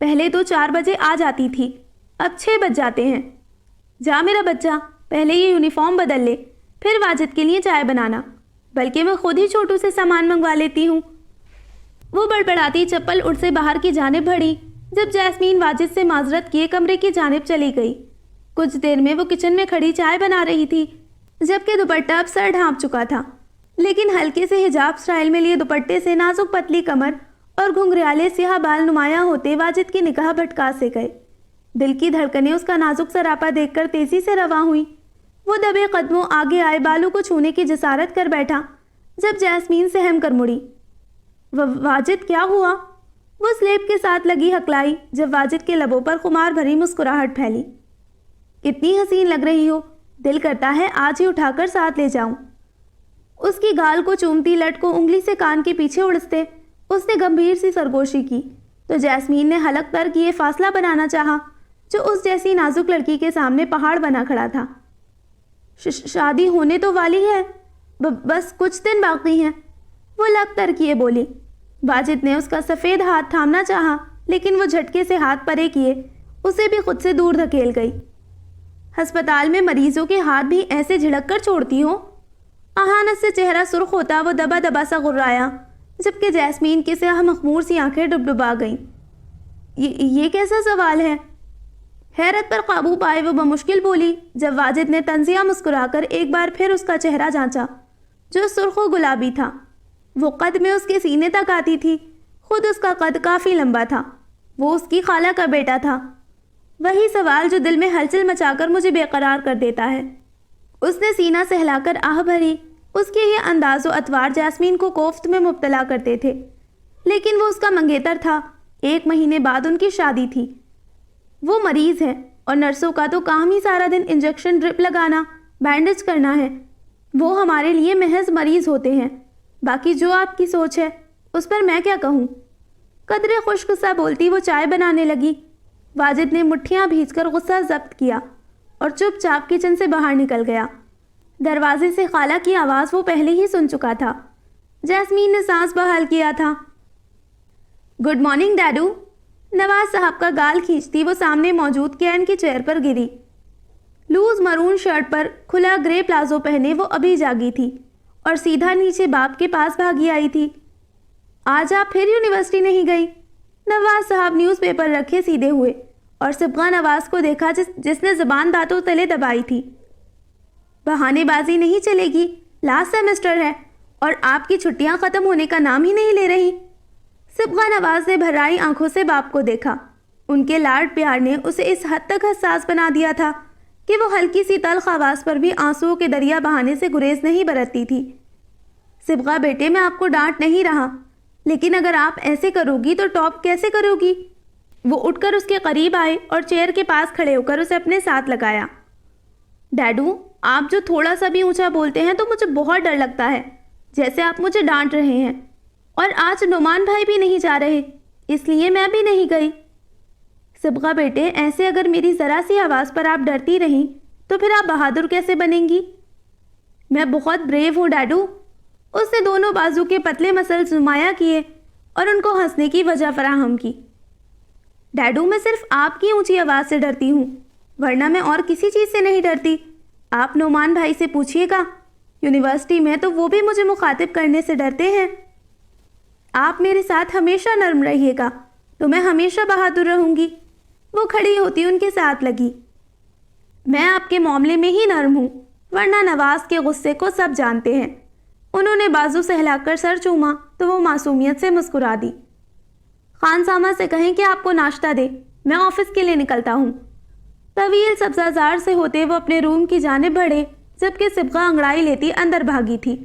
پہلے تو 4 بجے آ جاتی تھی، اب 6 بج جاتے ہیں۔ جا میرا بچہ، پہلے یہ یونیفارم بدل لے، پھر واجد کے لیے چائے بنانا، بلکہ میں خود ہی چھوٹو سے سامان منگوا لیتی ہوں۔ وہ بڑبڑاتی چپل اڑ سے باہر کی جانب بڑھی جب جیسمین واجد سے معذرت کیے کمرے کی جانب چلی گئی۔ کچھ دیر میں وہ کچن میں کھڑی چائے بنا رہی تھی، جبکہ دوپٹہ اب سر ڈھانپ چکا تھا، لیکن ہلکے سے حجاب سٹائل میں لیے دوپٹے سے نازک پتلی کمر اور گھنگریالے سیاہ بال نمایاں ہوتے واجد کی نگاہ بھٹکا سے گئے۔ دل کی دھڑکنیں اس کا نازک سراپا دیکھ کر تیزی سے رواں ہوئی۔ وہ دبے قدموں آگے آئے بالوں کو چھونے کی جسارت کر بیٹھا جب جیسمین سہم کر مڑی۔ واجد کیا ہوا؟ وہ سلیب کے ساتھ لگی ہکلائی جب واجد کے لبوں پر خمار بھری مسکراہٹ پھیلی۔ کتنی حسین لگ رہی ہو، دل کرتا ہے آج ہی اٹھا کر ساتھ لے جاؤں۔ اس کی گال کو چومتی لٹ کو انگلی سے کان کے پیچھے اڑستے اس نے گمبھیر سی سرگوشی کی تو جیسمین نے حلق تر کیے فاصلہ بنانا چاہا جو اس جیسی نازک لڑکی کے سامنے پہاڑ بنا کھڑا تھا۔ شادی ہونے تو والی ہے، بس کچھ دن باقی ہیں، وہ لگ تر کیے بولی۔ واجد نے اس کا سفید ہاتھ تھامنا چاہا لیکن وہ جھٹکے سے ہاتھ پرے کیے اسے بھی خود سے دور دھکیل گئی۔ ہسپتال میں مریضوں کے ہاتھ بھی ایسے جھڑک کر چھوڑتی ہو؟ اہانت سے چہرہ سرخ ہوتا وہ دبا دبا سا غرایا جبکہ جیسمین کی سیاہ مخمور سی آنکھیں ڈبڈبا گئیں۔ یہ کیسا سوال ہے؟ حیرت پر قابو پائے وہ بمشکل بولی جب واجد نے طنزیہ مسکرا کر ایک بار پھر اس کا چہرہ جانچا جو سرخ و گلابی تھا۔ وہ قد میں اس کے سینے تک آتی تھی، خود اس کا قد کافی لمبا تھا، وہ اس کی خالہ کا بیٹا تھا۔ وہی سوال جو دل میں ہلچل مچا کر مجھے بے قرار کر دیتا ہے۔ اس نے سینہ سہلا کر آہ بھری۔ اس کے یہ انداز و اطوار جیسمین کو کوفت میں مبتلا کرتے تھے، لیکن وہ اس کا منگیتر تھا۔ 1 مہینے بعد ان کی شادی تھی۔ وہ مریض ہے اور نرسوں کا تو کام ہی سارا دن انجیکشن ڈرپ لگانا، بینڈیج کرنا ہے۔ وہ ہمارے لیے محض مریض ہوتے ہیں، باقی جو آپ کی سوچ ہے اس پر میں کیا کہوں؟ قدرے خشک سا بولتی وہ چائے بنانے لگی۔ واجد نے مٹھیاں بھیج کر غصہ ضبط کیا اور چپ چاپ کچن سے باہر نکل گیا۔ دروازے سے خالہ کی آواز وہ پہلے ہی سن چکا تھا۔ جیسمین نے سانس بحال کیا تھا۔ Good morning ڈیڈو۔ نواز صاحب کا گال کھینچتی وہ سامنے موجود کین کی چیئر پر گری۔ لوز مرون شرٹ پر کھلا گرے پلازو پہنے وہ ابھی جاگی تھی اور سیدھا نیچے باپ کے پاس بھاگی آئی تھی۔ آج آپ پھر یونیورسٹی نہیں گئی؟ نواز صاحب نیوز پیپر رکھے سیدھے ہوئے اور صبغہ نواز کو دیکھا جس نے زبان دانتوں تلے دبائی تھی۔ بہانے بازی نہیں چلے گی، لاسٹ سیمسٹر ہے اور آپ کی چھٹیاں ختم ہونے کا نام ہی نہیں لے رہی۔ صبغہ نواز نے بھرائی آنکھوں سے باپ کو دیکھا۔ ان کے لاڈ پیار نے اسے اس حد تک حساس بنا دیا تھا کہ وہ ہلکی سی تلخ آواز پر بھی آنسوؤں کے دریا بہانے سے گریز نہیں برتتی تھی۔ صبغہ بیٹے، میں آپ کو ڈانٹ نہیں رہا، لیکن اگر آپ ایسے کرو گی تو ٹاپ کیسے کرو گی؟ وہ اٹھ کر اس کے قریب آئے اور چیئر کے پاس کھڑے ہو کر اسے اپنے ساتھ لگایا۔ ڈیڈو، آپ جو تھوڑا سا بھی اونچا بولتے ہیں تو مجھے بہت ڈر لگتا ہے، جیسے آپ مجھے ڈانٹ رہے ہیں۔ اور آج نعمان بھائی بھی نہیں جا رہے، اس لیے میں بھی نہیں گئی۔ صبغہ بیٹے، ایسے اگر میری ذرا سی آواز پر آپ ڈرتی رہیں تو پھر آپ بہادر کیسے بنیں گی؟ میں بہت بریو ہوں ڈیڈو۔ اس نے دونوں بازو کے پتلے مسلز نمایاں کیے اور ان کو ہنسنے کی وجہ فراہم کی۔ ڈیڈو، میں صرف آپ کی اونچی آواز سے ڈرتی ہوں، ورنہ میں اور کسی چیز سے نہیں ڈرتی۔ آپ نعمان بھائی سے پوچھئے گا، یونیورسٹی میں تو وہ بھی مجھے مخاطب کرنے سے ڈرتے ہیں۔ آپ میرے ساتھ ہمیشہ نرم رہیے گا تو میں ہمیشہ بہادر رہوں گی۔ وہ کھڑی ہوتی ان کے ساتھ لگی۔ میں آپ کے معاملے میں ہی نرم ہوں، ورنہ نواز کے غصے کو سب جانتے ہیں۔ انہوں نے بازو سہلا کر سر چوما تو وہ معصومیت سے مسکرا دی۔ خان سامہ سے کہیں کہ آپ کو ناشتہ دے، میں آفس کے لیے نکلتا ہوں۔ طویل سبزہ زار سے ہوتے وہ اپنے روم کی جانب بڑھے جبکہ صبغہ انگڑائی لیتی اندر بھاگی تھی۔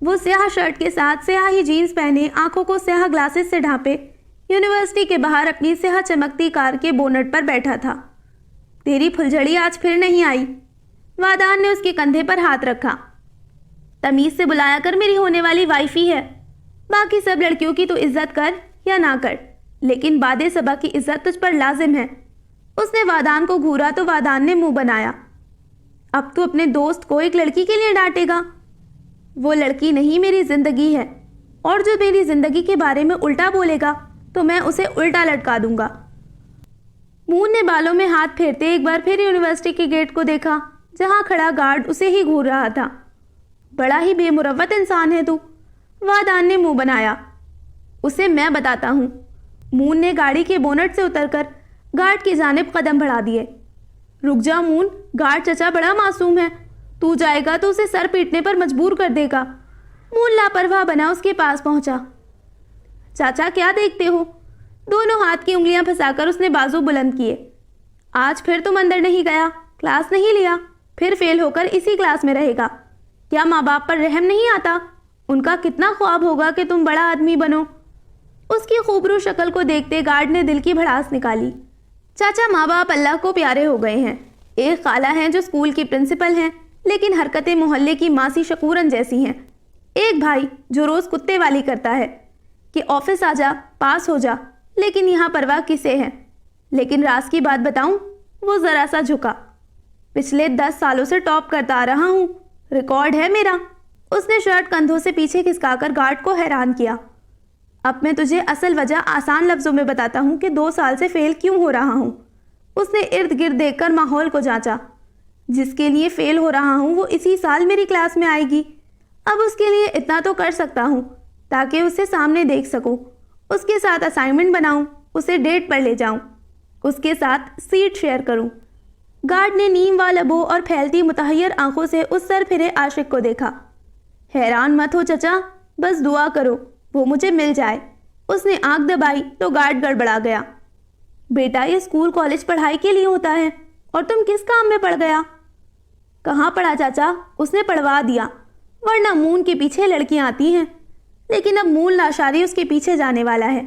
وہ سیاہ شرٹ کے ساتھ سیاہی جینز پہنے، آنکھوں کو سیاہ گلاسز سے ڈھانپے یونیورسٹی کے باہر اپنی سیاہ چمکتی کار کے بونٹ پر بیٹھا تھا۔ تیری پھلجھڑی آج پھر نہیں آئی۔ وادان نے اس کے کندھے پر ہاتھ رکھا۔ تمیز سے بلایا کر، میری ہونے والی وائفی ہے۔ باقی سب لڑکیوں کی تو عزت کر یا نہ کر، لیکن باد صبا کی عزت تجھ پر لازم ہے۔ اس نے وادان کو گھورا تو وادان نے منہ بنایا۔ اب تو اپنے دوست کو ایک لڑکی کے لیے ڈانٹے گا؟ وہ لڑکی نہیں، میری زندگی ہے، اور جو میری زندگی کے بارے میں الٹا بولے گا تو میں اسے الٹا لٹکا دوں گا۔ مون نے بالوں میں ہاتھ پھیرتے ایک بار پھر یونیورسٹی کے گیٹ کو دیکھا جہاں کھڑا گارڈ اسے ہی گھور رہا تھا۔ بڑا ہی بے مروت انسان ہے تو، وادان نے منہ بنایا۔ اسے میں بتاتا ہوں۔ مون نے گاڑی کے بونٹ سے اتر کر گارڈ کی جانب قدم بڑھا دیے۔ رک جا مون، گارڈ چچا بڑا معصوم ہے، تو جائے گا تو اسے سر پیٹنے پر مجبور کر دے گا۔ مون لاپرواہ بنا اس کے پاس پہنچا۔ چاچا کیا دیکھتے ہو؟ دونوں ہاتھ کی انگلیاں پھنسا کر اس نے بازو بلند کیے۔ آج پھر تم اندر نہیں گیا، کلاس نہیں لیا، پھر فیل ہو کر اسی کلاس میں رہے گا۔ کیا ماں باپ پر رحم نہیں آتا؟ ان کا کتنا خواب ہوگا کہ تم بڑا آدمی بنو۔ اس کی خوبرو شکل کو دیکھتے گارڈ نے دل کی بھڑاس نکالی۔ چاچا ماں باپ اللہ کو پیارے ہو گئے ہیں۔ ایک خالہ ہیں جو اسکول کی پرنسپل ہیں لیکن حرکتیں محلے کی ماسی شکورن جیسی ہیں۔ ایک بھائی جو روز کتے والی کرتا ہے کہ آفس آ جا، پاس ہو جا، لیکن یہاں پرواہ کسے ہے۔ لیکن راز کی بات بتاؤں، وہ ذرا سا جھکا۔ پچھلے 10 سالوں سے ٹاپ کرتا آ رہا ہوں، ریکارڈ ہے میرا۔ اس نے شرٹ کندھوں سے پیچھے کھسکا کر گارڈ کو حیران کیا۔ اب میں تجھے اصل وجہ آسان لفظوں میں بتاتا ہوں کہ 2 سال سے فیل کیوں ہو رہا ہوں۔ اس نے ارد گرد دیکھ کر ماحول کو جانچا۔ جس کے لیے فیل ہو رہا ہوں وہ اسی سال میری کلاس میں آئے گی۔ اب اس کے لیے اتنا تو کر سکتا ہوں تاکہ اسے سامنے دیکھ سکوں، اس کے ساتھ اسائنمنٹ بناؤں، اسے ڈیٹ پر لے جاؤں، اس کے ساتھ سیٹ شیئر کروں۔ گارڈ نے نیم وال لبوں اور پھیلتی متحیر آنکھوں سے اس سر پھرے عاشق کو دیکھا۔ حیران مت ہو چچا، بس دعا کرو وہ مجھے مل جائے۔ اس نے آنکھ دبائی تو گارڈ گڑبڑا گیا۔ بیٹا یہ اسکول کالج پڑھائی کے لیے ہوتا ہے، اور تم کس کام میں پڑ گیا؟ کہاں پڑھا چاچا، اس نے پڑھوا دیا، ورنہ مون کے پیچھے لڑکیاں آتی ہیں۔ لیکن اب مون لاشاری اس کے پیچھے جانے والا ہے۔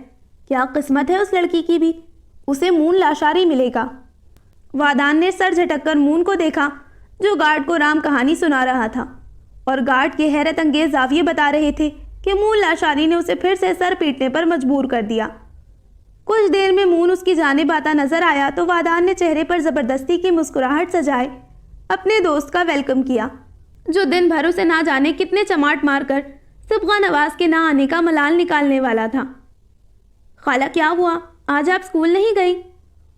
کیا قسمت ہے اس لڑکی کی بھی، اسے مون لاشاری ملے گا۔ وادان نے سر جھٹک کر مون کو دیکھا جو گارڈ کو رام کہانی سنا رہا تھا، اور گارڈ کے حیرت انگیز زاویے بتا رہے تھے کہ مون لاشاری نے اسے پھر سے سر پیٹنے پر مجبور کر دیا۔ کچھ دیر میں مون اس کی جانب آتا نظر آیا تو وادان نے چہرے پر زبردستی کی مسکراہٹ سجائے اپنے دوست کا ویلکم کیا، جو دن بھر اسے نہ جانے کتنے چماٹ مار کر صبغہ نواز کے نہ آنے کا ملال نکالنے والا تھا۔ خالہ کیا ہوا، آج آپ اسکول نہیں گئی؟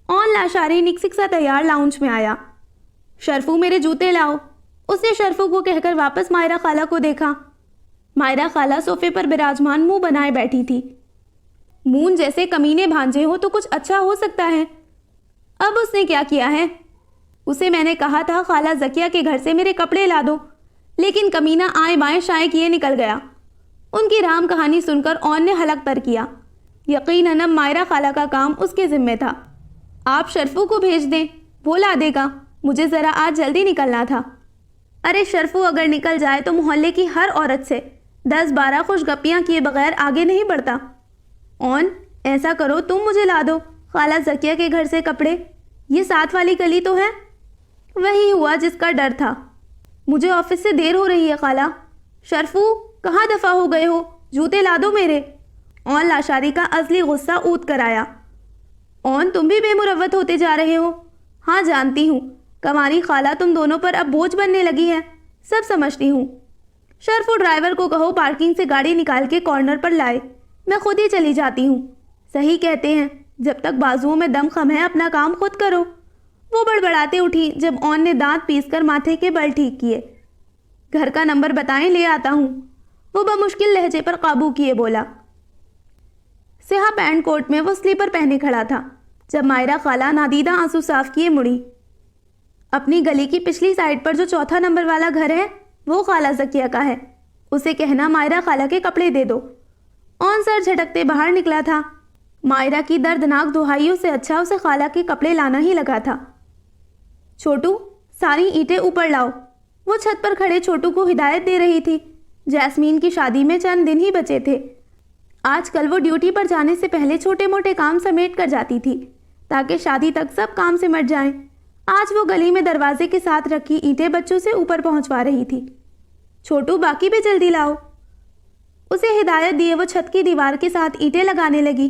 آن لاشاری نکسک سا تیار لاؤنج میں آیا۔ شرفو میرے جوتے لاؤ۔ اس نے شرفو کو کہہ کر واپس مائرہ خالہ کو دیکھا۔ مائرہ خالہ صوفے پر براجمان منہ بنائے بیٹھی تھی۔ مون جیسے کمینے بھانجے ہو تو کچھ اچھا ہو سکتا ہے۔ اب اس نے کیا کیا ہے؟ اسے میں نے کہا تھا خالہ زکیہ کے گھر سے میرے کپڑے لا دو، لیکن کمینہ آئیں بائیں شائیں کیے نکل گیا۔ ان کی رام کہانی سن کر اون نے حلق تر کیا۔ یقیناً اب مائرہ خالہ کا کام اس کے ذمہ تھا۔ آپ شرفو کو بھیج دیں، وہ لا دے گا، مجھے ذرا آج جلدی نکلنا تھا۔ ارے شرفو اگر نکل جائے تو محلے کی ہر عورت سے 10-12 خوش گپیاں کیے بغیر آگے نہیں بڑھتا۔ اون ایسا کرو تم مجھے لا دو خالہ زکیہ کے گھر سے کپڑے، یہ ساتھ والی گلی تو ہے۔ وہی ہوا جس کا ڈر تھا۔ مجھے آفس سے دیر ہو رہی ہے خالہ۔ شرفو کہاں دفع ہو گئے ہو، جوتے لا دو میرے۔ اون لاشاری کا ازلی غصہ اونت کر آیا۔ اون تم بھی بے مروت ہوتے جا رہے ہو۔ ہاں جانتی ہوں، کماری خالہ تم دونوں پر اب بوجھ بننے لگی ہے، سب سمجھتی ہوں۔ شرفو ڈرائیور کو کہو پارکنگ سے گاڑی نکال کے کارنر پر لائے، میں خود ہی چلی جاتی ہوں۔ صحیح کہتے ہیں، جب تک بازوؤں میں دم خم ہے اپنا کام خود کرو۔ وہ بڑبڑاتے اٹھی جب اون نے دانت پیس کر ماتھے کے بل ٹھیک کیے۔ گھر کا نمبر بتائیں، لے آتا ہوں، وہ بمشکل لہجے پر قابو کیے بولا۔ سیاہ پینٹ کوٹ میں وہ سلیپر پہنے کھڑا تھا جب مائرہ خالہ نادیدہ آنسو صاف کیے مڑی۔ اپنی گلی کی پچھلی سائڈ پر جو 4تھا نمبر والا گھر ہے وہ خالہ زکیہ کا ہے، اسے کہنا مائرہ خالہ کے کپڑے دے دو۔ اون سر جھٹکتے باہر نکلا تھا۔ مائرہ کی دردناک دہائیوں سے اچھا اسے خالہ کے کپڑے لانا ہی لگا تھا۔ چھوٹو ساری اینٹیں اوپر لاؤ، وہ چھت پر کھڑے چھوٹو کو ہدایت دے رہی تھی۔ جیسمین کی شادی میں چند دن ہی بچے تھے۔ آج کل وہ ڈیوٹی پر جانے سے پہلے چھوٹے موٹے کام سمیٹ کر جاتی تھی تاکہ شادی تک سب کام سمٹ جائیں۔ آج وہ گلی میں دروازے کے ساتھ رکھی اینٹیں بچوں سے اوپر پہنچوا رہی تھی۔ چھوٹو باقی بھی جلدی لاؤ۔ اسے ہدایت دیے وہ چھت کی دیوار کے ساتھ اینٹیں لگانے لگی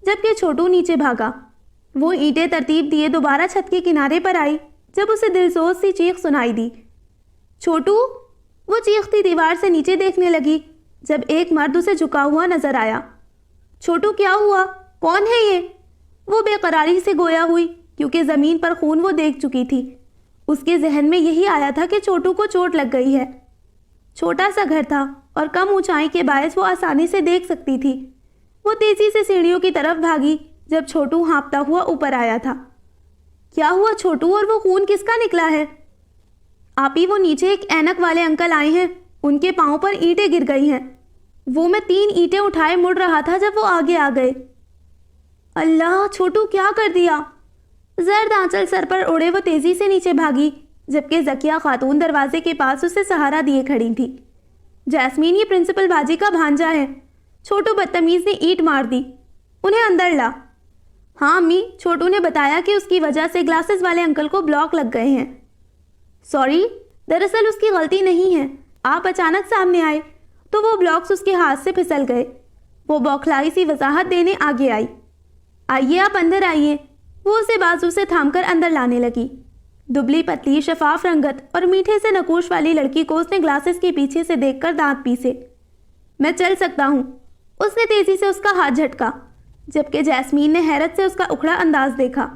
جبکہ چھوٹو نیچے بھاگا۔ وہ اینٹیں ترتیب دیے دوبارہ چھت کے کنارے پر آئی جب اسے دلسوز سی چیخ سنائی دی۔ چھوٹو، وہ چیختی دیوار سے نیچے دیکھنے لگی جب ایک مرد اسے جھکا ہوا نظر آیا۔ چھوٹو کیا ہوا، کون ہے یہ؟ وہ بے قراری سے گویا ہوئی کیونکہ زمین پر خون وہ دیکھ چکی تھی۔ اس کے ذہن میں یہی آیا تھا کہ چھوٹو کو چوٹ لگ گئی ہے۔ چھوٹا سا گھر تھا اور کم اونچائی کے باعث وہ آسانی سے دیکھ سکتی تھی۔ وہ تیزی سے سیڑھیوں کی طرف بھاگی جب چھوٹو ہانپتا ہوا اوپر آیا تھا۔ کیا ہوا چھوٹو، اور وہ خون کس کا نکلا ہے؟ آپی، وہ نیچے ایک اینک والے انکل آئے ہیں، ان کے پاؤں پر اینٹیں گر گئی ہیں۔ وہ میں 3 اینٹیں اٹھائے مڑ رہا تھا جب وہ آگے آ گئے۔ اللہ، چھوٹو کیا کر دیا؟ زرد آنچل سر پر اڑے وہ تیزی سے نیچے بھاگی جبکہ زکیہ خاتون دروازے کے پاس اسے سہارا دیے کھڑی تھی۔ جیسمین، یہ پرنسپل باجی کا بھانجا ہے۔ چھوٹو بدتمیز نے اینٹ مار دی۔ انہیں اندر لا۔ ہاں امی، چھوٹو نے بتایا کہ اس کی وجہ سے گلاسز والے انکل کو بلاک لگ گئے ہیں۔ سوری، دراصل اس کی غلطی نہیں ہے، آپ اچانک سامنے آئے تو وہ بلاکس اس کے ہاتھ سے پھسل گئے۔ وہ بوکھلائی سی وضاحت دینے آگے آئی۔ آئیے، آپ اندر آئیے۔ وہ اسے بازو سے تھام کر اندر لانے لگی۔ دبلی پتلی شفاف رنگت اور میٹھے سے نقوش والی لڑکی کو اس نے گلاسز کے پیچھے سے دیکھ کر دانت پیسے۔ میں چل سکتا ہوں، اس نے تیزی سے اس کا ہاتھ جھٹکا، جبکہ جیسمین نے حیرت سے اس کا اکھڑا انداز دیکھا۔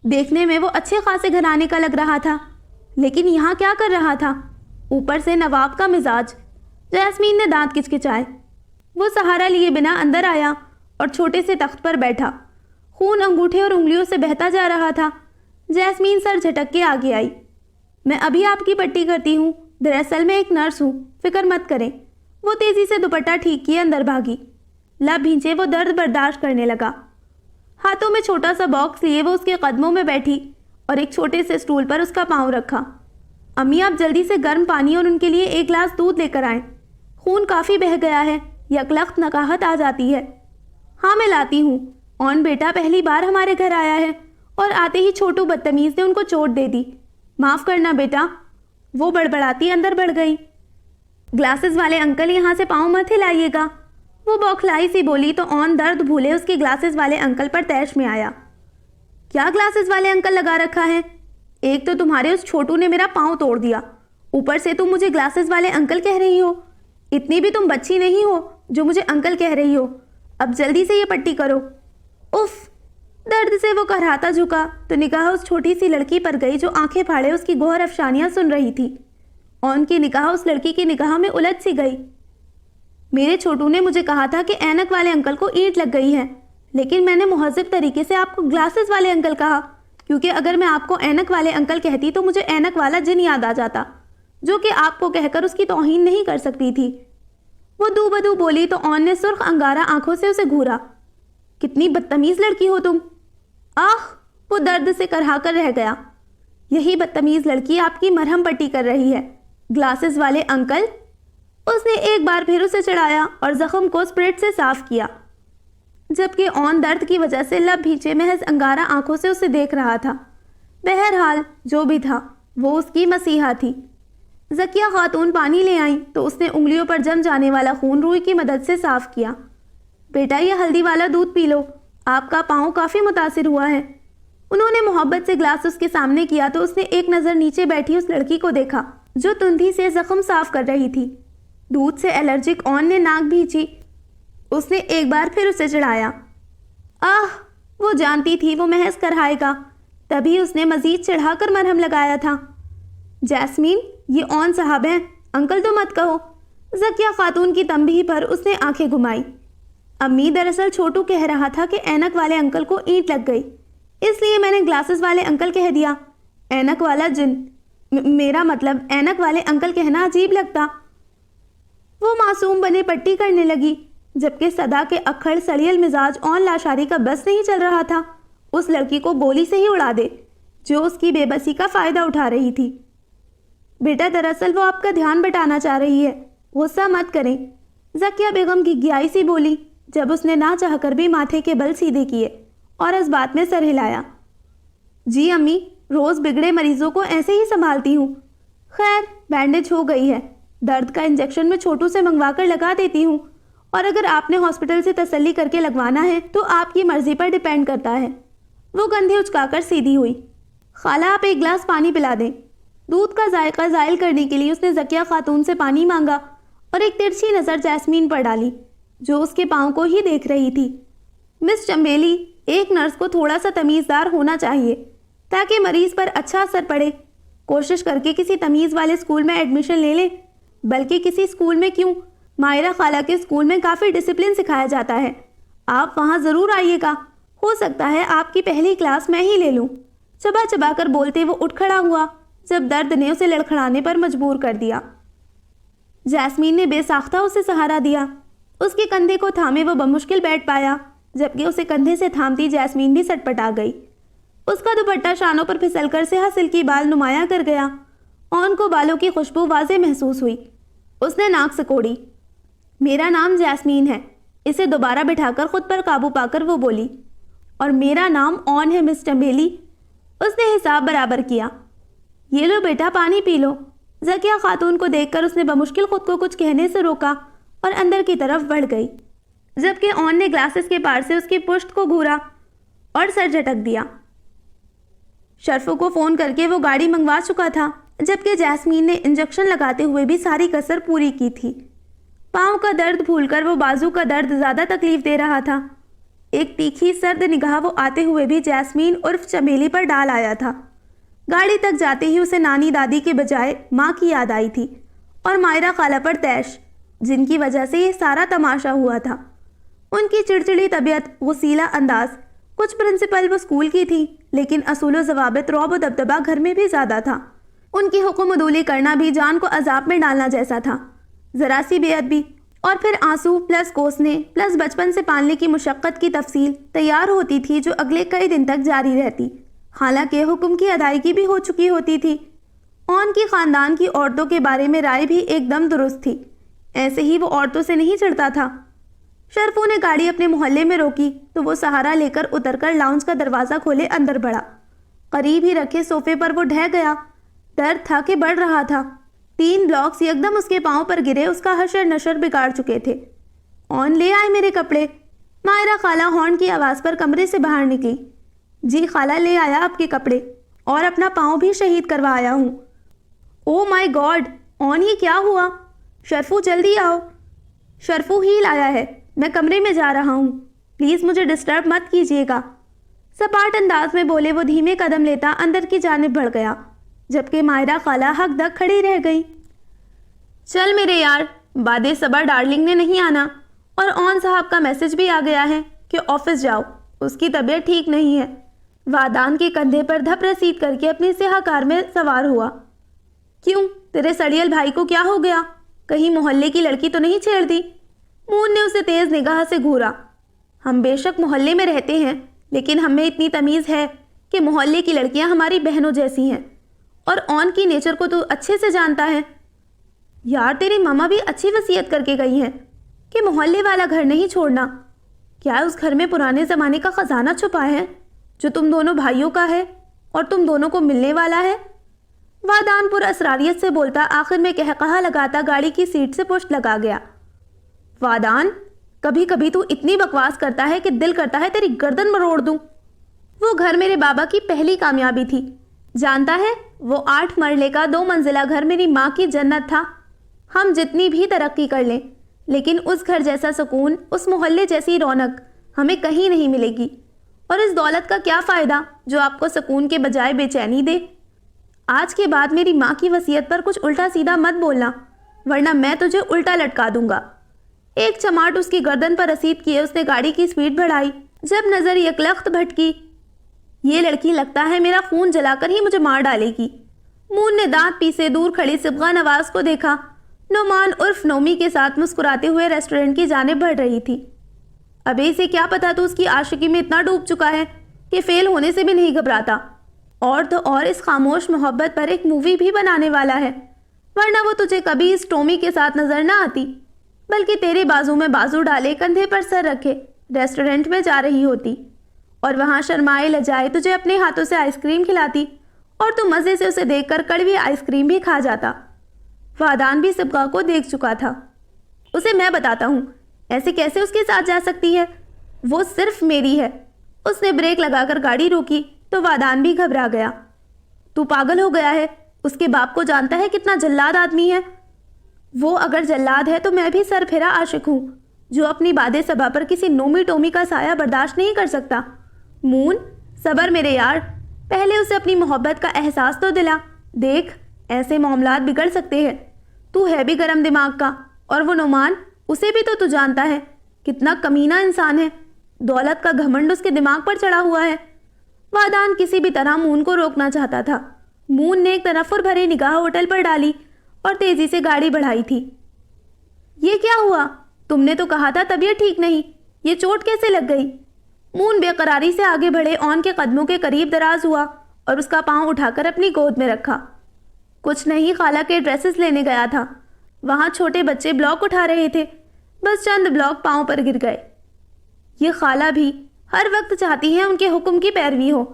دیکھنے میں وہ اچھے خاصے گھرانے کا لگ رہا تھا، لیکن یہاں کیا کر رہا تھا؟ اوپر سے نواب کا مزاج۔ جیسمین نے دانت کچکچائے۔ وہ سہارا لیے بنا اندر آیا اور چھوٹے سے تخت پر بیٹھا۔ خون انگوٹھے اور انگلیوں سے بہتا جا رہا تھا۔ جیسمین سر جھٹک کے آگے آئی۔ میں ابھی آپ کی پٹی کرتی ہوں، دراصل میں ایک نرس ہوں، فکر مت کریں۔ وہ تیزی سے دوپٹہ ٹھیک کیے اندر بھاگی۔ لب بھینچے وہ درد برداشت کرنے لگا۔ ہاتھوں میں چھوٹا سا باکس لیے وہ اس کے قدموں میں بیٹھی اور ایک چھوٹے سے اسٹول پر اس کا پاؤں رکھا۔ امی، آپ جلدی سے گرم پانی اور ان کے لیے 1 گلاس دودھ لے کر آئیں۔ خون کافی بہہ گیا ہے، یکلخت نقاہت آ جاتی ہے۔ ہاں، میں لاتی ہوں۔ اون بیٹا پہلی بار ہمارے گھر آیا ہے اور آتے ہی چھوٹو بدتمیز نے ان کو چوٹ دے دی۔ معاف کرنا بیٹا۔ وہ بڑبڑاتی اندر بڑھ گئی۔ گلاسز والے انکل، یہاں سے پاؤں مت ہلائیے گا۔ وہ بوکھلائی سی بولی تو اون درد بھولے اس کے گلاسز والے انکل پر تیش میں آیا۔ کیا گلاسز والے انکل لگا رکھا ہے؟ ایک تو تمہارے اس چھوٹو نے میرا پاؤں توڑ دیا، اوپر سے تم مجھے گلاسز والے انکل کہہ رہی ہو۔ اتنی بھی تم بچی نہیں ہو جو مجھے انکل کہہ رہی ہو۔ اب جلدی سے یہ پٹی کرو۔ اف! درد سے وہ کہراتا جھکا تو نگاہ اس چھوٹی سی لڑکی پر گئی جو آنکھیں پھاڑے اس کی گوہر افشانیاں سن رہی تھی۔ اون کی نگاہ اس لڑکی کی نگاہ میں الجھ سی گئی۔ میرے چھوٹو نے مجھے کہا تھا کہ اینک والے انکل کو اینٹ لگ گئی ہے، لیکن میں نے مہذب طریقے سے آپ کو گلاسز والے انکل کہا، کیونکہ اگر میں آپ کو اینک والے انکل کہتی تو مجھے اینک والا جن یاد آ جاتا، جو کہ آپ کو کہہ کر اس کی توہین نہیں کر سکتی تھی۔ وہ دو بدو بولی تو اون نے سرخ انگارہ آنکھوں سے اسے گھورا۔ کتنی بدتمیز لڑکی ہو تم! آہ! وہ درد سے کرہا کر رہ گیا۔ یہی بدتمیز لڑکی آپ کی مرہم پٹی کر رہی ہے۔ گلاسز والے انکل! اس نے ایک بار پھر اسے چڑھایا اور زخم کو اسپرٹ سے صاف کیا، جبکہ اون درد کی وجہ سے لب بھیچے محض انگارہ آنکھوں سے اسے دیکھ رہا تھا۔ بہرحال جو بھی تھا وہ اس کی مسیحا تھی۔ زکیہ خاتون پانی لے آئیں تو اس نے انگلیوں پر جم جانے والا خون روئی کی مدد سے صاف کیا۔ بیٹا، یہ ہلدی والا دودھ پی لو، آپ کا پاؤں کافی متاثر ہوا ہے۔ انہوں نے محبت سے گلاس اس کے سامنے کیا تو اس نے ایک نظر نیچے بیٹھی اس لڑکی کو دیکھا جو تندھی سے زخم صاف کر رہی تھی۔ دودھ سے الرجک اون نے ناک بھینچی۔ اس نے ایک بار پھر اسے چڑھایا۔ آہ! وہ جانتی تھی وہ محض کرہائے گا، تبھی اس نے مزید چڑھا کر مرہم لگایا تھا۔ جیسمین، یہ اون صاحب ہیں، انکل تو مت کہو۔ زکیہ خاتون کی تنبیہ پر اس نے آنکھیں گھمائی۔ امی، دراصل چھوٹو کہہ رہا تھا کہ اینک والے انکل کو اینٹ لگ گئی، اس لیے میں نے گلاسز والے انکل کہہ دیا۔ اینک والا جن، میرا مطلب اینک والے انکل کہنا عجیب لگتا۔ وہ معصوم بنے پٹی کرنے لگی، جبکہ صدا کے اکھڑ سڑیل مزاج اون لاشاری کا بس نہیں چل رہا تھا اس لڑکی کو گولی سے ہی اڑا دے جو اس کی بے بسی کا فائدہ اٹھا رہی تھی۔ بیٹا، دراصل وہ آپ کا دھیان بٹانا چاہ رہی ہے، غصہ مت کریں، زکیہ بیگم گھگھیائی سی بولی جب اس نے نہ چاہ کر بھی ماتھے کے بل سیدھے کیے اور اس بات میں سر ہلایا۔ جی امی، روز بگڑے مریضوں کو ایسے ہی سنبھالتی ہوں۔ خیر، بینڈیج ہو گئی ہے، درد کا انجیکشن میں چھوٹو سے منگوا کر لگا دیتی ہوں، اور اگر آپ نے ہاسپٹل سے تسلی کر کے لگوانا ہے تو آپ کی مرضی پر ڈیپینڈ کرتا ہے۔ وہ کندھے اچکا کر سیدھی ہوئی۔ خالہ، آپ 1 گلاس پانی پلا دیں۔ دودھ کا ذائقہ زائل کرنے کے لیے اس نے زکیہ خاتون سے پانی مانگا اور ایک ترچھی نظر جیسمین پر ڈالی جو اس کے پاؤں کو ہی دیکھ رہی تھی۔ مس چمبیلی، ایک نرس کو تھوڑا سا تمیزدار ہونا چاہیے تاکہ مریض پر اچھا اثر پڑے۔ کوشش کر کے کسی تمیز والے اسکول میں ایڈمیشن لے لیں، بلکہ کسی اسکول میں کیوں، مائرہ خالہ کے اسکول میں کافی ڈسپلن سکھایا جاتا ہے، آپ وہاں ضرور آئیے گا، ہو سکتا ہے آپ کی پہلی کلاس میں ہی لے لوں۔ چبا چبا کر بولتے وہ اٹھ کھڑا ہوا جب درد نے اسے لڑکھڑانے پر مجبور کر دیا۔ جاسمین نے بے ساختہ اسے سہارا دیا، اس کے کندھے کو تھامے وہ بمشکل بیٹھ پایا، جبکہ اسے کندھے سے تھامتی جاسمین بھی سٹ پٹا گئی۔ اس کا دوپٹہ شانوں پر پھسل کر سیاہ سلکی بال نمایاں کر گیا۔ اون کو بالوں کی خوشبو واضح محسوس ہوئی۔ اس نے ناک سکوڑی۔ میرا نام جاسمین ہے۔ اسے دوبارہ بٹھا کر خود پر قابو پا کر وہ بولی، اور میرا نام اون ہے مس چمبیلی۔ اس نے حساب برابر کیا۔ یہ لو بیٹا، پانی پی لو۔ زکیہ خاتون کو دیکھ کر اس نے بمشکل خود کو کچھ کہنے سے روکا اور اندر کی طرف بڑھ گئی، جبکہ اون نے گلاسز کے پار سے اس کی پشت کو گھورا اور سر جھٹک دیا۔ شرفو کو فون کر کے وہ گاڑی منگوا چکا تھا، جبکہ جاسمین نے انجیکشن لگاتے ہوئے بھی ساری کسر پوری کی تھی۔ پاؤں کا درد بھول کر وہ بازو کا درد زیادہ تکلیف دے رہا تھا۔ ایک تیکھی سرد نگاہ وہ آتے ہوئے بھی جاسمین عرف چمیلی پر ڈال آیا تھا۔ گاڑی تک جاتے ہی اسے نانی دادی کے بجائے ماں کی یاد آئی تھی اور مائرہ خالہ پر تیش، جن کی وجہ سے یہ سارا تماشا ہوا تھا۔ ان کی چڑچڑی طبیعت، غسیلہ انداز، کچھ پرنسپل وہ اسکول کی تھی، لیکن اصول و ضوابط، رعب و دبدبہ گھر میں بھی زیادہ تھا۔ ان کی حکم عدولی کرنا بھی جان کو عذاب میں ڈالنا جیسا تھا۔ ذرا سی بے ادبی اور پھر آنسو پلس کوسنے پلس بچپن سے پالنے کی مشقت کی تفصیل تیار ہوتی تھی، جو اگلے کئی دن تک جاری رہتی، حالانکہ حکم کی ادائیگی بھی ہو چکی ہوتی تھی۔ اون کی خاندان کی عورتوں کے بارے میں رائے بھی ایک دم درست تھی، ایسے ہی وہ عورتوں سے نہیں چڑھتا تھا۔ شرفو نے گاڑی اپنے محلے میں روکی تو وہ سہارا لے کر اتر کر لاؤنج کا دروازہ کھولے اندر بڑھا۔ قریب ہی رکھے صوفے پر وہ ڈھہ گیا۔ درد تھا کہ بڑھ رہا تھا۔ 3 بلاکس یکدم اس کے پاؤں پر گرے اس کا حشر نشر بگاڑ چکے تھے۔ اون لے آئے میرے کپڑے۔ مائرہ خالہ ہارن کی آواز پر کمرے سے باہر نکلی۔ جی خالہ، لے آیا آپ کے کپڑے اور اپنا پاؤں بھی شہید کروا آیا ہوں۔ او مائی گاڈ، اون یہ کیا ہوا؟ شرفو جلدی آؤ۔ شرفو ہی لایا ہے، میں کمرے میں جا رہا ہوں، پلیز مجھے ڈسٹرب مت کیجیے گا۔ سپاٹ انداز میں بولے وہ دھیمے قدم لیتا اندر کی جانب بڑھ گیا، جبکہ مائرہ خالہ حق دک کھڑی رہ گئی۔ چل میرے یار، بادے صبح ڈارلنگ نے نہیں آنا، اور اون صاحب کا میسج بھی آ گیا ہے کہ آفس جاؤ، اس کی طبیعت ٹھیک نہیں ہے۔ وادان کے کندھے پر دھپ رسید کر کے اپنی سیاہ کار میں سوار ہوا۔ کیوں، تیرے سڑیل بھائی کو کیا ہو گیا؟ کہیں محلے کی لڑکی تو نہیں چھیڑ دی؟ مون نے اسے تیز نگاہ سے گھورا۔ ہم بے شک محلے میں رہتے ہیں، لیکن ہمیں اتنی تمیز ہے کہ محلے کی لڑکیاں ہماری بہنوں جیسی ہیں، اور اون کی نیچر کو تو اچھے سے جانتا ہے۔ یار تیری ماما بھی اچھی وصیت کر کے گئی ہیں کہ محلے والا گھر نہیں چھوڑنا۔ کیا اس گھر میں پرانے زمانے کا خزانہ چھپا ہے جو تم دونوں بھائیوں کا ہے اور تم دونوں کو ملنے والا ہے؟ وادان پر اسراریت سے بولتا آخر میں قہقہا لگاتا گاڑی کی سیٹ سے پشت لگا گیا۔ وادان، کبھی کبھی تو اتنی بکواس کرتا ہے کہ دل کرتا ہے تیری گردن مروڑ دوں۔ وہ گھر میرے بابا کی پہلی کامیابی تھی، جانتا ہے، وہ 8 مرلے کا 2 منزلہ گھر میری ماں کی جنت تھا۔ ہم جتنی بھی ترقی کر لیں، لیکن اس گھر جیسا سکون، اس محلے جیسی رونق ہمیں کہیں نہیں ملے گی، اور اس دولت کا کیا فائدہ جو آپ کو سکون کے بجائے بے چینی دے۔ آج کے بعد میری ماں کی وصیت پر کچھ الٹا سیدھا مت بولنا، ورنہ میں تجھے الٹا لٹکا دوں گا۔ ایک چماٹ اس کی گردن پر رسید کیے اس نے گاڑی کی سپیڈ بڑھائی۔ جب نظر یکلخت بھٹکی، یہ لڑکی لگتا ہے میرا خون جلا کر ہی مجھے مار ڈالے گی۔ مون نے دانت پیسے دور کھڑی صبغہ نواز کو دیکھا۔ نعمان عرف نومی کے ساتھ مسکراتے ہوئے ریسٹورنٹ کی جانب بڑھ رہی تھی۔ ابے اسے کیا پتا تو اس کی عاشقی میں اتنا ڈوب چکا ہے کہ فیل ہونے سے بھی نہیں گھبراتا، اور تو اور اس خاموش محبت پر ایک مووی بھی بنانے والا ہے، ورنہ وہ تجھے کبھی اس ٹومی کے ساتھ نظر نہ آتی، بلکہ تیرے بازو میں بازو ڈالے کندھے پر سر رکھے ریسٹورنٹ میں جا رہی ہوتی، اور وہاں شرمائے لجائے تجھے اپنے ہاتھوں سے آئس کریم کھلاتی، اور تو مزے سے اسے دیکھ کر کڑوی آئس کریم بھی کھا جاتا۔ وادان بھی صبغہ کو دیکھ چکا تھا۔ اسے میں بتاتا ہوں، ایسے کیسے اس کے ساتھ جا سکتی ہے؟ وہ صرف میری ہے۔ اس نے بریک لگا کر گاڑی روکی تو وادان بھی گھبرا گیا۔ تو پاگل ہو گیا ہے؟ اس کے باپ کو جانتا ہے کتنا جلاد آدمی ہے وہ؟ اگر جلاد ہے تو میں بھی سر پھرا عاشق ہوں۔ جو اپنی باد صبا پر کسی نومی ٹومی کا سایہ برداشت نہیں کر سکتا۔ مون، صبر میرے یار، پہلے اسے اپنی محبت کا احساس تو دلا۔ دیکھ، ایسے معاملات بگڑ سکتے ہیں۔ تو ہے بھی گرم دماغ کا، اور وہ نعمان، اسے بھی تو جانتا ہے کتنا کمینہ انسان ہے۔ دولت کا گھمنڈ اس کے دماغ پر چڑھا ہوا ہے۔ وادان کسی بھی طرح مون کو روکنا چاہتا تھا۔ مون نے ایک تنفر بھری نگاہ ہوٹل پر ڈالی اور تیزی سے گاڑی بڑھائی تھی۔ یہ کیا ہوا؟ تم نے تو کہا تھا طبیعت ٹھیک نہیں، یہ چوٹ کیسے لگ گئی؟ مون بے قراری سے آگے بڑھے آن کے قدموں کے قریب دراز ہوا اور اس کا پاؤں اٹھا کر اپنی گود میں رکھا۔ کچھ نہیں، خالہ کے ڈریسز لینے گیا تھا۔ وہاں چھوٹے بچے بلاک اٹھا رہے تھے، بس چند بلاک پاؤں پر گر گئے۔ یہ خالہ بھی ہر وقت چاہتی ہیں ان کے حکم کی پیروی ہو،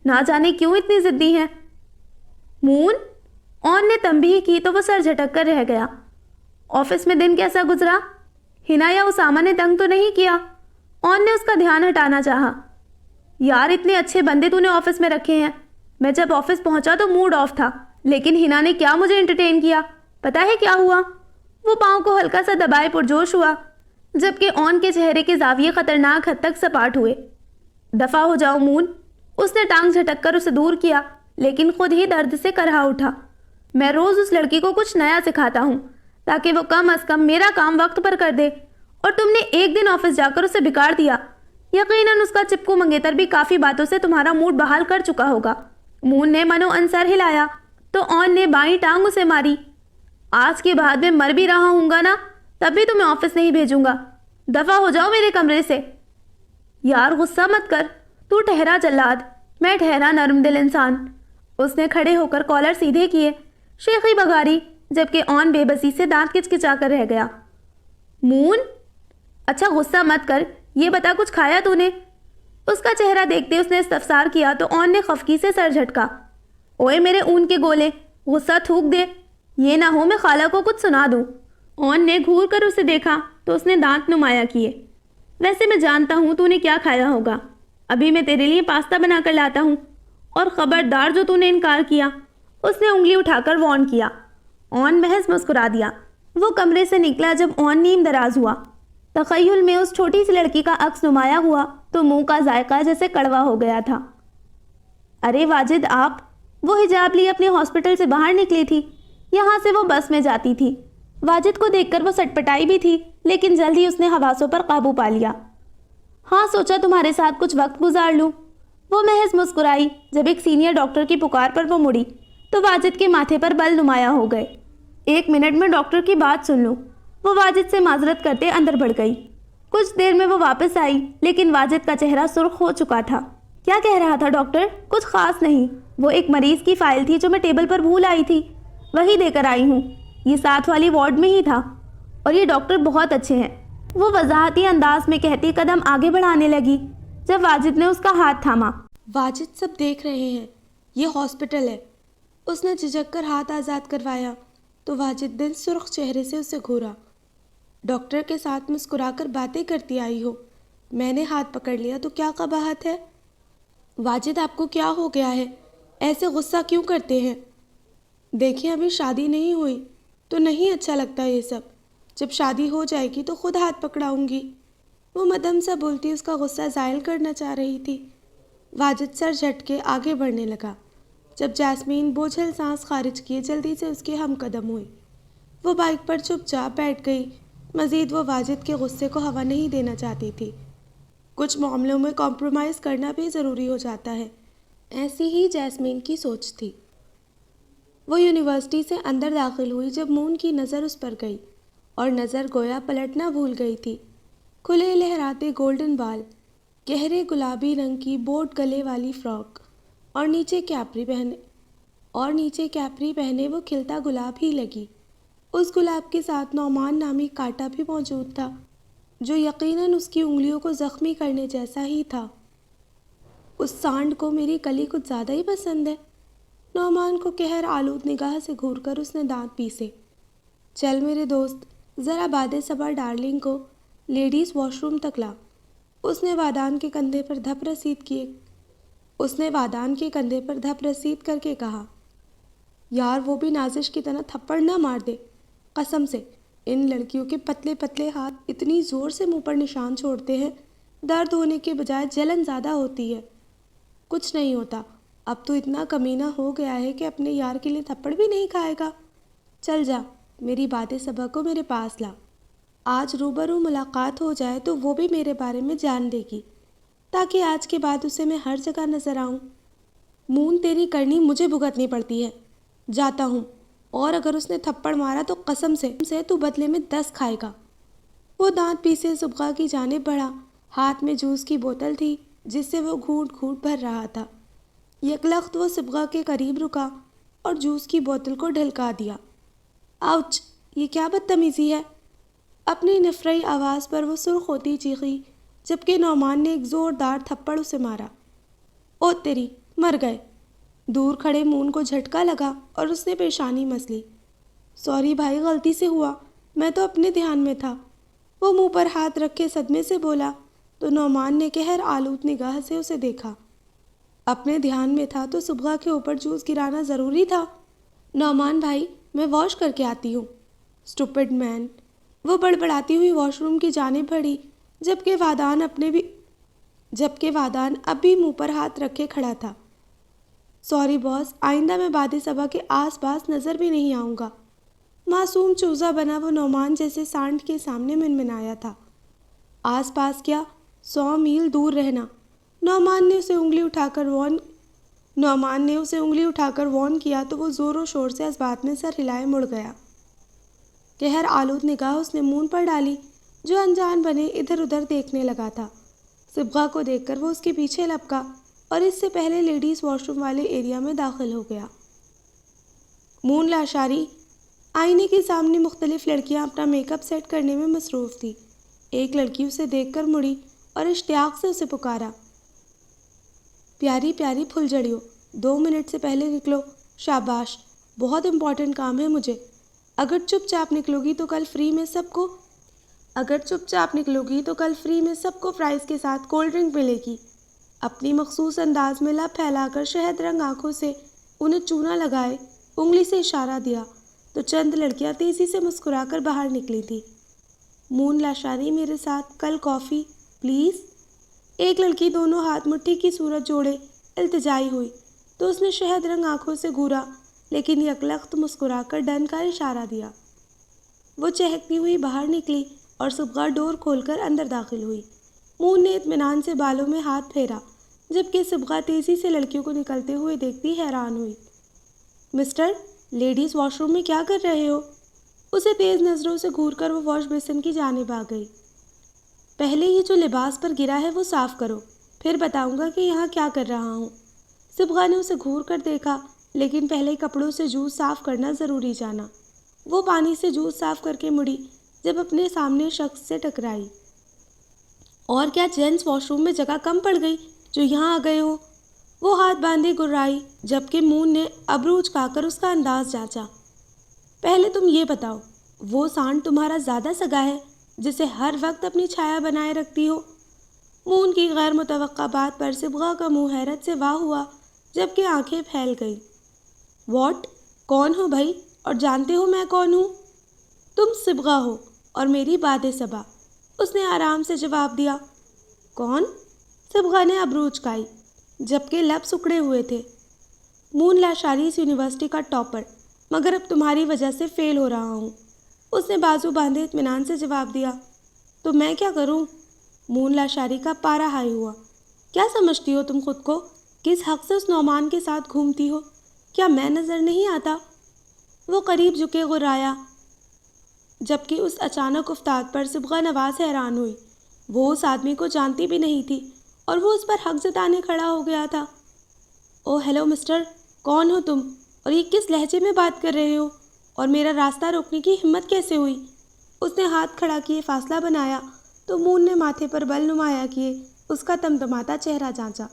نہ جانے کیوں اتنی ضدی ہیں۔ مون، آن نے تنبیہ کی تو وہ سر جھٹک کر رہ گیا۔ آفس میں دن کیسا گزرا؟ ہنا یا اسامہ نے تنگ تو نہیں کیا؟ آن نے اس کا دھیان ہٹانا چاہا۔ یار، اتنے اچھے بندے تو نے آفس میں رکھے ہیں۔ میں جب آفس پہنچا تو موڈ آف تھا، لیکن ہنا نے کیا مجھے انٹرٹین کیا۔ پتہ ہے کیا ہوا؟ وہ پاؤں کو ہلکا سا دبائے پرجوش ہوا، جبکہ آن کے چہرے کے زاویے خطرناک حد تک سپاٹ ہوئے۔ دفع ہو جاؤ مون، اس نے ٹانگ جھٹک کر اسے دور کیا، لیکن خود ہی درد سے کرہا اٹھا۔ میں روز اس لڑکی کو کچھ نیا سکھاتا ہوں تاکہ وہ کم از کم میرا کام وقت پر کر دے، اور تم نے ایک دن آفس جا کر اسے بگاڑ دیا۔ یقیناً اس کا چپکو منگیتر بھی کافی باتوں سے تمہارا موڈ بحال کر چکا ہوگا۔ مون نے منو انصر ہلایا تو آن نے بائیں ٹانگ اسے ماری۔ آج کے بعد میں مر بھی رہا ہوں گا نا، تب بھی تمہیں آفس نہیں بھیجوں گا۔ دفع ہو جاؤ میرے کمرے سے۔ یار، غصہ مت کر، تو ٹھہرا جلاد، میں ٹھہرا نرم دل انسان۔ اس نے کھڑے ہو کر کالر سیدھے کیے، شیخی بگاری، جبکہ آن بے بسی سے دانت کچکچا کر رہ گیا۔ مون، اچھا غصہ مت کر، یہ بتا کچھ کھایا تو نے؟ اس کا چہرہ دیکھتے اس نے استفسار کیا تو آن نے خفگی سے سر جھٹکا۔ اوئے میرے اون کے گولے، غصہ تھوک دے، یہ نہ ہو میں خالہ کو کچھ سنا دوں۔ آن نے گھور کر اسے دیکھا تو اس نے دانت نمایاں کیے۔ ویسے میں جانتا ہوں تو نے کیا کھایا ہوگا، ابھی میں تیرے لیے پاستا بنا کر لاتا ہوں، اور خبردار جو تو نے انکار کیا۔ اس نے انگلی اٹھا کر وارن کیا۔ آن محض مسکرا دیا۔ وہ کمرے سے نکلا جب آن نیم دراز ہوا۔ تخیل میں اس چھوٹی سی لڑکی کا عکس نمایاں ہوا تو منہ کا ذائقہ جیسے کڑوا ہو گیا تھا۔ ارے واجد، آپ! وہ حجاب لیے اپنے ہاسپٹل سے باہر نکلی تھی، یہاں سے وہ بس میں جاتی تھی۔ واجد کو دیکھ کر وہ سٹپٹائی بھی تھی، لیکن جلد ہی اس نے حواسوں پر قابو پا لیا۔ ہاں، سوچا تمہارے ساتھ کچھ وقت گزار لوں۔ وہ محض مسکرائی۔ جب ایک سینئر ڈاکٹر کی پکار پر وہ مڑی تو واجد کے ماتھے پر بل نمایاں ہو گئے۔ ایک منٹ میں ڈاکٹر کی بات سن لوں۔ وہ واجد سے معذرت کرتے اندر بڑھ گئی۔ کچھ دیر میں وہ واپس آئی، لیکن واجد کا چہرہ سرخ ہو چکا تھا۔ کیا کہہ رہا تھا ڈاکٹر؟ کچھ خاص نہیں، وہ ایک مریض کی فائل تھی جو میں ٹیبل پر بھول آئی تھی، وہی دے کر آئی ہوں۔ یہ ساتھ والی وارڈ میں ہی تھا، اور یہ ڈاکٹر بہت اچھے ہیں، وہ وضاحتی انداز میں کہتی قدم آگے بڑھانے لگی جب واجد نے اس کا ہاتھ تھاما۔ واجد، سب دیکھ رہے ہیں، یہ ہاسپٹل ہے۔ اس نے جھجک کر ہاتھ آزاد کروایا تو واجد دل سرخ چہرے سے اسے گھورا۔ ڈاکٹر کے ساتھ مسکرا کر باتیں کرتی آئی ہو، میں نے ہاتھ پکڑ لیا تو کیا قباحت ہے؟ واجد، آپ کو کیا ہو گیا ہے؟ ایسے غصہ کیوں کرتے ہیں؟ دیکھیں، ابھی شادی نہیں ہوئی تو نہیں اچھا لگتا یہ سب، جب شادی ہو جائے گی تو خود ہاتھ پکڑاؤں گی۔ وہ مدھم سا بولتی اس کا غصہ زائل کرنا چاہ رہی تھی۔ واجد سر جھٹ کے آگے بڑھنے لگا۔ جب جاسمین بوجھل سانس خارج کیے جلدی سے اس کے ہم قدم ہوئی، وہ بائک پر چپ چاپ بیٹھ گئی۔ مزید وہ واجد کے غصے کو ہوا نہیں دینا چاہتی تھی۔ کچھ معاملوں میں کمپرومائز کرنا بھی ضروری ہو جاتا ہے، ایسی ہی جاسمین کی سوچ تھی۔ وہ یونیورسٹی سے اندر داخل ہوئی جب مون کی نظر اس پر گئی، اور نظر گویا پلٹنا بھول گئی تھی۔ کھلے لہراتے گولڈن بال، گہرے گلابی رنگ کی بوٹ گلے والی فراک، اور نیچے کیپری پہنے وہ کھلتا گلاب ہی لگی۔ اس گلاب کے ساتھ نعمان نامی کانٹا بھی موجود تھا، جو یقیناً اس کی انگلیوں کو زخمی کرنے جیسا ہی تھا۔ اس سانڈ کو میری کلی کچھ زیادہ ہی پسند ہے۔ نعمان کو قہر آلود نگاہ سے گھور کر اس نے دانت پیسے۔ چل میرے دوست، ذرا باد صبا ڈارلنگ کو لیڈیز واش روم تک لا۔ اس نے وادان کے کندھے پر دھپ رسید کر کے کہا۔ یار، وہ بھی نازش کی طرح تھپڑ نہ مار دے، قسم سے ان لڑکیوں کے پتلے پتلے ہاتھ اتنی زور سے منہ پر نشان چھوڑتے ہیں، درد ہونے کے بجائے جلن زیادہ ہوتی ہے۔ کچھ نہیں ہوتا، اب تو اتنا کمینہ ہو گیا ہے کہ اپنے یار کے لیے تھپڑ بھی نہیں کھائے گا۔ چل جا، میری باتیں صبح کو میرے پاس لا۔ آج روبرو ملاقات ہو جائے تو وہ بھی میرے بارے میں جان لے گی، تاکہ آج کے بعد اسے میں ہر جگہ نظر آؤں۔ مون تیری کرنی مجھے بھگتنی پڑتی ہے، جاتا ہوں، اور اگر اس نے تھپڑ مارا تو قسم سے تو بدلے میں 10 کھائے گا۔ وہ دانت پیسے صبغا کی جانب بڑھا، ہاتھ میں جوس کی بوتل تھی جس سے وہ گھونٹ گھونٹ بھر رہا تھا۔ یکلخت وہ صبغا کے قریب رکا اور جوس کی بوتل کو ڈھلکا دیا۔ آؤچ، یہ کیا بدتمیزی ہے؟ اپنی نفرئی آواز پر وہ سرخ ہوتی چیخی، جبکہ نعمان نے ایک زوردار تھپڑ اسے مارا۔ او تیری، مر گئے! دور کھڑے مون کو جھٹکا لگا اور اس نے پیشانی مس لی۔ سوری بھائی، غلطی سے ہوا، میں تو اپنے دھیان میں تھا۔ وہ منہ پر ہاتھ رکھ کے صدمے سے بولا تو نعمان نے قہر آلود نگاہ سے اسے دیکھا۔ اپنے دھیان میں تھا تو صبغا کے اوپر جوس گرانا ضروری تھا؟ نعمان بھائی، میں واش کر کے آتی ہوں۔ اسٹوپڈ مین! وہ بڑبڑاتی ہوئی واش روم کی جانب بڑھی، جبکہ وادان اب بھی منہ پر ہاتھ رکھے کھڑا تھا۔ سوری باس، آئندہ میں بعد صبح کے آس پاس نظر بھی نہیں آؤں گا۔ معصوم چوزا بنا وہ نعمان جیسے سانڈ کے سامنے منمنایا تھا۔ آس پاس کیا، 100 میل دور رہنا۔ نعمان نے اسے انگلی اٹھا کر وارن کیا تو وہ زور و شور سے اس بات میں سر ہلائے مڑ گیا۔ قہر آلود نگاہ اس نے مون پر ڈالی، جو انجان بنے ادھر ادھر دیکھنے لگا تھا۔ صبغا کو دیکھ کر وہ اس کے پیچھے لپکا اور اس سے پہلے لیڈیز واش روم والے ایریا میں داخل ہو گیا۔ مون لاشاری! آئینے کے سامنے مختلف لڑکیاں اپنا میک اپ سیٹ کرنے میں مصروف تھی۔ ایک لڑکی اسے دیکھ کر مڑی اور اشتیاق سے اسے پکارا، پیاری پیاری پھلجھڑیوں، 2 منٹ سے پہلے نکلو۔ شاباش، بہت امپورٹنٹ کام ہے مجھے۔ اگر چپ چاپ نکلو گی تو کل فری میں سب کو فرائز کے ساتھ کولڈ ڈرنک ملے گی۔ اپنی مخصوص انداز میں لب پھیلا کر شہد رنگ آنکھوں سے انہیں چونا لگائے انگلی سے اشارہ دیا تو چند لڑکیاں تیزی سے مسکرا کر باہر نکلی تھی۔ مون لاشاری، میرے ساتھ کل کافی پلیز۔ ایک لڑکی دونوں ہاتھ مٹھی کی صورت جوڑے التجائی ہوئی تو اس نے شہد رنگ آنکھوں سے گھورا، لیکن یکلخت مسکرا کر ڈن کا اشارہ دیا۔ وہ چہکتی ہوئی باہر نکلی اور صبغا ڈور کھول کر اندر داخل ہوئی۔ مون نے اطمینان سے بالوں میں ہاتھ پھیرا، جبکہ صبغا تیزی سے لڑکیوں کو نکلتے ہوئے دیکھتی حیران ہوئی۔ مسٹر، لیڈیز واش روم میں کیا کر رہے ہو؟ اسے تیز نظروں سے گھور کر وہ واش بیسن کی جانب آ گئی۔ پہلے یہ جو لباس پر گرا ہے وہ صاف کرو، پھر بتاؤں گا کہ یہاں کیا کر رہا ہوں۔ صبغا نے اسے گھور کر دیکھا، لیکن پہلے کپڑوں سے جوس صاف کرنا ضروری جانا۔ وہ پانی سے جوس صاف کر کے مڑی جب اپنے سامنے شخص سے ٹکرائی۔ اور کیا جینٹس واش روم میں جگہ کم پڑ گئی جو یہاں آ گئے ہو؟ وہ ہاتھ باندھے گرائی، جبکہ مون نے ابرو اچکا کر اس کا انداز جانچا۔ پہلے تم یہ بتاؤ، وہ سانڈ تمہارا زیادہ سگا ہے جسے ہر وقت اپنی چھایا بنائے رکھتی ہو؟ مون کی غیر متوقع بات پر صبغا کا منہ حیرت سے واہ ہوا، جبکہ آنکھیں پھیل گئیں۔ واٹ؟ کون ہو بھائی، اور جانتے ہو میں کون ہوں؟ تم صبغا ہو اور میری باد صبا، اس نے آرام سے جواب دیا۔ کون؟ صبغا نے ابرو اچکائی، جبکہ لب سکڑے ہوئے تھے۔ مون لاشاری، اس یونیورسٹی کا ٹاپر، مگر اب تمہاری وجہ سے فیل ہو رہا ہوں، اس نے بازو باندھے اطمینان سے جواب دیا۔ تو میں کیا کروں؟ مون لاشاری کا پارا ہائی ہوا۔ کیا سمجھتی ہو تم خود کو؟ کس حق سے اس نعمان کے ساتھ گھومتی ہو؟ کیا میں نظر نہیں آتا؟ وہ قریب جھکے غرایا، جبکہ اس اچانک افتاد پر صبغا نواز حیران ہوئی۔ وہ اس آدمی کو جانتی بھی نہیں تھی اور وہ اس پر حق جتانے کھڑا ہو گیا تھا۔ او ہیلو مسٹر، کون ہو تم اور یہ کس لہجے میں بات کر رہے ہو؟ اور میرا راستہ روکنے کی ہمت کیسے ہوئی؟ اس نے ہاتھ کھڑا کیے فاصلہ بنایا تو مون نے ماتھے پر بل نمایاں کیے اس کا تمتماتا چہرہ جانچا۔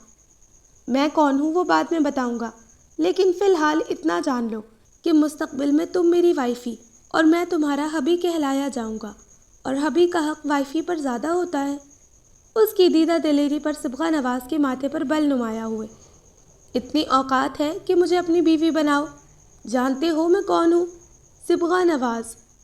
میں کون ہوں وہ بعد میں بتاؤں گا، لیکن فی الحال اتنا جان لو کہ مستقبل میں تم میری وائفی اور میں تمہارا ہبی کہلایا جاؤں گا، اور ہبی کا حق وائفی پر زیادہ ہوتا ہے۔ اس کی دیدہ دلیری پر صبغا نواز کے ماتھے پر بل نمایاں ہوئے۔ اتنی اوقات ہے کہ مجھے اپنی بیوی بناؤ؟ جانتے ہو میں کون ہوں؟ صبغا نواز،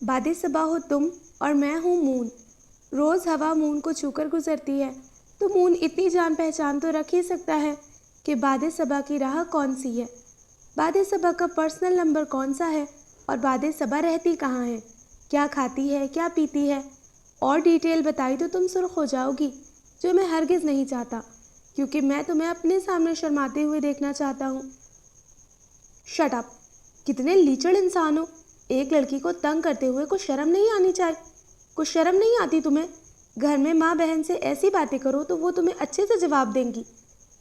باد صبا ہو تم اور میں ہوں مون، روز ہوا مون کو چھو کر گزرتی ہے، تو مون اتنی جان پہچان تو رکھ ہی سکتا ہے کہ باد صبا کی راہ کون سی ہے، باد صبا کا پرسنل نمبر کون سا ہے، اور باد صبا رہتی کہاں ہے، کیا کھاتی ہے، کیا پیتی ہے، اور ڈیٹیل بتائی تو تم سرخ ہو جاؤ گی، جو میں ہرگز نہیں چاہتا، کیونکہ میں تمہیں اپنے سامنے شرماتے ہوئے دیکھنا چاہتا ہوں۔ شٹ اپ، کتنے لیچڑ انسان ہو، ایک لڑکی کو تنگ کرتے ہوئے کچھ شرم نہیں آنی چاہیے، کچھ شرم نہیں آتی تمہیں؟ گھر میں ماں بہن سے ایسی باتیں کرو تو وہ تمہیں اچھے سے جواب دیں گی۔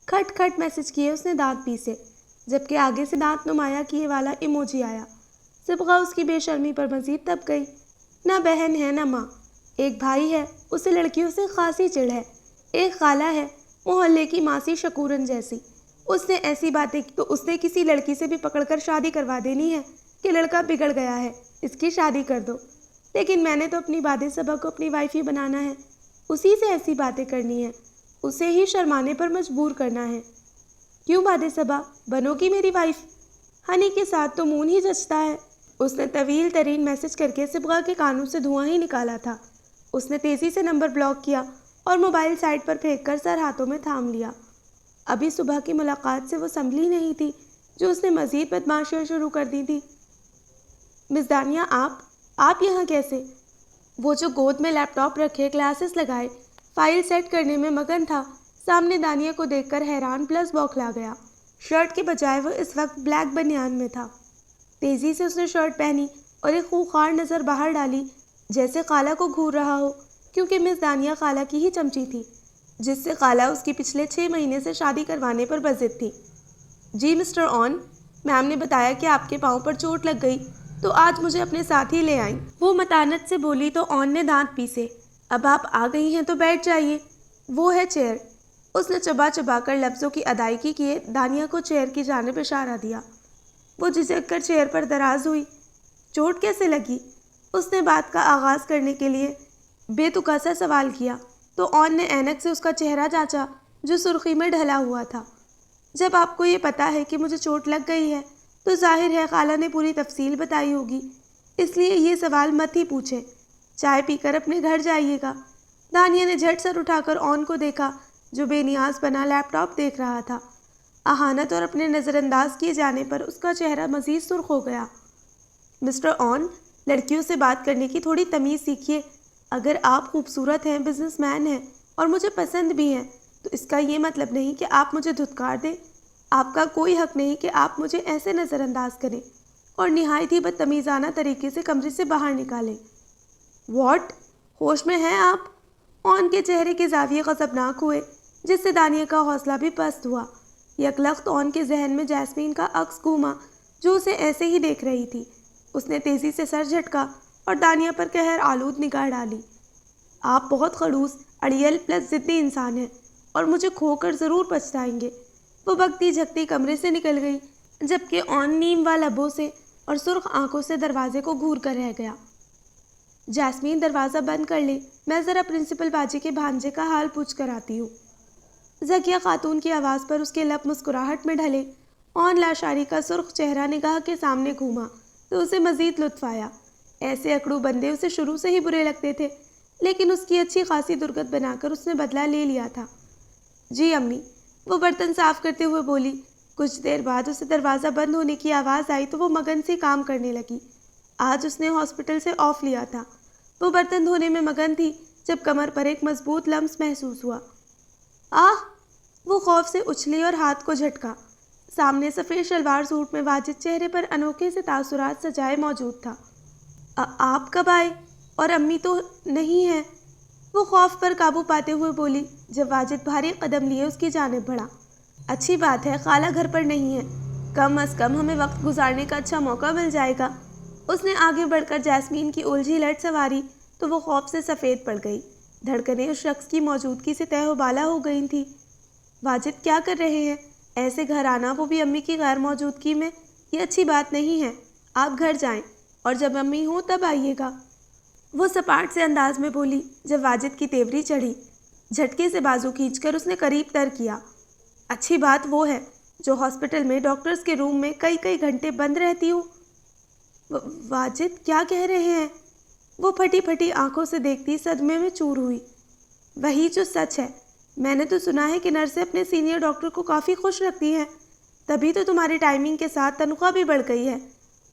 کھٹ کھٹ میسج کیے اس نے دانت پیسے، جبکہ آگے سے دانت نمایاں کیے والا ایموجی آیا۔ صبغہ اس کی بے شرمی پر مزید تپ گئی۔ نہ بہن ہے نہ ماں، ایک بھائی ہے، اسے لڑکیوں سے خاصی چڑ ہے، ایک خالہ ہے، محلے کی ماسی شکورن جیسی، اس نے ایسی باتیں کی تو اس نے کسی لڑکی سے بھی پکڑ کر شادی کروا دینی ہے کہ لڑکا بگڑ گیا ہے، اس کی شادی کر دو۔ لیکن میں نے تو اپنی باد صبا کو اپنی وائف ہی بنانا ہے، اسی سے ایسی باتیں کرنی ہے، اسے ہی شرمانے پر مجبور کرنا ہے۔ کیوں باد صبا، بنو گی میری وائف؟ ہنی کے ساتھ تو مون ہی جچتا ہے۔ اس نے طویل ترین میسج کر کے صبغہ کے کانوں سے دھواں ہی نکالا تھا۔ اس نے تیزی سے نمبر بلاک کیا اور موبائل سائڈ پر پھینک کر سر ہاتھوں میں تھام لیا۔ ابھی صبح کی ملاقات سے وہ سنبھلی نہیں تھی جو اس نے مزید بدماشیاں شروع کر دی تھی۔ مس دانیہ، آپ یہاں کیسے؟ وہ جو گود میں لیپ ٹاپ رکھے، گلاسز لگائے، فائل سیٹ کرنے میں مگن تھا، سامنے دانیہ کو دیکھ کر حیران پلس بوکھلا گیا۔ شرٹ کے بجائے وہ اس وقت بلیک بنیان میں تھا۔ تیزی سے اس نے شرٹ پہنی اور ایک خوخار نظر باہر ڈالی، جیسے خالہ کو گھور رہا ہو، کیونکہ مس دانیہ خالہ کی ہی چمچی تھی، جس سے خالہ اس کی پچھلے 6 مہینے سے شادی کروانے پر بضد تھی۔ جی مسٹر آن، میم نے بتایا کہ آپ کے پاؤں پر چوٹ لگ گئی تو آج مجھے اپنے ساتھ ہی لے آئیں۔ وہ متانت سے بولی تو آن نے دانت پیسے۔ اب آپ آ گئی ہیں تو بیٹھ جائیے، وہ ہے چیئر۔ اس نے چبا چبا کر لفظوں کی ادائیگی کیے دانیہ کو چیئر کی جانب اشارہ دیا۔ وہ جھجک کر چیئر پر دراز ہوئی۔ چوٹ کیسے لگی؟ اس نے بات کا آغاز کرنے کے لیے بے تکا سا سوال کیا تو آن نے اینک سے اس کا چہرہ جانچا جو سرخی میں ڈھلا ہوا تھا۔ جب آپ کو یہ پتا ہے کہ مجھے چوٹ لگ گئی ہے تو ظاہر ہے خالہ نے پوری تفصیل بتائی ہوگی، اس لیے یہ سوال مت ہی پوچھیں، چائے پی کر اپنے گھر جائیے گا۔ دانیہ نے جھٹ سر اٹھا کر آن کو دیکھا جو بے نیاز بنا لیپ ٹاپ دیکھ رہا تھا۔ اہانت اور اپنے نظر انداز کیے جانے پر اس کا چہرہ مزید سرخ ہو گیا۔ مسٹر آن، لڑکیوں سے بات کرنے کی تھوڑی تمیز سیکھیے۔ اگر آپ خوبصورت ہیں، بزنس مین ہیں اور مجھے پسند بھی ہیں تو اس کا یہ مطلب نہیں کہ آپ مجھے دھتکار دیں۔ آپ کا کوئی حق نہیں کہ آپ مجھے ایسے نظر انداز کریں اور نہایت ہی بدتمیزانہ طریقے سے کمرے سے باہر نکالیں۔ واٹ؟ ہوش میں ہیں آپ؟ آن کے چہرے کے زاویے غضبناک ہوئے، جس سے دانیہ کا حوصلہ بھی پست ہوا۔ یکلخت آن کے ذہن میں جیسمین کا عکس گھوما جو اسے ایسے ہی دیکھ رہی تھی۔ اس نے تیزی سے سر جھٹکا اور دانیہ پر قہر آلود نگاہ ڈالی۔ آپ بہت خڑوس، اڑیل پلس ضدی انسان ہیں اور مجھے کھو کر ضرور پچھتائیں گے۔ وہ بھگتی جھکتی کمرے سے نکل گئی، جبکہ آن نیم و لبوں سے اور سرخ آنکھوں سے دروازے کو گھور کر رہ گیا۔ جاسمین، دروازہ بند کر لیں، میں ذرا پرنسپل باجی کے بھانجے کا حال پوچھ کر آتی ہوں۔ زکیہ خاتون کی آواز پر اس کے لب مسکراہٹ میں ڈھلے۔ آن لاشاری کا سرخ چہرہ نگاہ کے سامنے گھوما تو اسے مزید لطف آیا۔ ایسے اکڑو بندے اسے شروع سے ہی برے لگتے تھے، لیکن اس کی اچھی خاصی درگت بنا کر اس نے بدلہ لے لیا تھا۔ جی امی، وہ برتن صاف کرتے ہوئے بولی۔ کچھ دیر بعد اسے دروازہ بند ہونے کی آواز آئی تو وہ مگن سے کام کرنے لگی۔ آج اس نے ہاسپٹل سے آف لیا تھا۔ وہ برتن دھونے میں مگن تھی جب کمر پر ایک مضبوط لمس محسوس ہوا۔ آہ! وہ خوف سے اچھلی اور ہاتھ کو جھٹکا۔ سامنے سفید شلوار سوٹ میں واجد چہرے پر انوکھے سے تاثرات سجائے موجود تھا۔ آپ کب آئے؟ اور امی تو نہیں ہے؟ وہ خوف پر قابو پاتے ہوئے بولی جب واجد بھاری قدم لیے اس کی جانب بڑھا۔ اچھی بات ہے، خالہ گھر پر نہیں ہے، کم از کم ہمیں وقت گزارنے کا اچھا موقع مل جائے گا۔ اس نے آگے بڑھ کر جاسمین کی الجھی لٹ سواری تو وہ خوف سے سفید پڑ گئی۔ دھڑکنیں اس شخص کی موجودگی سے تہ و بالا ہو گئی تھیں۔ واجد کیا کر رہے ہیں؟ ایسے گھر آنا، وہ بھی امی کی غیر موجودگی میں، یہ اچھی بات نہیں ہے۔ آپ گھر جائیں اور جب امی ہوں تب آئیے گا، وہ سپاٹ سے انداز میں بولی جب واجد کی تیوری چڑھی۔ جھٹکے سے بازو کھینچ کر اس نے قریب تر کیا۔ اچھی بات وہ ہے جو ہاسپٹل میں ڈاکٹرز کے روم میں کئی گھنٹے بند رہتی ہوں۔ واجد کیا کہہ رہے ہیں؟ وہ پھٹی پھٹی آنکھوں سے دیکھتی صدمے میں چور ہوئی۔ وہی جو سچ ہے، میں نے تو سنا ہے کہ نرسیں اپنے سینئر ڈاکٹر کو کافی خوش رکھتی ہیں، تبھی تو تمہاری ٹائمنگ کے ساتھ تنخواہ بھی بڑھ گئی ہے۔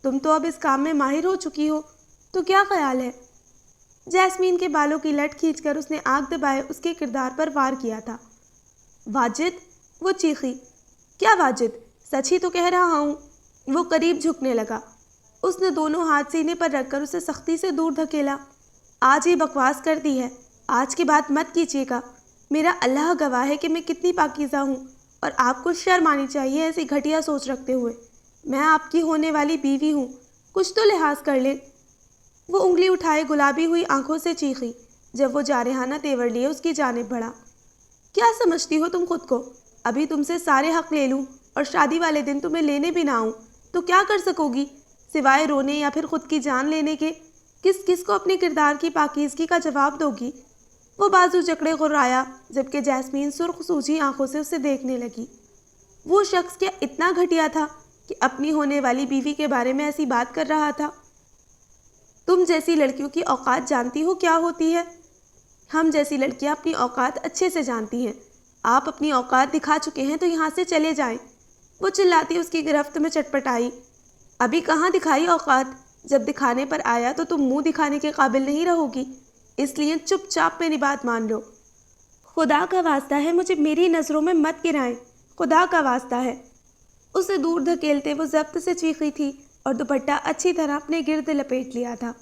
تم تو اب اس کام میں ماہر ہو چکی ہو، تو کیا خیال ہے؟ جیسمین کے بالوں کی لٹ کھینچ کر اس نے آنکھ دبائے اس کے کردار پر وار کیا تھا۔ واجد، وہ چیخی۔ کیا واجد؟ سچ ہی تو کہہ رہا ہوں۔ وہ قریب جھکنے لگا۔ اس نے دونوں ہاتھ سینے پر رکھ کر اسے سختی سے دور دھکیلا۔ آج یہ بکواس کر دی ہے، آج کی بات مت کیجیے گا۔ میرا اللہ گواہ ہے کہ میں کتنی پاکیزہ ہوں، اور آپ کو شرم آنی چاہیے ایسی گھٹیا سوچ رکھتے ہوئے۔ میں آپ کی ہونے والی بیوی ہوں، کچھ تو لحاظ کر لیں۔ وہ انگلی اٹھائے گلابی ہوئی آنکھوں سے چیخی جب وہ جارحانہ تیور لیے اس کی جانب بڑھا۔ کیا سمجھتی ہو تم خود کو؟ ابھی تم سے سارے حق لے لوں اور شادی والے دن تمہیں لینے بھی نہ آؤں تو کیا کر سکو گی سوائے رونے یا پھر خود کی جان لینے کے؟ کس کس کو اپنے کردار کی پاکیزگی کا جواب دو گی؟ وہ بازو جکڑے غرایا جبکہ جیسمین سرخ سوجھی آنکھوں سے اسے دیکھنے لگی۔ وہ شخص کیا اتنا گھٹیا تھا کہ اپنی ہونے والی بیوی کے بارے میں ایسی بات کر رہا تھا؟ تم جیسی لڑکیوں کی اوقات جانتی ہو کیا ہوتی ہے؟ ہم جیسی لڑکیاں اپنی اوقات اچھے سے جانتی ہیں۔ آپ اپنی اوقات دکھا چکے ہیں تو یہاں سے چلے جائیں۔ وہ چلاتی اس کی گرفت میں چٹپٹائی۔ ابھی کہاں دکھائی اوقات؟ جب دکھانے پر آیا تو تم منہ دکھانے کے قابل نہیں رہو گی، اس لیے چپ چاپ میری بات مان لو۔ خدا کا واسطہ ہے مجھے میری نظروں میں مت گرائیں، خدا کا واسطہ ہے۔ اسے دور دھکیلتے وہ ضبط سے چیخی تھی اور دوپٹہ اچھی طرح اپنے گرد لپیٹ لیا تھا۔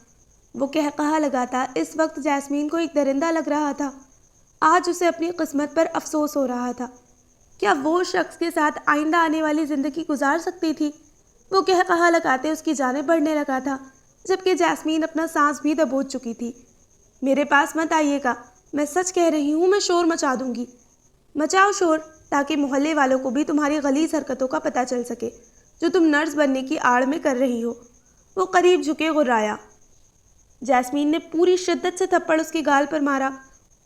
وہ قہقہا لگاتا اس وقت جیسمین کو ایک درندہ لگ رہا تھا۔ آج اسے اپنی قسمت پر افسوس ہو رہا تھا۔ کیا وہ شخص کے ساتھ آئندہ آنے والی زندگی گزار سکتی تھی؟ وہ قہقہا لگاتے اس کی جانب بڑھنے لگا تھا جبکہ جیسمین اپنا سانس بھی دبوچ چکی تھی۔ میرے پاس مت آئیے گا، میں سچ کہہ رہی ہوں، میں شور مچا دوں گی۔ مچاؤ شور، تاکہ محلے والوں کو بھی تمہاری غلیظ حرکتوں کا پتہ چل سکے جو تم نرس بننے کی آڑ میں کر رہی ہو۔ وہ قریب جھکے غرایا۔ جیسمین نے پوری شدت سے تھپڑ اس کی گال پر مارا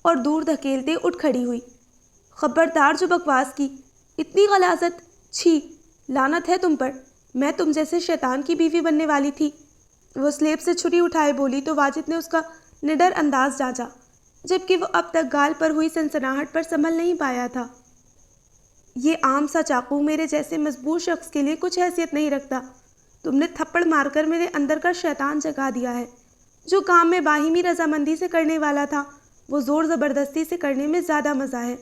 اور دور دھکیلتے اٹھ کھڑی ہوئی۔ خبردار جو بکواس کی، اتنی غلاظت، چھی، لعنت ہے تم پر، میں تم جیسے شیطان کی بیوی بننے والی تھی۔ وہ سلیب سے چھری اٹھائے بولی تو واجد نے اس کا نڈر انداز جانچا جبکہ وہ اب تک گال پر ہوئی سنسناہٹ پر سنبھل نہیں پایا تھا۔ یہ عام سا چاقو میرے جیسے مضبوط شخص کے لیے کچھ حیثیت نہیں رکھتا۔ تم نے تھپڑ مار کر میرے اندر کا شیطان جگا دیا ہے۔ جو کام میں باہمی رضامندی سے کرنے والا تھا وہ زور زبردستی سے کرنے میں زیادہ مزہ ہے۔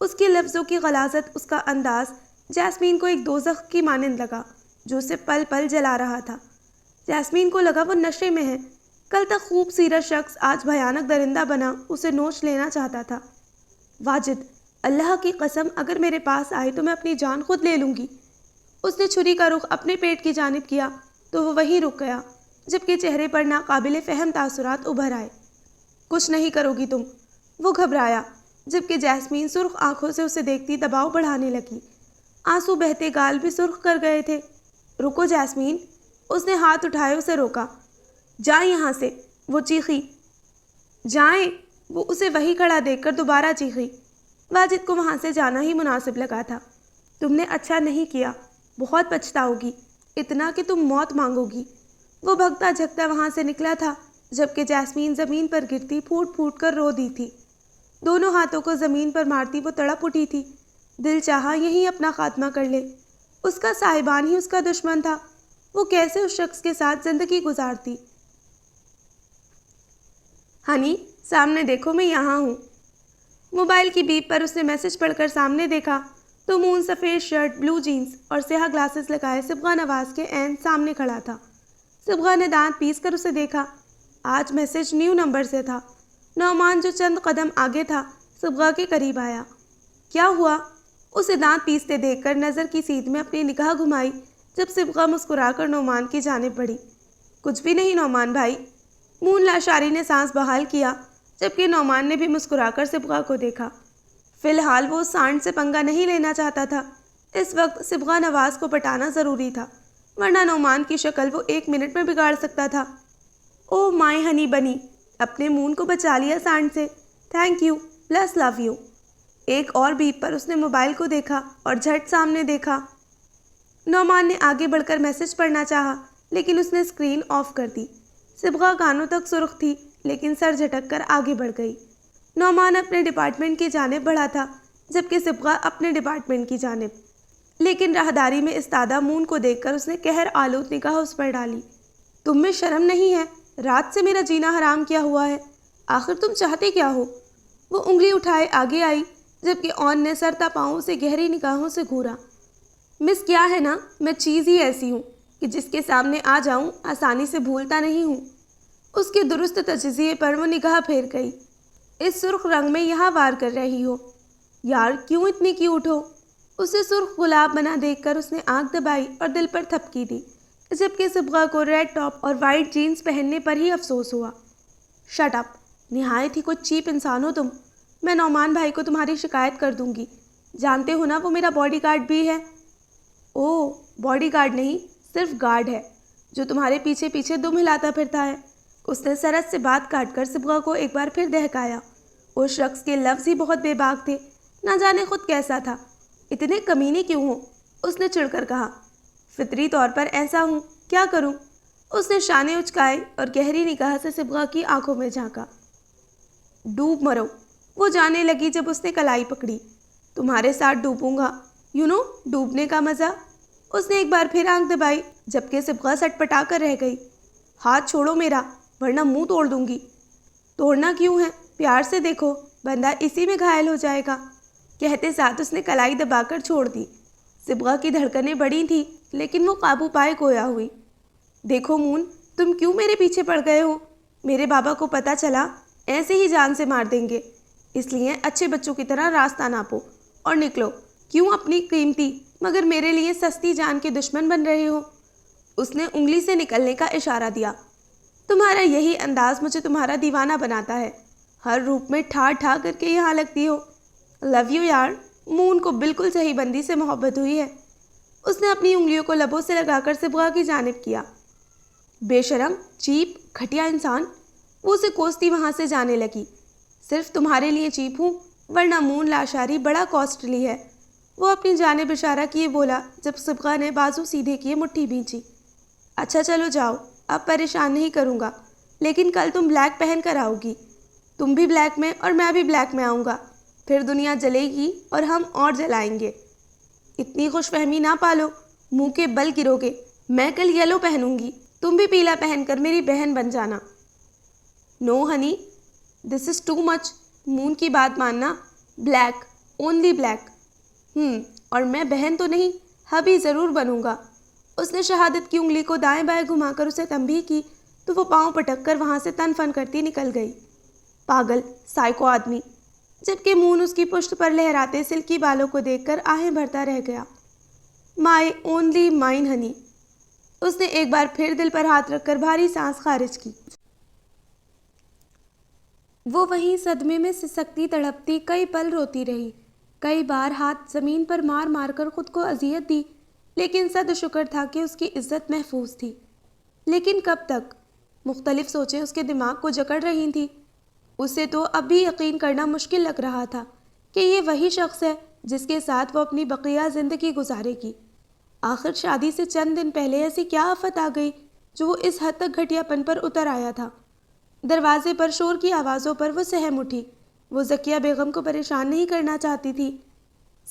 اس کے لفظوں کی غلاظت، اس کا انداز جیسمین کو ایک دوزخ کی مانند لگا جو اسے پل پل جلا رہا تھا۔ جیسمین کو لگا وہ نشے میں ہے۔ کل تک خوبصورت شخص آج بھیانک درندہ بنا اسے نوچ لینا چاہتا تھا۔ واجد، اللہ کی قسم اگر میرے پاس آئے تو میں اپنی جان خود لے لوں گی۔ اس نے چھری کا رخ اپنے پیٹ کی جانب کیا تو وہ وہیں رک گیا جبکہ چہرے پر ناقابل فہم تاثرات ابھر آئے۔ کچھ نہیں کرو گی تم، وہ گھبرایا جبکہ جیسمین سرخ آنکھوں سے اسے دیکھتی دباؤ بڑھانے لگی۔ آنسو بہتے گال بھی سرخ کر گئے تھے۔ رکو جیسمین، اس نے ہاتھ اٹھائے اسے روکا۔ جائیں یہاں سے، وہ چیخی۔ جائیں، وہ اسے وہی کھڑا دیکھ کر دوبارہ چیخی۔ واجد کو وہاں سے جانا ہی مناسب لگا تھا۔ تم نے اچھا نہیں کیا، بہت پچھتاؤ گی، اتنا کہ تم موت مانگو گی۔ وہ بھگتا جھگتا وہاں سے نکلا تھا جبکہ جیسمین زمین پر گرتی پھوٹ پھوٹ کر رو دی تھی۔ دونوں ہاتھوں کو زمین پر مارتی وہ تڑپ اٹھی تھی۔ دل چاہا یہیں اپنا خاتمہ کر لے۔ اس کا صاحبان ہی اس کا دشمن تھا۔ وہ کیسے اس شخص کے ساتھ زندگی گزارتی؟ ہنی، سامنے دیکھو، میں یہاں ہوں۔ موبائل کی بیپ پر اس نے میسج پڑھ کر سامنے دیکھا تو مون سفید شرٹ، بلو جینز اور سیاہ گلاسز لگائے صبغہ نواز کے عین سامنے کھڑا تھا۔ صبغہ نے دانت پیس کر اسے دیکھا۔ آج میسج نیو نمبر سے تھا۔ نعمان جو چند قدم آگے تھا صبغہ کے قریب آیا۔ کیا ہوا؟ اسے دانت پیستے دیکھ کر نظر کی سیدھ میں اپنی نگاہ گھمائی جب صبغہ مسکرا کر نعمان کی جانب بڑھی۔ کچھ بھی نہیں نعمان بھائی۔ مون لاشاری نے سانس بحال کیا جبکہ نعمان نے بھی مسکرا کر صبغہ کو دیکھا۔ فی الحال وہ سانڈ سے پنگا نہیں لینا چاہتا تھا۔ اس وقت صبغہ نواز کو پٹانا ضروری تھا ورنہ نعمان کی شکل وہ 1 منٹ میں بگاڑ سکتا تھا۔ او مائی ہنی بنی، اپنے مون کو بچا لیا سانڈ سے۔ Thank you, plus love you. ایک اور بیپ پر اس نے موبائل کو دیکھا اور جھٹ سامنے دیکھا۔ نعمان نے آگے بڑھ کر میسج پڑھنا چاہا لیکن اس نے اسکرین آف کر دی۔ صبغہ کانوں تک سرخ تھی لیکن سر جھٹک کر آگے بڑھ گئی۔ نعمان اپنے ڈپارٹمنٹ کی جانب بڑھا تھا جبکہ صبغہ اپنے ڈپارٹمنٹ کی جانب، لیکن راہداری میں استادہ مون کو دیکھ کر اس نے قہر آلود نگاہ اس پر ڈالی۔ تم میں شرم نہیں ہے؟ رات سے میرا جینا حرام کیا ہوا ہے؟ آخر تم چاہتے کیا ہو؟ وہ انگلی اٹھائے آگے آئی جبکہ اون نے سر تا پاؤں سے گہری نگاہوں سے گھورا۔ مس کیا ہے نا، میں چیز ہی ایسی ہوں کہ جس کے سامنے آ جاؤں آسانی سے بھولتا نہیں ہوں۔ اس کے درست تجزیے پر وہ نگاہ پھیر گئی۔ اس سرخ رنگ میں یہاں وار کر رہی ہو؟ یار کیوں اتنی کیوٹ ہو؟ اسے سرخ گلاب بنا دیکھ کر اس نے آنکھ دبائی اور دل پر تھپکی دی، جبکہ صبغہ کو ریڈ ٹاپ اور وائٹ جینز پہننے پر ہی افسوس ہوا۔ شٹ اپ، نہایت ہی کچھ چیپ انسان ہو تم۔ میں نعمان بھائی کو تمہاری شکایت کر دوں گی، جانتے ہو نا وہ میرا باڈی گارڈ بھی ہے۔ اوہ، باڈی گارڈ نہیں، صرف گارڈ ہے جو تمہارے پیچھے پیچھے دم ہلاتا پھرتا ہے۔ اس نے سرد سے بات کاٹ کر صبغہ کو ایک بار پھر دہکایا۔ اس شخص کے لفظ ہی بہت بے باک تھے، نہ جانے خود کیسا تھا۔ اتنے کمینے کیوں ہوں؟ اس نے چڑھ کر کہا۔ فطری طور پر ایسا ہوں، کیا کروں؟ اس نے شانے اچکائے اور گہری نگاہ سے صبغہ کی آنکھوں میں جھانکا۔ ڈوب مرو، وہ جانے لگی جب اس نے کلائی پکڑی۔ تمہارے ساتھ ڈوبوں گا، ڈوبنے کا مزہ۔ اس نے ایک بار پھر آنکھ دبائی جبکہ صبغہ سٹ پٹا کر رہ گئی۔ ہاتھ چھوڑو میرا ورنہ منہ توڑ دوں گی۔ توڑنا کیوں ہے؟ پیار سے دیکھو، بندہ اسی میں گھائل ہو جائے گا۔ کہتے ساتھ اس نے کلائی دبا کر چھوڑ دی۔ صبغہ کی دھڑکنیں بڑی تھیں لیکن وہ قابو پائے گویا ہوئی۔ دیکھو مون، تم کیوں میرے پیچھے پڑ گئے ہو؟ میرے بابا کو پتہ چلا ایسے ہی جان سے مار دیں گے، اس لیے اچھے بچوں کی طرح راستہ ناپو اور نکلو۔ کیوں اپنی قیمتی مگر میرے لیے سستی جان کے دشمن بن رہے ہو؟ اس نے انگلی سے نکلنے کا اشارہ دیا۔ تمہارا یہی انداز مجھے تمہارا دیوانہ بناتا ہے، ہر روپ میں ٹھا ٹھا کر کے یہاں لگتی ہو۔ لو یو یار۔ مون کو بالکل صحیح بندی سے محبت ہوئی ہے۔ اس نے اپنی انگلیوں کو لبوں سے لگا کر صبغہ کی جانب کیا۔ بے شرم، چیپ، گھٹیا انسان۔ وہ اسے کوستی وہاں سے جانے لگی۔ صرف تمہارے لیے چیپ ہوں، ورنہ مون لاشاری بڑا کاسٹلی ہے۔ وہ اپنی جانب اشارہ کیے بولا جب صبغہ نے بازو سیدھے کیے مٹھی بھینچی۔ اچھا چلو جاؤ، اب پریشان نہیں کروں گا، لیکن کل تم بلیک پہن کر آؤ گی۔ تم بھی بلیک میں اور میں بھی بلیک میں آؤں گا، پھر دنیا جلے گی اور ہم اور جلائیں گے۔ اتنی خوش فہمی نہ پالو، منہ کے بل گرو گے۔ میں کل یلو پہنوں گی، تم بھی پیلا پہن کر میری بہن بن جانا۔ نو ہنی، دس از ٹو مچ۔ مون کی بات ماننا، بلیک، اونلی بلیک۔ اور میں بہن تو نہیں، ہبی ضرور بنوں گا۔ اس نے شہادت کی انگلی کو دائیں بائیں گھما کر اسے تنبیہ کی تو وہ پاؤں پٹک کر وہاں سے تن فن کرتی نکل گئی۔ پاگل، سائیکو آدمی۔ جبکہ مون اس کی پشت پر لہراتے سلکی بالوں کو دیکھ کر آہیں بھرتا رہ گیا۔ My only mine honey. اس نے ایک بار پھر دل پر ہاتھ رکھ کر بھاری سانس خارج کی۔ وہ وہیں صدمے میں سسکتی تڑپتی کئی پل روتی رہی، کئی بار ہاتھ زمین پر مار مار کر خود کو اذیت دی، لیکن صد شکر تھا کہ اس کی عزت محفوظ تھی۔ لیکن کب تک؟ مختلف سوچیں اس کے دماغ کو جکڑ رہی تھیں۔ اسے تو اب بھی یقین کرنا مشکل لگ رہا تھا کہ یہ وہی شخص ہے جس کے ساتھ وہ اپنی بقیہ زندگی گزارے گی۔ آخر شادی سے چند دن پہلے ایسی کیا آفت آ گئی جو وہ اس حد تک گھٹیا پن پر اتر آیا تھا؟ دروازے پر شور کی آوازوں پر وہ سہم اٹھی۔ وہ ذکیہ بیگم کو پریشان نہیں کرنا چاہتی تھی۔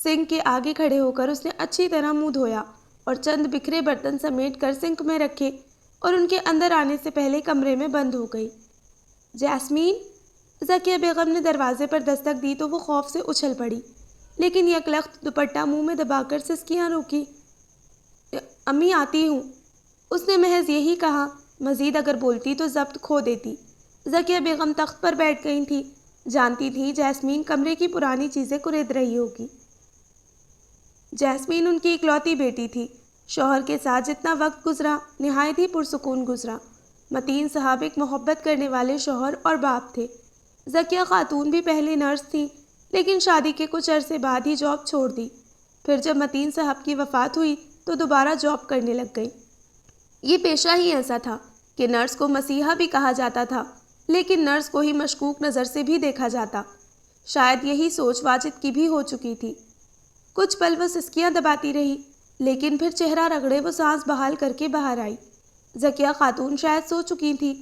سنک کے آگے کھڑے ہو کر اس نے اچھی طرح منہ دھویا اور چند بکھرے برتن سمیٹ کر سنک میں رکھے اور ان کے اندر آنے سے پہلے کمرے میں بند ہو گئی۔ جیسمین! ذکیہ بیگم نے دروازے پر دستک دی تو وہ خوف سے اچھل پڑی، لیکن یکلخت دوپٹہ منہ میں دبا کر سسکیاں روکی۔ امی آتی ہوں۔ اس نے محض یہی کہا، مزید اگر بولتی تو ضبط کھو دیتی۔ ذکیہ بیگم تخت پر بیٹھ گئی تھی، جانتی تھی جیسمین کمرے کی پرانی چیزیں کُرید رہی ہوگی۔ جیسمین ان کی اکلوتی بیٹی تھی۔ شوہر کے ساتھ جتنا وقت گزرا نہایت ہی پرسکون گزرا۔ متین صاحب ایک محبت کرنے والے شوہر اور باپ تھے۔ ذکیہ خاتون بھی پہلے نرس تھیں، لیکن شادی کے کچھ عرصے بعد ہی جاب چھوڑ دی۔ پھر جب متین صاحب کی وفات ہوئی تو دوبارہ جاب کرنے لگ گئی۔ یہ پیشہ ہی ایسا تھا کہ نرس کو مسیحا بھی کہا جاتا تھا، لیکن نرس کو ہی مشکوک نظر سے بھی دیکھا جاتا۔ شاید یہی سوچ واجد کی بھی ہو چکی تھی۔ کچھ پل وہ سسکیاں دباتی رہی، لیکن پھر چہرہ رگڑے وہ سانس بحال کر کے باہر آئی۔ ذکیہ خاتون شاید سو چکی تھی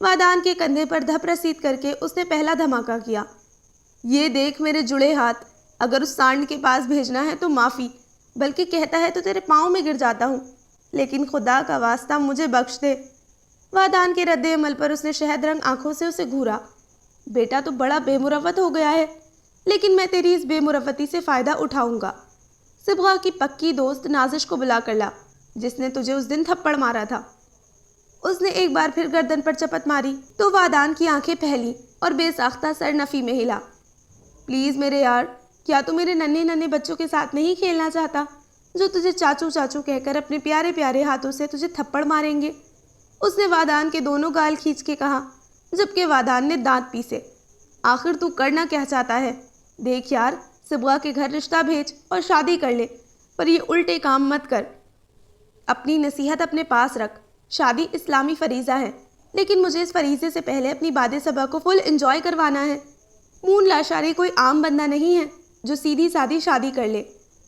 وادان کے کندھے پر دھپ رسید کر کے اس نے پہلا دھماکہ کیا۔ یہ دیکھ میرے جڑے ہاتھ، اگر اس سانڈ کے پاس بھیجنا ہے تو معافی، بلکہ کہتا ہے تو تیرے پاؤں میں گر جاتا ہوں، لیکن خدا کا واسطہ مجھے بخش دے۔ وادان کے رد عمل پر اس نے شہد رنگ آنکھوں سے اسے گھورا۔ بیٹا تو بڑا بے مروت ہو گیا ہے، لیکن میں تیری اس بے مروتی سے فائدہ اٹھاؤں گا۔ صبغہ کی پکی دوست نازش کو بلا کر لا، جس نے تجھے اس دن تھپڑ مارا تھا۔ اس نے ایک بار پھر گردن پر چپت ماری تو وادان کی آنکھیں پھیلی اور بے ساختہ سر نفی میں ہلا۔ پلیز میرے یار، کیا تو میرے ننھے ننھے بچوں کے ساتھ نہیں کھیلنا چاہتا جو تجھے چاچو چاچو کہہ کر اپنے پیارے پیارے ہاتھوں سے تجھے تھپڑ ماریں گے؟ اس نے وادان کے دونوں گال کھینچ کے کہا، جبکہ وادان نے دانت پیسے۔ آخر تو کرنا کیا چاہتا ہے؟ دیکھ یار، صبغہ کے گھر رشتہ بھیج اور شادی کر لے، پر یہ الٹے کام مت کر۔ اپنی نصیحت اپنے پاس رکھ۔ شادی اسلامی فریضہ ہے، لیکن مجھے اس فریضے سے پہلے اپنی باد صبا کو فل انجوائے کروانا ہے۔ مون لاشاری کوئی عام بندہ نہیں ہے جو سیدھی سادھی شادی کر لے۔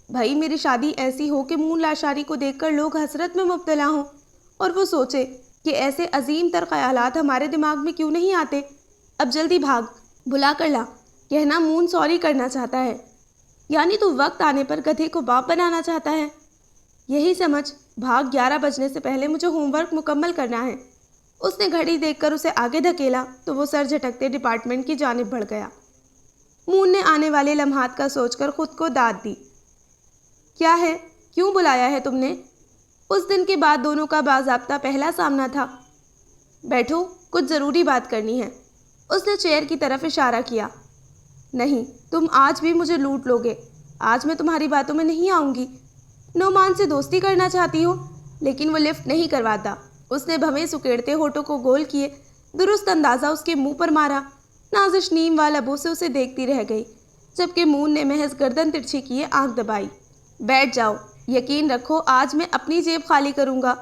بھائی میری شادی ایسی ہو کہ مون لاشاری کو دیکھ کر لوگ حسرت میں مبتلا ہوں اور وہ سوچے کہ ایسے عظیم تر خیالات ہمارے دماغ میں کیوں نہیں آتے۔ اب جلدی بھاگ، بلا کر لا، کہنا مون سوری کرنا چاہتا ہے۔ یعنی تو وقت آنے پر گدھے کو باپ بنانا چاہتا ہے؟ یہی سمجھ، بھاگ، 11 بجنے سے پہلے مجھے ہوم ورک مکمل کرنا ہے۔ اس نے گھڑی دیکھ کر اسے آگے دھکیلا تو وہ سر جھٹکتے ڈپارٹمنٹ کی جانب بڑھ گیا۔ مون نے آنے والے لمحات کا سوچ کر خود کو داد دی۔ کیا ہے؟ کیوں بلایا ہے تم نے؟ اس دن کے بعد دونوں کا باضابطہ پہلا سامنا تھا۔ بیٹھو، کچھ ضروری بات کرنی ہے۔ اس نے چیئر کی طرف اشارہ کیا۔ نہیں، تم آج بھی مجھے لوٹ لوگے۔ آج میں تمہاری باتوں میں نہیں آؤں گی۔ نعمان سے دوستی کرنا چاہتی ہو، لیکن وہ لفٹ نہیں کرواتا۔ اس نے بھویں سکیڑتے ہونٹوں کو گول کیے درست اندازہ اس کے منہ پر مارا۔ نازش نیم وال لبوں سے اسے دیکھتی رہ گئی، جبکہ مون نے محض گردن ترچھی کیے آنکھ دبائی۔ بیٹھ جاؤ، یقین رکھو آج میں اپنی جیب خالی کروں گا۔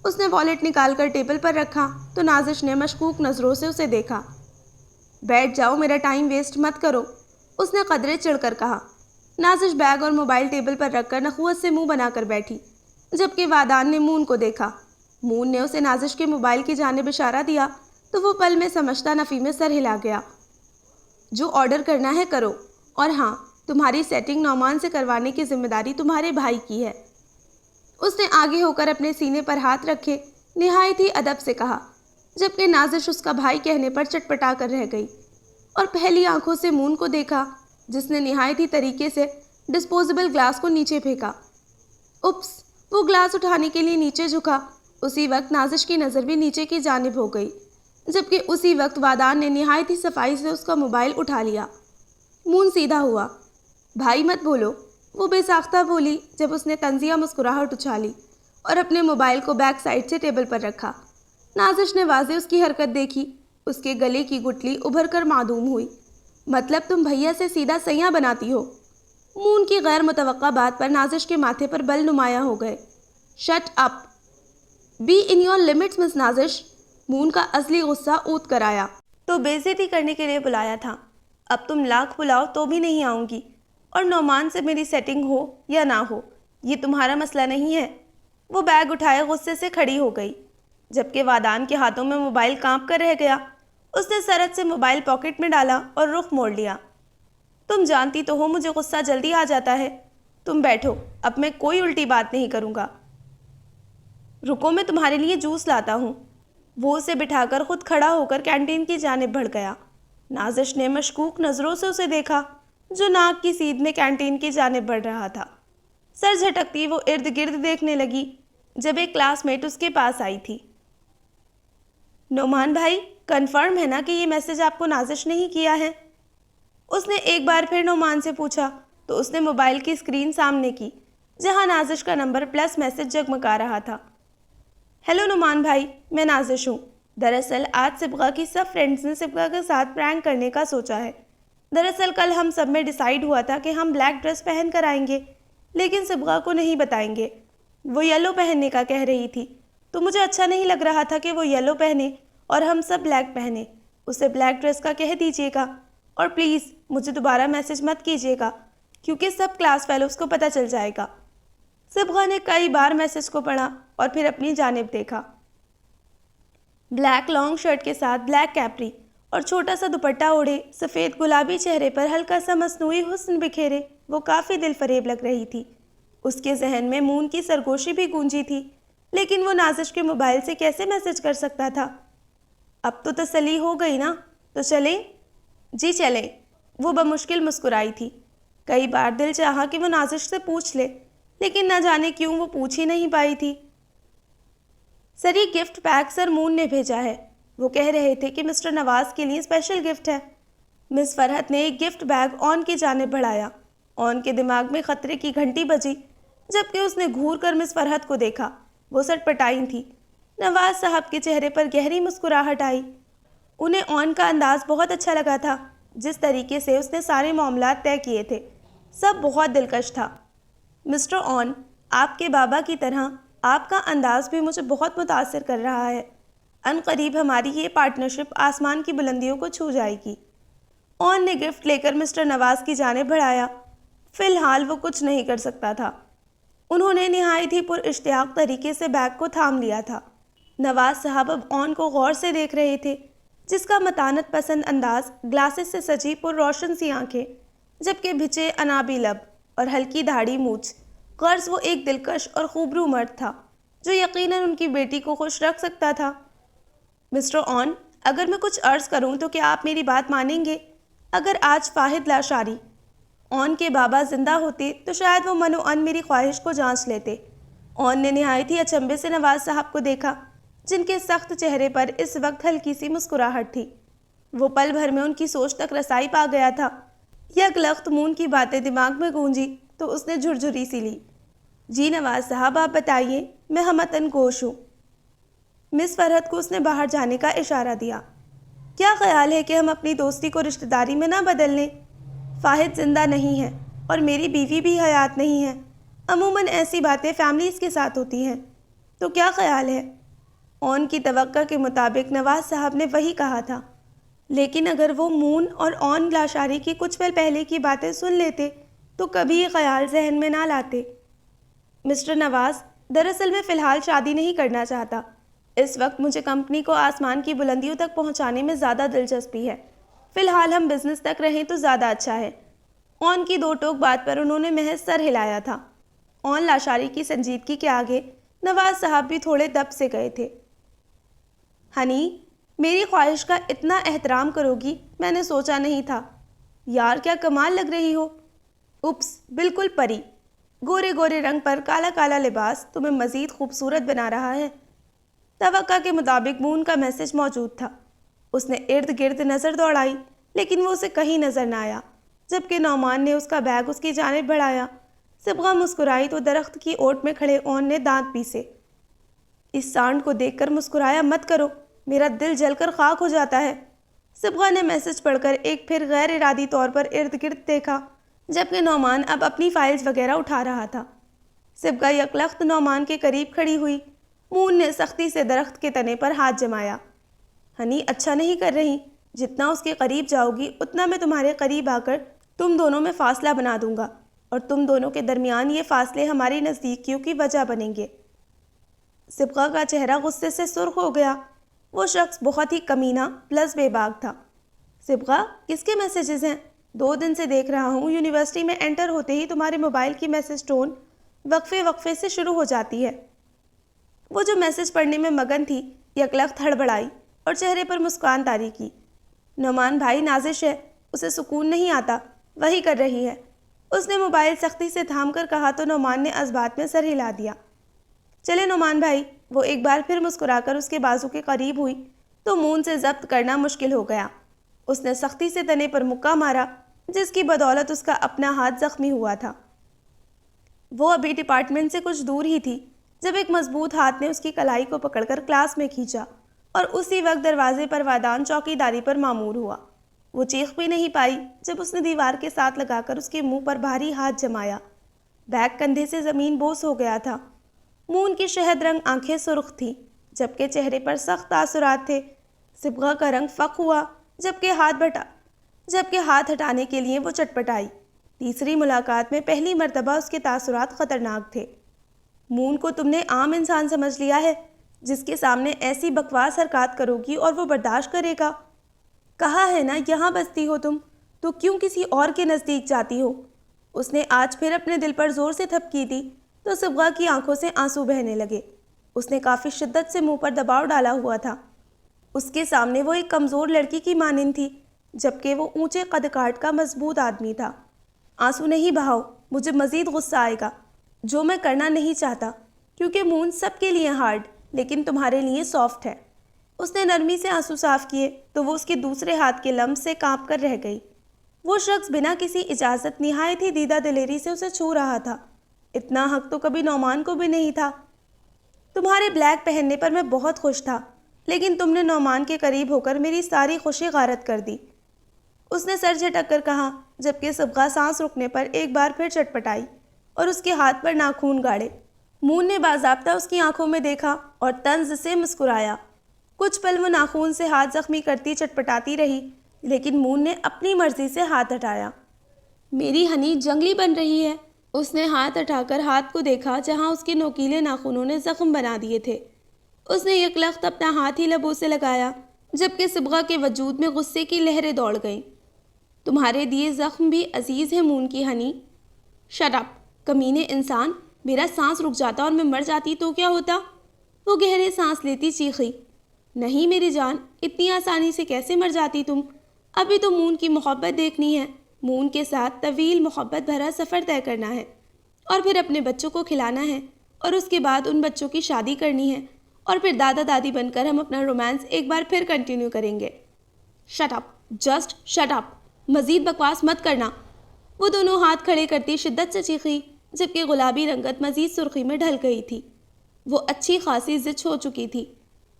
اس نے والیٹ نکال کر ٹیبل پر رکھا تو نازش نے مشکوک نظروں سے اسے دیکھا۔ بیٹھ جاؤ، میرا ٹائم ویسٹ مت کرو، اس نے قدرے چڑھ کر کہا۔ نازش بیگ اور موبائل ٹیبل پر رکھ کر نخوت سے منہ بنا کر بیٹھی، جبکہ وادان نے مون کو دیکھا۔ مون نے اسے نازش کے موبائل کی جانب اشارہ دیا تو وہ پل میں سمجھتا نفی میں سر ہلا گیا۔ جو آرڈر کرنا ہے کرو، اور ہاں، تمہاری سیٹنگ نعمان سے کروانے کی ذمہ داری تمہارے بھائی کی ہے۔ اس نے آگے ہو کر اپنے سینے پر ہاتھ رکھے نہایت ہی ادب سے کہا، جبکہ نازش اس کا بھائی کہنے پر چٹپٹا کر رہ گئی اور پہلی آنکھوں سے مون کو دیکھا، جس نے نہایت ہی طریقے سے ڈسپوزیبل گلاس کو نیچے پھینکا۔ اپس، وہ گلاس اٹھانے کے لیے نیچے جھکا۔ اسی وقت نازش کی نظر بھی نیچے کی جانب ہو گئی، جبکہ اسی وقت وادان نے نہایت ہی صفائی سے اس کا موبائل اٹھا لیا۔ مون سیدھا ہوا۔ بھائی مت بولو، وہ بے ساختہ بولی جب اس نے طنزیہ مسکراہٹ اچھالی اور اپنے موبائل کو بیک سائڈ سے ٹیبل پر رکھا۔ نازش نے واضح اس کی حرکت دیکھی، اس کے گلے کی گٹلی ابھر کر معدوم ہوئی۔ مطلب تم بھیا سے سیدھا سیاں بناتی ہو؟ مون کی غیر متوقع بات پر نازش کے ماتھے پر بل نمایاں ہو گئے۔ Shut up, be in your limits miss Nazish, مون کا اصلی غصہ اوت کر آیا۔ تو بے عزتی کرنے کے لیے بلایا تھا، اب تم لاکھ بلاؤ تو بھی نہیں آؤں گی، اور نعمان سے میری سیٹنگ ہو یا نہ ہو یہ تمہارا مسئلہ نہیں ہے۔ وہ بیگ اٹھائے غصے سے کھڑی ہو گئی، جبکہ وادان کے ہاتھوں میں موبائل کانپ کر رہ گیا۔ اس نے سرعت سے موبائل پاکٹ میں ڈالا اور رخ موڑ لیا۔ تم جانتی تو ہو مجھے غصہ جلدی آ جاتا ہے۔ تم بیٹھو، اب میں کوئی الٹی بات نہیں کروں گا۔ رکو، میں تمہارے لیے جوس لاتا ہوں۔ وہ اسے بٹھا کر خود کھڑا ہو کر کینٹین کی جانب بڑھ گیا۔ نازش نے مشکوک نظروں سے اسے دیکھا، جو ناک کی سیدھ میں کینٹین کی جانب بڑھ رہا تھا۔ سر جھٹکتی وہ ارد گرد دیکھنے لگی جب ایک کلاس میٹ اس کے پاس آئی تھی۔ نعمان بھائی، کنفرم ہے نا کہ یہ میسج آپ کو نازش نہیں کیا ہے؟ اس نے ایک بار پھر نعمان سے پوچھا تو اس نے موبائل کی اسکرین سامنے کی، جہاں نازش کا نمبر پلس میسج جگمگا رہا تھا۔ ہیلو نعمان بھائی، میں نازش ہوں۔ دراصل آج صبغہ کی سب فرینڈز نے صبغہ کے ساتھ پرینک کرنے کا سوچا ہے۔ دراصل کل ہم سب میں ڈیسائیڈ ہوا تھا کہ ہم بلیک ڈریس پہن کر آئیں گے، لیکن صبغہ کو نہیں بتائیں گے۔ وہ یلو پہننے کا کہہ رہی تھی، تو مجھے اچھا نہیں لگ رہا تھا کہ وہ یلو پہنے اور ہم سب بلیک پہنے۔ اسے بلیک ڈریس کا کہہ دیجیے گا، اور پلیز مجھے دوبارہ میسج مت کیجیے گا، کیونکہ سب کلاس فیلوز کو پتہ چل جائے گا۔ صبغہ نے کئی بار میسج کو پڑھا اور پھر اپنی جانب دیکھا۔ بلیک لانگ شرٹ کے ساتھ بلیک کیپری اور چھوٹا سا دوپٹہ اوڑھے، سفید گلابی چہرے پر ہلکا سا مصنوعی حسن بکھیرے، وہ کافی دل فریب لگ رہی تھی۔ اس کے ذہن میں مون کی سرگوشی بھی گونجی تھی، لیکن وہ نازش کے موبائل سے کیسے میسج کر سکتا تھا؟ اب تو تسلی ہو گئی نا، تو چلیں؟ جی چلیں، وہ بمشکل مسکرائی تھی۔ کئی بار دل چاہا کہ وہ نازش سے پوچھ لے، لیکن نہ جانے کیوں وہ پوچھ ہی نہیں پائی تھی۔ سر یہ گفٹ پیک سر مون نے بھیجا ہے، وہ کہہ رہے تھے کہ مسٹر نواز کے لیے اسپیشل گفٹ ہے۔ مس فرحت نے ایک گفٹ بیگ آن کی جانب بڑھایا۔ آن کے دماغ میں خطرے کی گھنٹی بجی، جبکہ اس نے گھور کر مس فرحت کو دیکھا۔ وہ سٹ پٹائی تھی۔ نواز صاحب کے چہرے پر گہری مسکراہٹ آئی۔ انہیں آن کا انداز بہت اچھا لگا تھا، جس طریقے سے اس نے سارے معاملات طے کیے تھے، سب بہت دلکش تھا۔ مسٹر آن، آپ کے بابا کی طرح آپ کا انداز بھی مجھے بہت متاثر کر رہا ہے۔ ان قریب ہماری یہ پارٹنرشپ آسمان کی بلندیوں کو چھو جائے گی۔ آن نے گفٹ لے کر مسٹر نواز کی جانب بڑھایا۔ فی الحال وہ کچھ نہیں کر سکتا تھا۔ انہوں نے نہایت ہی پر اشتیاق طریقے سے بیگ کو تھام لیا تھا۔ نواز صاحب اب آن کو غور سے دیکھ رہے تھے، جس کا متانت پسند انداز، گلاسز سے سجی پر روشن سی آنکھیں، جبکہ بھچے انابی لب اور ہلکی داڑھی مونچھ، غرض وہ ایک دلکش اور خوبرو مرد تھا، جو یقیناً ان کی بیٹی کو خوش رکھ سکتا تھا۔ مسٹر آن، اگر میں کچھ عرض کروں تو کیا آپ میری بات مانیں گے؟ اگر آج فاہد لاشاری آن کے بابا زندہ ہوتے تو شاید وہ من و ان میری خواہش کو جانچ لیتے۔ آن نے نہایت ہی اچنبے سے نواز صاحب کو دیکھا، جن کے سخت چہرے پر اس وقت ہلکی سی مسکراہٹ تھی۔ وہ پل بھر میں ان کی سوچ تک رسائی پا گیا تھا۔ یک لخت مون کی باتیں دماغ میں گونجی تو اس نے جھرجھری سی لی۔ جی نواز صاحب، آپ بتائیے، میں ہمتن گوش ہوں۔ مس فرحت کو اس نے باہر جانے کا اشارہ دیا۔ کیا خیال ہے کہ ہم اپنی دوستی کو رشتہ داری میں نہ بدل لیں؟ فاہد زندہ نہیں ہے اور میری بیوی بھی حیات نہیں ہے۔ عموماً ایسی باتیں فیملیز کے ساتھ ہوتی ہیں، تو کیا خیال ہے؟ آن کی توقع کے مطابق نواز صاحب نے وہی کہا تھا، لیکن اگر وہ مون اور آن لاشاری کی کچھ پل پہلے کی باتیں سن لیتے تو کبھی یہ خیال ذہن میں نہ لاتے۔ مسٹر نواز، دراصل میں فی الحال شادی نہیں کرنا چاہتا۔ اس وقت مجھے کمپنی کو آسمان کی بلندیوں تک پہنچانے میں زیادہ دلچسپی ہے۔ فی الحال ہم بزنس تک رہیں تو زیادہ اچھا ہے۔ آن کی دو ٹوک بات پر انہوں نے محض سر ہلایا تھا۔ آن لاشاری کی سنجیدگی کے آگے نواز صاحب بھی تھوڑے دب سے گئے تھے۔ ہنی، میری خواہش کا اتنا احترام کرو گی میں نے سوچا نہیں تھا۔ یار کیا کمال لگ رہی ہو۔ اپس، بالکل پری۔ گورے گورے رنگ پر کالا کالا لباس تمہیں مزید خوبصورت بنا رہا ہے۔ توقع کے مطابق مون کا میسج موجود تھا۔ اس نے ارد گرد نظر دوڑائی، لیکن وہ اسے کہیں نظر نہ آیا، جبکہ نعمان نے اس کا بیگ اس کی جانب بڑھایا۔ صبغہ مسکرائی تو درخت کی اوٹ میں کھڑے آن نے دانت پیسے۔ اس سانڈ کو دیکھ کر مسکرایا مت کرو، میرا دل جل کر خاک ہو جاتا ہے۔ صبغہ نے میسج پڑھ کر ایک پھر غیر ارادی طور پر ارد گرد دیکھا، جبکہ نعمان اب اپنی فائلز وغیرہ اٹھا رہا تھا۔ صبغہ یکلخت نعمان کے قریب کھڑی ہوئی۔ مون نے سختی سے درخت کے تنے پر ہاتھ جمایا۔ ہنی، اچھا نہیں کر رہی۔ جتنا اس کے قریب جاؤ گی اتنا میں تمہارے قریب آ کر تم دونوں میں فاصلہ بنا دوں گا، اور تم دونوں کے درمیان یہ فاصلے ہماری نزدیکیوں کی وجہ بنیں گے۔ صبغہ کا چہرہ غصے سے سرخ ہو گیا۔ وہ شخص بہت ہی کمینہ پلس بے باک تھا۔ صبغہ، کس کے میسیجز ہیں؟ 2 دن سے دیکھ رہا ہوں یونیورسٹی میں انٹر ہوتے ہی تمہارے موبائل کی میسیج ٹون وقفے سے شروع ہو جاتی ہے۔ وہ جو میسیج پڑھنے میں مگن تھی یکلخت ہڑبڑائی اور چہرے پر مسکان طاری کی۔ نعمان بھائی، نازش ہے، اسے سکون نہیں آتا، وہی کر رہی ہے۔ اس نے موبائل سختی سے تھام کر کہا تو نعمان نے اس بات میں سر ہلا دیا۔ چلے نعمان بھائی، وہ ایک بار پھر مسکرا کر اس کے بازو کے قریب ہوئی تو مون سے ضبط کرنا مشکل ہو گیا۔ اس نے سختی سے تنے پر مکہ مارا، جس کی بدولت اس کا اپنا ہاتھ زخمی ہوا تھا۔ وہ ابھی ڈپارٹمنٹ سے کچھ دور ہی تھی جب ایک مضبوط ہاتھ نے اس کی کلائی کو پکڑ کر کلاس میں کھینچا، اور اسی وقت دروازے پر وادان چوکیداری پر مامور ہوا۔ وہ چیخ بھی نہیں پائی جب اس نے دیوار کے ساتھ لگا کر اس کے منہ پر بھاری ہاتھ جمایا۔ بیگ کندھے سے زمین بوس ہو گیا تھا۔ مون کی شہد رنگ آنکھیں سرخ تھیں، جبکہ چہرے پر سخت تاثرات تھے۔ صبغہ کا رنگ فق ہوا، جبکہ ہاتھ ہٹانے کے لیے وہ چٹپٹائی۔ تیسری ملاقات میں پہلی مرتبہ اس کے تاثرات خطرناک تھے۔ مون کو تم نے عام انسان سمجھ لیا ہے، جس کے سامنے ایسی بکواس حرکات کرو گی اور وہ برداشت کرے گا؟ کہا ہے نا یہاں بستی ہو تم، تو کیوں کسی اور کے نزدیک جاتی ہو؟ اس نے آج پھر اپنے دل پر زور سے تھپکی دی تو صبغہ کی آنکھوں سے آنسو بہنے لگے۔ اس نے کافی شدت سے منہ پر دباؤ ڈالا ہوا تھا۔ اس کے سامنے وہ ایک کمزور لڑکی کی مانند تھی، جبکہ وہ اونچے قد کاٹ کا مضبوط آدمی تھا۔ آنسو نہیں بہاؤ، مجھے مزید غصہ آئے گا، جو میں کرنا نہیں چاہتا، کیونکہ مون سب کے لیے ہارڈ لیکن تمہارے لیے سافٹ ہے۔ اس نے نرمی سے آنسو صاف کیے تو وہ اس کے دوسرے ہاتھ کے لمس سے کانپ کر رہ گئی۔ وہ شخص بنا کسی اجازت نہایت ہی دیدہ دلیری سے اسے چھو رہا تھا۔ اتنا حق تو کبھی نعمان کو بھی نہیں تھا۔ تمہارے بلیک پہننے پر میں بہت خوش تھا، لیکن تم نے نعمان کے قریب ہو کر میری ساری خوشی غارت کر دی۔ اس نے سر جھٹک کر کہا، جبکہ صبغہ سانس رکنے پر ایک بار پھر چٹپٹائی اور اس کے ہاتھ پر ناخون گاڑے۔ مون نے باضابطہ اس کی آنکھوں میں دیکھا اور طنز سے مسکرایا۔ کچھ پل وہ ناخون سے ہاتھ زخمی کرتی چٹپٹاتی رہی، لیکن مون نے اپنی مرضی سے ہاتھ ہٹایا۔ میری ہنی جنگلی بن رہی ہے۔ اس نے ہاتھ ہٹا کر ہاتھ کو دیکھا جہاں اس کے نوکیلے ناخنوں نے زخم بنا دیے تھے۔ اس نے یک لخت اپنا ہاتھ ہی لبوں سے لگایا، جبکہ صبغہ کے وجود میں غصے کی لہریں دوڑ گئیں۔ تمہارے دیے زخم بھی عزیز ہیں مون کی ہنی۔ شٹ اپ کمینے انسان، میرا سانس رک جاتا اور میں مر جاتی تو کیا ہوتا؟ وہ گہرے سانس لیتی چیخی۔ نہیں میری جان، اتنی آسانی سے کیسے مر جاتی تم؟ ابھی تو مون کی محبت دیکھنی ہے، مون کے ساتھ طویل محبت بھرا سفر طے کرنا ہے، اور پھر اپنے بچوں کو کھلانا ہے، اور اس کے بعد ان بچوں کی شادی کرنی ہے، اور پھر دادا دادی بن کر ہم اپنا رومانس ایک بار پھر کنٹینیو کریں گے۔ Shut up, just shut up, مزید بکواس مت کرنا۔ وہ دونوں ہاتھ کھڑے کرتی شدت سے چیخی، جبکہ گلابی رنگت مزید سرخی میں ڈھل گئی تھی۔ وہ اچھی خاصی زچ ہو چکی تھی۔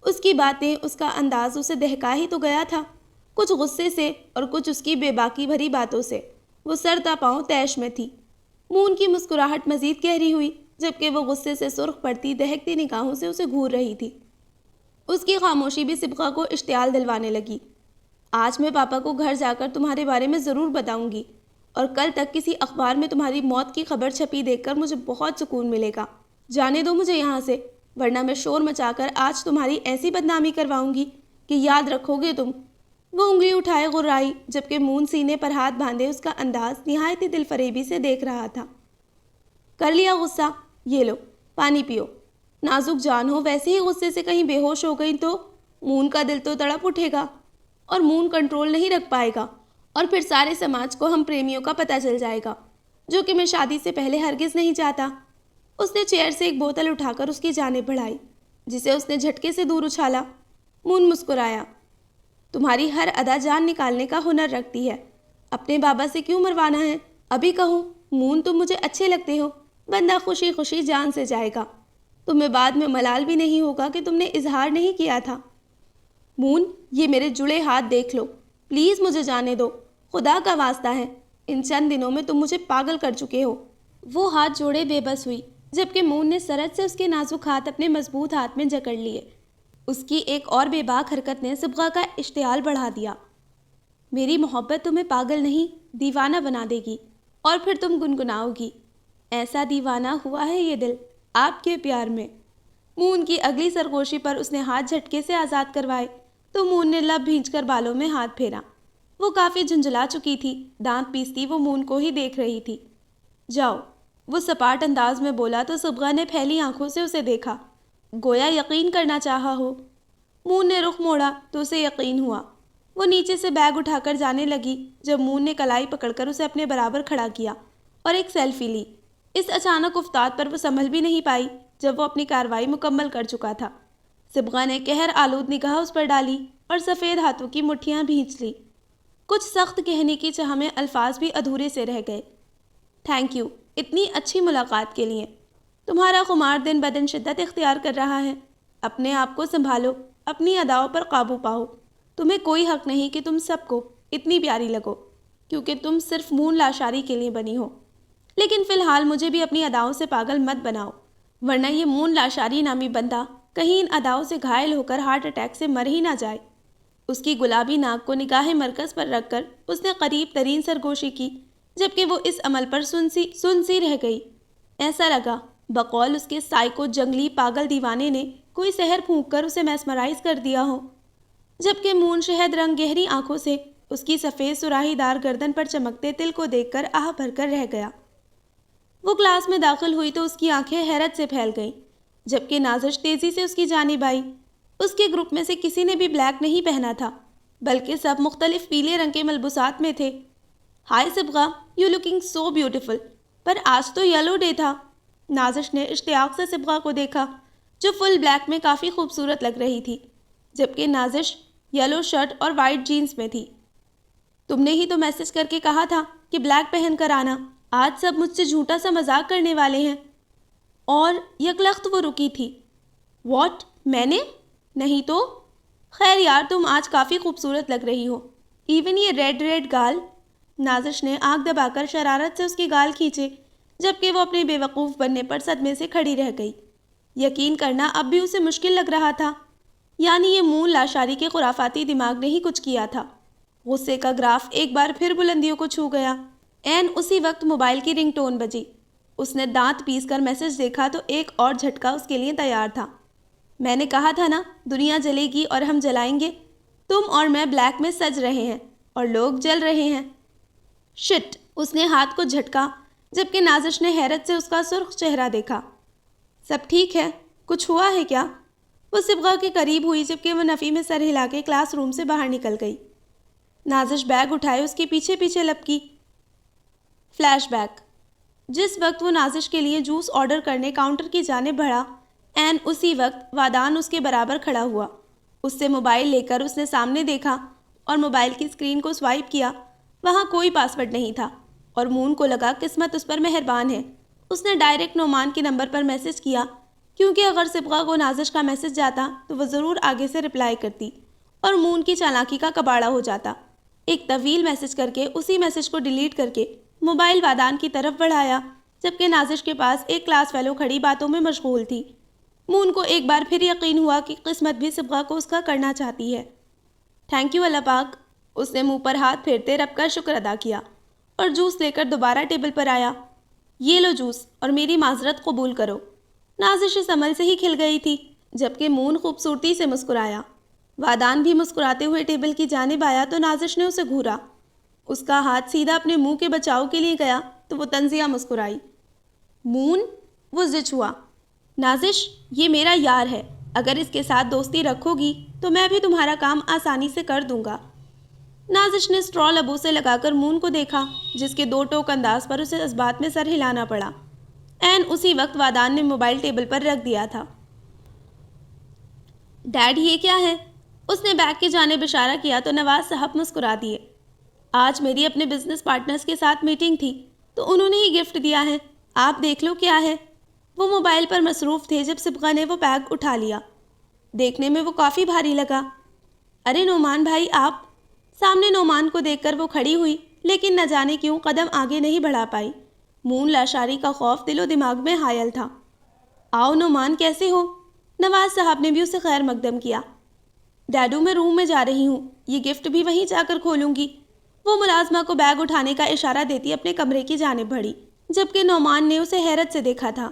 اس کی باتیں، اس کا انداز اسے دہکا ہی تو گیا تھا، کچھ غصے سے اور کچھ اس کی بے باکی بھری باتوں سے۔ وہ سر تا پاؤں طیش میں تھی۔ مون کی مسکراہٹ مزید گہری ہوئی، جبکہ وہ غصے سے سرخ پڑتی دہکتی نگاہوں سے اسے گھور رہی تھی۔ اس کی خاموشی بھی صبغہ کو اشتعال دلوانے لگی۔ آج میں پاپا کو گھر جا کر تمہارے بارے میں ضرور بتاؤں گی، اور کل تک کسی اخبار میں تمہاری موت کی خبر چھپی دیکھ کر مجھے بہت سکون ملے گا۔ جانے دو مجھے یہاں سے، ورنہ میں شور مچا کر آج تمہاری ایسی بدنامی کرواؤں گی کہ یاد رکھو گے تم۔ وہ انگلی اٹھائے غرائی، جبکہ مون سینے پر ہاتھ باندھے اس کا انداز نہایت ہی دل فریبی سے دیکھ رہا تھا۔ کر لیا غصہ؟ یہ لو پانی پیو۔ نازک جان ہو، ویسے ہی غصے سے کہیں بے ہوش ہو گئی تو مون کا دل تو تڑپ اٹھے گا، اور مون کنٹرول نہیں رکھ پائے گا، اور پھر سارے سماج کو ہم پریمیوں کا پتہ چل جائے گا، جو کہ میں شادی سے پہلے ہرگز نہیں چاہتا۔ اس نے چیئر سے ایک بوتل اٹھا کر اس کی جانب بڑھائی، جسے اس نے جھٹکے سے دور اچھالا۔ مون مسکرایا۔ تمہاری ہر ادا جان نکالنے کا ہنر رکھتی ہے، اپنے بابا سے کیوں مروانا ہے؟ ابھی کہوں مون تم مجھے اچھے لگتے ہو، بندہ خوشی خوشی جان سے جائے گا، تمہیں بعد میں ملال بھی نہیں ہوگا کہ تم نے اظہار نہیں کیا تھا۔ مون یہ میرے جڑے ہاتھ دیکھ لو، پلیز مجھے جانے دو، خدا کا واسطہ ہے، ان چند دنوں میں تم مجھے پاگل کر چکے ہو۔ وہ ہاتھ جوڑے بے بس ہوئی، جبکہ مون نے سرعت سے اس کے نازک ہاتھ اپنے مضبوط ہاتھ میں جکڑ لیے۔ اس کی ایک اور بے باک حرکت نے صبغہ کا اشتعال بڑھا دیا۔ میری محبت تمہیں پاگل نہیں، دیوانہ بنا دے گی، اور پھر تم گنگناؤ گی، ایسا دیوانہ ہوا ہے یہ دل آپ کے پیار میں۔ مون کی اگلی سرگوشی پر اس نے ہاتھ جھٹکے سے آزاد کروائے تو مون نے لب بھینچ کر بالوں میں ہاتھ پھیرا۔ وہ کافی جھنجھلا چکی تھی، دانت پیستی وہ مون کو ہی دیکھ رہی تھی۔ جاؤ، وہ سپاٹ انداز میں بولا تو صبغہ نے پھیلی آنکھوں سے اسے دیکھا، گویا یقین کرنا چاہا ہو۔ مون نے رخ موڑا تو اسے یقین ہوا۔ وہ نیچے سے بیگ اٹھا کر جانے لگی جب مون نے کلائی پکڑ کر اسے اپنے برابر کھڑا کیا اور ایک سیلفی لی۔ اس اچانک افتاد پر وہ سنبھل بھی نہیں پائی جب وہ اپنی کارروائی مکمل کر چکا تھا۔ صبغہ نے قہر آلود نگاہ اس پر ڈالی اور سفید ہاتھوں کی مٹھیاں بھینچ لی۔ کچھ سخت کہنے کی چاہ میں الفاظ بھی ادھورے سے رہ گئے۔ تھینک یو اتنی اچھی ملاقات کے لیے۔ تمہارا خمار دن بدن شدت اختیار کر رہا ہے، اپنے آپ کو سنبھالو، اپنی اداؤں پر قابو پاؤ۔ تمہیں کوئی حق نہیں کہ تم سب کو اتنی پیاری لگو، کیونکہ تم صرف مون لاشاری کے لیے بنی ہو۔ لیکن فی الحال مجھے بھی اپنی اداؤں سے پاگل مت بناؤ، ورنہ یہ مون لاشاری نامی بندہ کہیں ان اداؤں سے گھائل ہو کر ہارٹ اٹیک سے مر ہی نہ جائے۔ اس کی گلابی ناک کو نگاہ مرکز پر رکھ کر اس نے قریب ترین سرگوشی کی، جبکہ وہ اس عمل پر سنسی رہ گئی۔ ایسا لگا بقول اس کے سائیکو جنگلی پاگل دیوانے نے کوئی سحر پھونک کر اسے میسمرائز کر دیا ہو، جبکہ مون شہد رنگ گہری آنکھوں سے اس کی سفید سراہی دار گردن پر چمکتے تل کو دیکھ کر آہ بھر کر رہ گیا۔ وہ کلاس میں داخل ہوئی تو اس کی آنکھیں حیرت سے پھیل گئیں، جبکہ نازش تیزی سے اس کی جانب آئی۔ اس کے گروپ میں سے کسی نے بھی بلیک نہیں پہنا تھا، بلکہ سب مختلف پیلے رنگ کے ملبوسات میں تھے۔ Hi Sibgha, you looking so beautiful, پر آج تو یلو ڈے تھا۔ نازش نے اشتیاق سے صبغہ کو دیکھا، جو فل بلیک میں کافی خوبصورت لگ رہی تھی، جبکہ نازش یلو شرٹ اور وائٹ جینز میں تھی۔ تم نے ہی تو میسج کر کے کہا تھا کہ بلیک پہن کر آنا، آج سب مجھ سے جھوٹا سا مذاق کرنے والے ہیں۔ اور یکلخت وہ رکی تھی۔ واٹ؟ میں نے؟ نہیں تو؟ خیر یار، تم آج کافی خوبصورت لگ رہی ہو، ایون یہ ریڈ گال۔ نازش نے آنکھ دبا کر شرارت سے اس کی گال کھینچے، جبکہ وہ اپنے بے وقوف بننے پر صدمے سے کھڑی رہ گئی۔ یقین کرنا اب بھی اسے مشکل لگ رہا تھا، یعنی یہ مون لاشاری کے خرافاتی دماغ نے ہی کچھ کیا تھا۔ غصے کا گراف ایک بار پھر بلندیوں کو چھو گیا۔ عین اسی وقت موبائل کی رنگ ٹون بجی۔ اس نے دانت پیس کر میسج دیکھا تو ایک اور جھٹکا اس کے لیے تیار تھا۔ میں نے کہا تھا نا، دنیا جلے گی اور ہم جلائیں گے۔ تم اور میں بلیک میں سج رہے ہیں اور لوگ جل رہے ہیں۔ شٹ! اس نے ہاتھ کو جھٹکا، جبکہ نازش نے حیرت سے اس کا سرخ چہرہ دیکھا۔ سب ٹھیک ہے؟ کچھ ہوا ہے کیا؟ وہ صبغہ کے قریب ہوئی، جبکہ وہ نفی میں سر ہلا کے کلاس روم سے باہر نکل گئی۔ نازش بیگ اٹھائے اس کے پیچھے پیچھے لپکی۔ فلیش بیک: جس وقت وہ نازش کے لیے جوس آرڈر کرنے کاؤنٹر کی جانب بڑھا، عین اسی وقت وادان اس کے برابر کھڑا ہوا۔ اس سے موبائل لے کر اس نے سامنے دیکھا اور موبائل کی اسکرین کو سوائپ کیا۔ وہاں کوئی پاسورڈ نہیں تھا اور مون کو لگا قسمت اس پر مہربان ہے۔ اس نے ڈائریکٹ نعمان کے نمبر پر میسج کیا، کیونکہ اگر صبغہ کو نازش کا میسج جاتا تو وہ ضرور آگے سے رپلائی کرتی اور مون کی چالاکی کا کباڑہ ہو جاتا۔ ایک طویل میسج کر کے اسی میسج کو ڈیلیٹ کر کے موبائل وادان کی طرف بڑھایا، جبکہ نازش کے پاس ایک کلاس فیلو کھڑی باتوں میں مشغول تھی۔ مون کو ایک بار پھر یقین ہوا کہ قسمت بھی صبغہ کو اس کا کرنا چاہتی ہے۔ تھینک یو اللہ پاک۔ اس نے منہ پر ہاتھ پھیرتے رب کا شکر ادا کیا اور جوس لے کر دوبارہ ٹیبل پر آیا۔ یہ لو جوس اور میری معذرت قبول کرو۔ نازش اس عمل سے ہی کھل گئی تھی، جبکہ مون خوبصورتی سے مسکرایا۔ وادان بھی مسکراتے ہوئے ٹیبل کی جانب آیا تو نازش نے اسے گھورا۔ اس کا ہاتھ سیدھا اپنے منہ کے بچاؤ کے لیے گیا تو وہ طنزیہ مسکرائی۔ مون؟ وہ زچ ہوا۔ نازش، یہ میرا یار ہے، اگر اس کے ساتھ دوستی رکھو گی تو میں بھی تمہارا کام آسانی سے کر دوں گا۔ نازش نے اسٹرا لبوں سے لگا کر مون کو دیکھا، جس کے دو ٹوک انداز پر اسے اس بات میں سر ہلانا پڑا۔ عین اسی وقت وادان نے موبائل ٹیبل پر رکھ دیا تھا۔ ڈیڈ، یہ کیا ہے؟ اس نے بیگ کی جانب اشارہ کیا تو نواز صاحب مسکرا دیے۔ آج میری اپنے بزنس پارٹنرز کے ساتھ میٹنگ تھی تو انہوں نے ہی گفٹ دیا ہے، آپ دیکھ لو کیا ہے۔ وہ موبائل پر مصروف تھے جب صبغہ نے وہ بیگ اٹھا لیا۔ دیکھنے میں وہ کافی بھاری لگا۔ ارے نعمان بھائی، آپ! سامنے نعمان کو دیکھ کر وہ کھڑی ہوئی، لیکن نہ جانے کیوں قدم آگے نہیں بڑھا پائی۔ مون لاشاری کا خوف دل و دماغ میں حائل تھا۔ آؤ نعمان، کیسے ہو؟ نواز صاحب نے بھی اسے خیر مقدم کیا۔ ڈیڈو، میں روم میں جا رہی ہوں، یہ گفٹ بھی وہیں جا کر کھولوں گی۔ وہ ملازمہ کو بیگ اٹھانے کا اشارہ دیتی اپنے کمرے کی جانب بڑھی، جبکہ نعمان نے اسے حیرت سے دیکھا تھا۔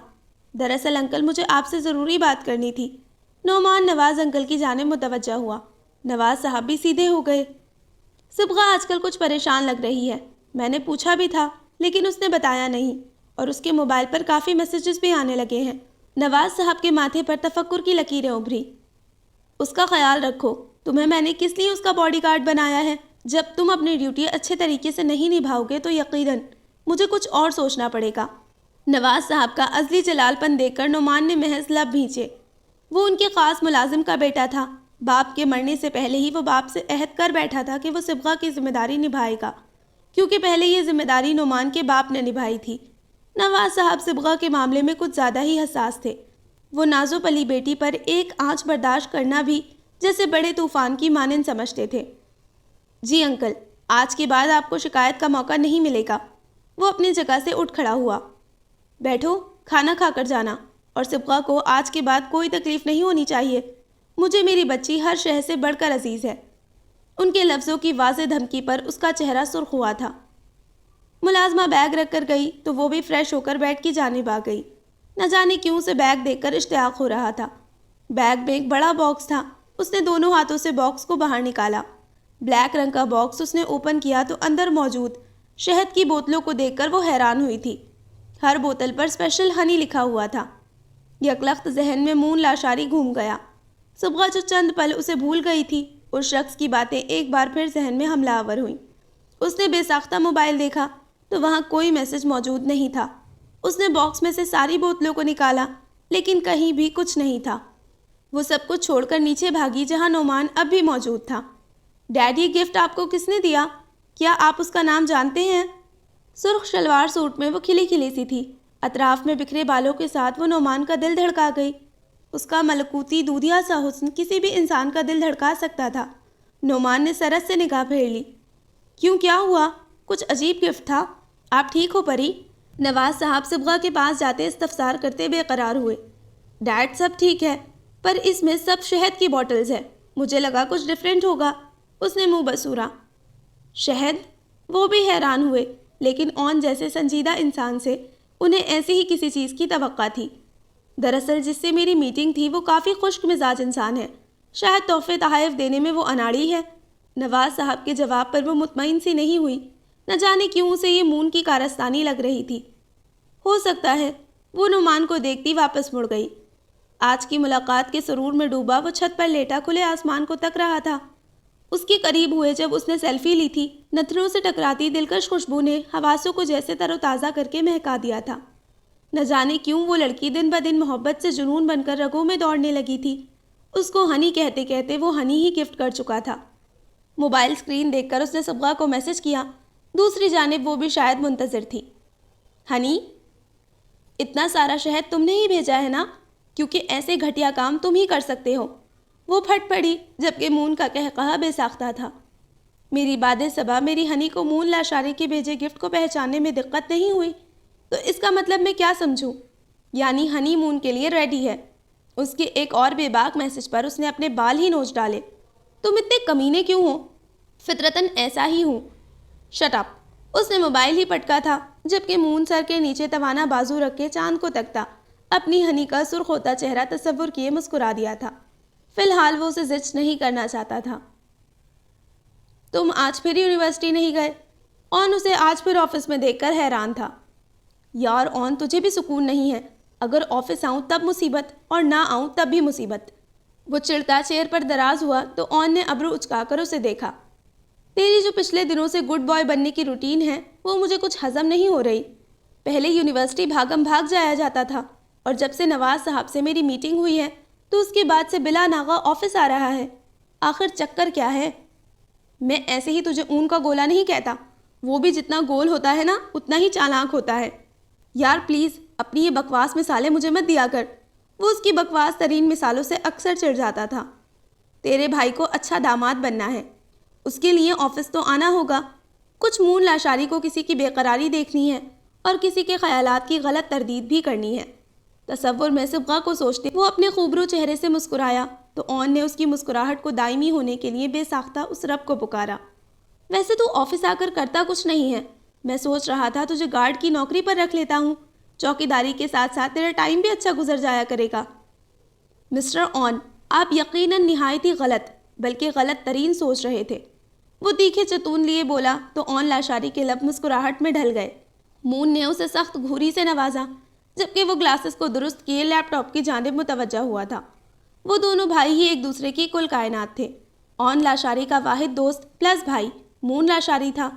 دراصل انکل، مجھے آپ سے ضروری بات کرنی تھی۔ نعمان نواز انکل کی جانب متوجہ ہوا۔ نواز صاحب بھی سیدھے ہو گئے۔ صبغہ آج کل کچھ پریشان لگ رہی ہے، میں نے پوچھا بھی تھا لیکن اس نے بتایا نہیں، اور اس کے موبائل پر کافی میسیجز بھی آنے لگے ہیں۔ نواز صاحب کے ماتھے پر تفکر کی لکیریں ابھری۔ اس کا خیال رکھو، تمہیں میں نے کس لیے اس کا باڈی گارڈ بنایا ہے؟ جب تم اپنی ڈیوٹی اچھے طریقے سے نہیں نبھاؤ گے تو یقیناً مجھے کچھ اور سوچنا پڑے گا۔ نواز صاحب کا ازلی جلال پن دیکھ کر نعمان نے محض لب بھینچے۔ وہ ان کے خاص ملازم کا بیٹا تھا۔ باپ کے مرنے سے پہلے ہی وہ باپ سے عہد کر بیٹھا تھا کہ وہ صبغہ کی ذمہ داری نبھائے گا، کیونکہ پہلے یہ ذمہ داری نعمان کے باپ نے نبھائی تھی۔ نواز صاحب صبغہ کے معاملے میں کچھ زیادہ ہی حساس تھے۔ وہ نازو پلی بیٹی پر ایک آنچ برداشت کرنا بھی جیسے بڑے طوفان کی مانند سمجھتے تھے۔ جی انکل، آج کے بعد آپ کو شکایت کا موقع نہیں ملے گا۔ وہ اپنی جگہ سے اٹھ کھڑا ہوا۔ بیٹھو، کھانا کھا کر جانا، اور صبغہ کو آج کے بعد کوئی تکلیف نہیں ہونی چاہیے۔ مجھے میری بچی ہر شے سے بڑھ کر عزیز ہے۔ ان کے لفظوں کی واضح دھمکی پر اس کا چہرہ سرخ ہوا تھا۔ ملازمہ بیگ رکھ کر گئی تو وہ بھی فریش ہو کر بیڈ کی جانب آ گئی۔ نہ جانے کیوں سے بیگ دیکھ کر اشتیاق ہو رہا تھا۔ بیگ میں ایک بڑا باکس تھا۔ اس نے دونوں ہاتھوں سے باکس کو باہر نکالا۔ بلیک رنگ کا باکس اس نے اوپن کیا تو اندر موجود شہد کی بوتلوں کو دیکھ کر وہ حیران ہوئی تھی۔ ہر بوتل پر اسپیشل ہنی لکھا ہوا تھا۔ یکلخت ذہن میں مون لاشاری گھوم گیا۔ صبح جو چند پل اسے بھول گئی تھی، اس شخص کی باتیں ایک بار پھر ذہن میں حملہ آور ہوئیں۔ اس نے بے ساختہ موبائل دیکھا تو وہاں کوئی میسج موجود نہیں تھا۔ اس نے باکس میں سے ساری بوتلوں کو نکالا لیکن کہیں بھی کچھ نہیں تھا۔ وہ سب کچھ چھوڑ کر نیچے بھاگی جہاں نعمان اب بھی موجود تھا۔ ڈیڈ، یہ گفٹ آپ کو کس نے دیا؟ کیا آپ اس کا نام جانتے ہیں؟ سرخ شلوار سوٹ میں وہ کھلی کھلی سی تھی۔ اطراف میں بکھرے بالوں کے ساتھ وہ نعمان کا دل دھڑکا گئی۔ اس کا ملکوتی دودھیا سا حسن کسی بھی انسان کا دل دھڑکا سکتا تھا۔ نعمان نے سرس سے نگاہ پھیر لی۔ کیوں، کیا ہوا؟ کچھ عجیب گفٹ تھا؟ آپ ٹھیک ہو پری؟ نواز صاحب صبغہ کے پاس جاتے استفسار کرتے بے قرار ہوئے۔ ڈیڈ، سب ٹھیک ہے، پر اس میں سب شہد کی بوٹلز ہیں۔ مجھے لگا کچھ ڈیفرنٹ ہوگا۔ اس نے منہ بسورا۔ شہد؟ وہ بھی حیران ہوئے، لیکن اون جیسے سنجیدہ انسان سے انہیں ایسی ہی کسی چیز کی توقع تھی۔ دراصل جس سے میری میٹنگ تھی وہ کافی خشک مزاج انسان ہے، شاید تحفے تحائف دینے میں وہ اناڑی ہے۔ نواز صاحب کے جواب پر وہ مطمئن سی نہیں ہوئی۔ نہ جانے کیوں اسے یہ مون کی کارستانی لگ رہی تھی۔ ہو سکتا ہے۔ وہ نعمان کو دیکھتی واپس مڑ گئی۔ آج کی ملاقات کے سرور میں ڈوبا وہ چھت پر لیٹا کھلے آسمان کو تک رہا تھا۔ اس کے قریب ہوئے جب اس نے سیلفی لی تھی، نتھنوں سے ٹکراتی دلکش خوشبو نے حواسوں کو جیسے تر و تازہ کر کے مہکا دیا تھا۔ نہ جانے کیوں وہ لڑکی دن بدن محبت سے جنون بن کر رگوں میں دوڑنے لگی تھی۔ اس کو ہنی کہتے کہتے وہ ہنی ہی گفٹ کر چکا تھا۔ موبائل اسکرین دیکھ کر اس نے صبغہ کو میسج کیا۔ دوسری جانب وہ بھی شاید منتظر تھی۔ ہنی، اتنا سارا شہد تم نے ہی بھیجا ہے نا؟ کیونکہ ایسے گھٹیا کام تم ہی کر سکتے ہو۔ وہ پھٹ پڑی جبکہ مون کا قہقہہ بے ساختہ تھا۔ میری باد صبا میری ہنی کو مون لاشاری کے بھیجے گفٹ کو پہچاننے میں دقت نہیں ہوئی تو اس کا مطلب میں کیا سمجھوں؟ یعنی ہنی مون کے لیے ریڈی ہے۔ اس کے ایک اور بے باک میسج پر اس نے اپنے بال ہی نوچ ڈالے۔ تم اتنے کمینے کیوں ہو؟ فطرتاً ایسا ہی ہوں۔ Shut up. اس نے موبائل ہی پٹکا تھا جبکہ مون سر کے نیچے توانا بازو رکھ کے چاند کو تکتا اپنی ہنی کا سرخ ہوتا چہرہ تصور کیے مسکرا دیا تھا۔ فی الحال وہ اسے زچ نہیں کرنا چاہتا تھا۔ تم آج پھر یونیورسٹی نہیں گئے؟ اون اسے آج پھر آفس میں دیکھ کر حیران تھا۔ یار اون، تجھے بھی سکون نہیں ہے؟ اگر آفس آؤں تب مصیبت اور نہ آؤں تب بھی مصیبت۔ وہ چڑھتا چیئر پر دراز ہوا تو اون نے ابرو اچکا کر اسے دیکھا۔ تیری جو پچھلے دنوں سے گڈ بوائے بننے کی روٹین ہے وہ مجھے کچھ ہضم نہیں ہو رہی۔ پہلے یونیورسٹی بھاگم بھاگ جایا جاتا تھا اور جب سے نواز صاحب سے میری میٹنگ ہوئی ہے تو اس کے بعد سے بلا ناغہ آفس آ رہا ہے۔ آخر چکر کیا ہے؟ میں ایسے ہی تجھے اون کا گولا نہیں کہتا، وہ بھی جتنا گول ہوتا ہے نا اتنا ہی چالاک ہوتا ہے۔ یار پلیز اپنی یہ بکواس مثالیں مجھے مت دیا کر۔ وہ اس کی بکواس ترین مثالوں سے اکثر چڑ جاتا تھا۔ تیرے بھائی کو اچھا داماد بننا ہے، اس کے لیے آفس تو آنا ہوگا۔ کچھ مون لاشاری کو کسی کی بے قراری دیکھنی ہے اور کسی کے خیالات کی غلط تردید بھی کرنی ہے۔ تصور میں صبغہ کو سوچتے وہ اپنے خوبرو چہرے سے مسکرایا تو اون نے اس کی مسکراہٹ کو دائمی ہونے کے لیے بے ساختہ اس رب کو پکارا۔ ویسے تو آفس آ کر کرتا کچھ نہیں ہے، میں سوچ رہا تھا تجھے گارڈ کی نوکری پر رکھ لیتا ہوں، چوکیداری کے ساتھ ساتھ تیرا ٹائم بھی اچھا گزر جایا کرے گا۔ مسٹر اون، آپ یقیناً نہایت ہی غلط بلکہ غلط ترین سوچ رہے تھے۔ وہ تیکھے چتون لیے بولا تو اون لاشاری کے لب مسکراہٹ میں ڈھل گئے۔ مون نے اسے سخت گھوری سے نوازا جبکہ وہ گلاسز کو درست کیے لیپ ٹاپ کی جانب متوجہ ہوا تھا۔ وہ دونوں بھائی ہی ایک دوسرے کی کل کائنات تھے۔ اون لاشاری کا واحد دوست پلس بھائی مون لاشاری تھا،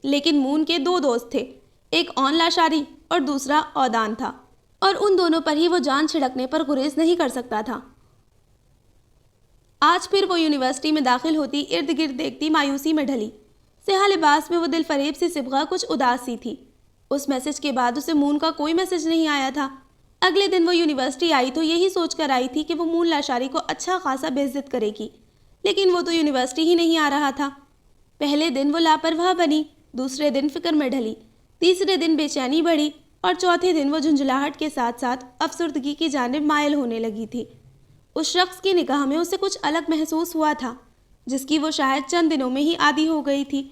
لیکن مون کے دو دوست تھے، ایک اون لاشاری اور دوسرا اودان تھا، اور ان دونوں پر ہی وہ جان چھڑکنے پر گریز نہیں کر سکتا تھا۔ آج پھر وہ یونیورسٹی میں داخل ہوتی ارد گرد دیکھتی مایوسی میں ڈھلی۔ سیاہ لباس میں وہ دل فریب سی صبغہ کچھ اداس سی تھی۔ اس میسج کے بعد اسے مون کا کوئی میسج نہیں آیا تھا۔ اگلے دن وہ یونیورسٹی آئی تو یہی سوچ کر آئی تھی کہ وہ مون لاشاری کو اچھا خاصا بے عزت کرے گی، لیکن وہ تو یونیورسٹی ہی نہیں آ رہا تھا۔ پہلے دن وہ لاپرواہ بنی، دوسرے دن فکر میں ڈھلی، تیسرے دن بے چینی بڑھی اور چوتھے دن وہ جھنجھلاہٹ کے ساتھ ساتھ افسردگی کی جانب مائل ہونے لگی تھی۔ اس شخص کی نگاہ میں اسے کچھ الگ محسوس ہوا تھا جس کی وہ شاید چند دنوں میں ہی عادی ہو گئی تھی۔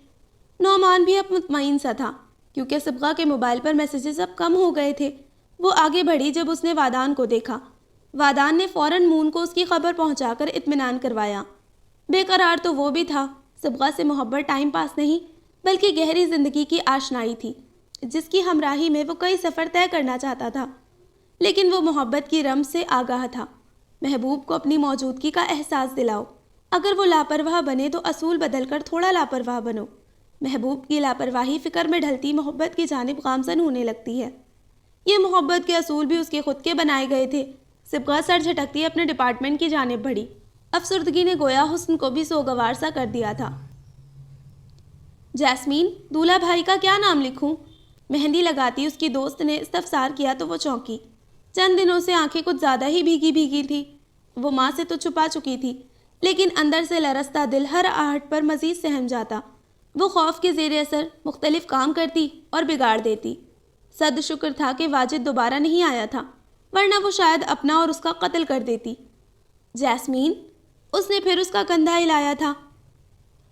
نعمان بھی اب مطمئن سا تھا کیونکہ صبغہ کے موبائل پر میسیجز اب کم ہو گئے تھے۔ وہ آگے بڑھی جب اس نے وادان کو دیکھا۔ وادان نے فوراً مون کو اس کی خبر پہنچا کر اطمینان کروایا۔ بے قرار تو وہ بھی تھا، صبغہ سے محبت ٹائم پاس نہیں بلکہ گہری زندگی کی آشنائی تھی، جس کی ہمراہی میں وہ کئی سفر طے کرنا چاہتا تھا، لیکن وہ محبت کی رمز سے آگاہ تھا۔ محبوب کو اپنی موجودگی کا احساس دلاؤ، اگر وہ لاپرواہ بنے تو اصول بدل کر تھوڑا لاپرواہ بنو۔ محبوب کی لاپرواہی فکر میں ڈھلتی محبت کی جانب گامزن ہونے لگتی ہے۔ یہ محبت کے اصول بھی اس کے خود کے بنائے گئے تھے۔ صبغہ سر جھٹکتی اپنے ڈپارٹمنٹ کی جانب بڑھی۔ افسردگی نے گویا حسن کو بھی سوگوار سا کر دیا تھا۔ جیسمین، دولہا بھائی کا کیا نام لکھوں؟ مہندی لگاتی اس کی دوست نے استفسار کیا تو وہ چونکی۔ چند دنوں سے آنکھیں کچھ زیادہ ہی بھیگی بھیگی تھی۔ وہ ماں سے تو چھپا چکی تھی، لیکن اندر سے لرزتا دل ہر آہٹ پر مزید سہم جاتا۔ وہ خوف کے زیر اثر مختلف کام کرتی اور بگاڑ دیتی۔ صد شکر تھا کہ واجد دوبارہ نہیں آیا تھا، ورنہ وہ شاید اپنا اور اس کا قتل کر دیتی۔ جیسمین، اس نے پھر اس کا کندھا ہلایا تھا۔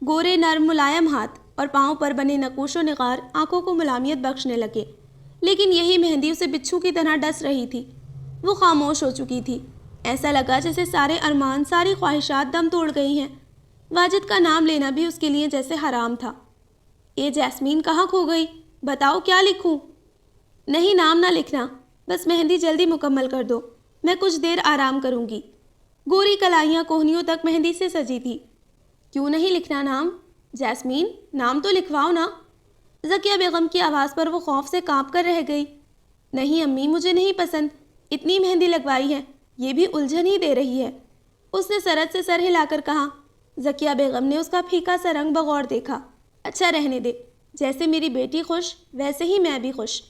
گورے نرم ملائم ہاتھ اور پاؤں پر بنے نقوش و نگار آنکھوں کو ملامیت بخشنے لگے، لیکن یہی مہندی اسے بچھو کی طرح ڈس رہی تھی۔ وہ خاموش ہو چکی تھی، ایسا لگا جیسے سارے ارمان، ساری خواہشات دم توڑ گئی ہیں۔ واجد کا نام لینا بھی اس کے لیے جیسے حرام تھا۔ اے جیسمین، کہاں کھو گئی؟ بتاؤ کیا لکھوں؟ نہیں، نام نہ لکھنا، بس مہندی جلدی مکمل کر دو، میں کچھ دیر آرام کروں گی۔ گوری کلائیاں کوہنیوں تک مہندی سے سجی تھی۔ کیوں نہیں لکھنا نام؟ جیسمین، نام تو لکھواؤ نا۔ ذکیہ بیگم کی آواز پر وہ خوف سے کانپ کر رہ گئی۔ نہیں امی، مجھے نہیں پسند، اتنی مہندی لگوائی ہے، یہ بھی الجھن ہی دے رہی ہے، اس نے سرت سے سر ہلا کر کہا۔ ذکیہ بیگم نے اس کا پھیکا سا رنگ بغور دیکھا۔ اچھا رہنے دے، جیسے میری بیٹی خوش ویسے ہی میں بھی خوش،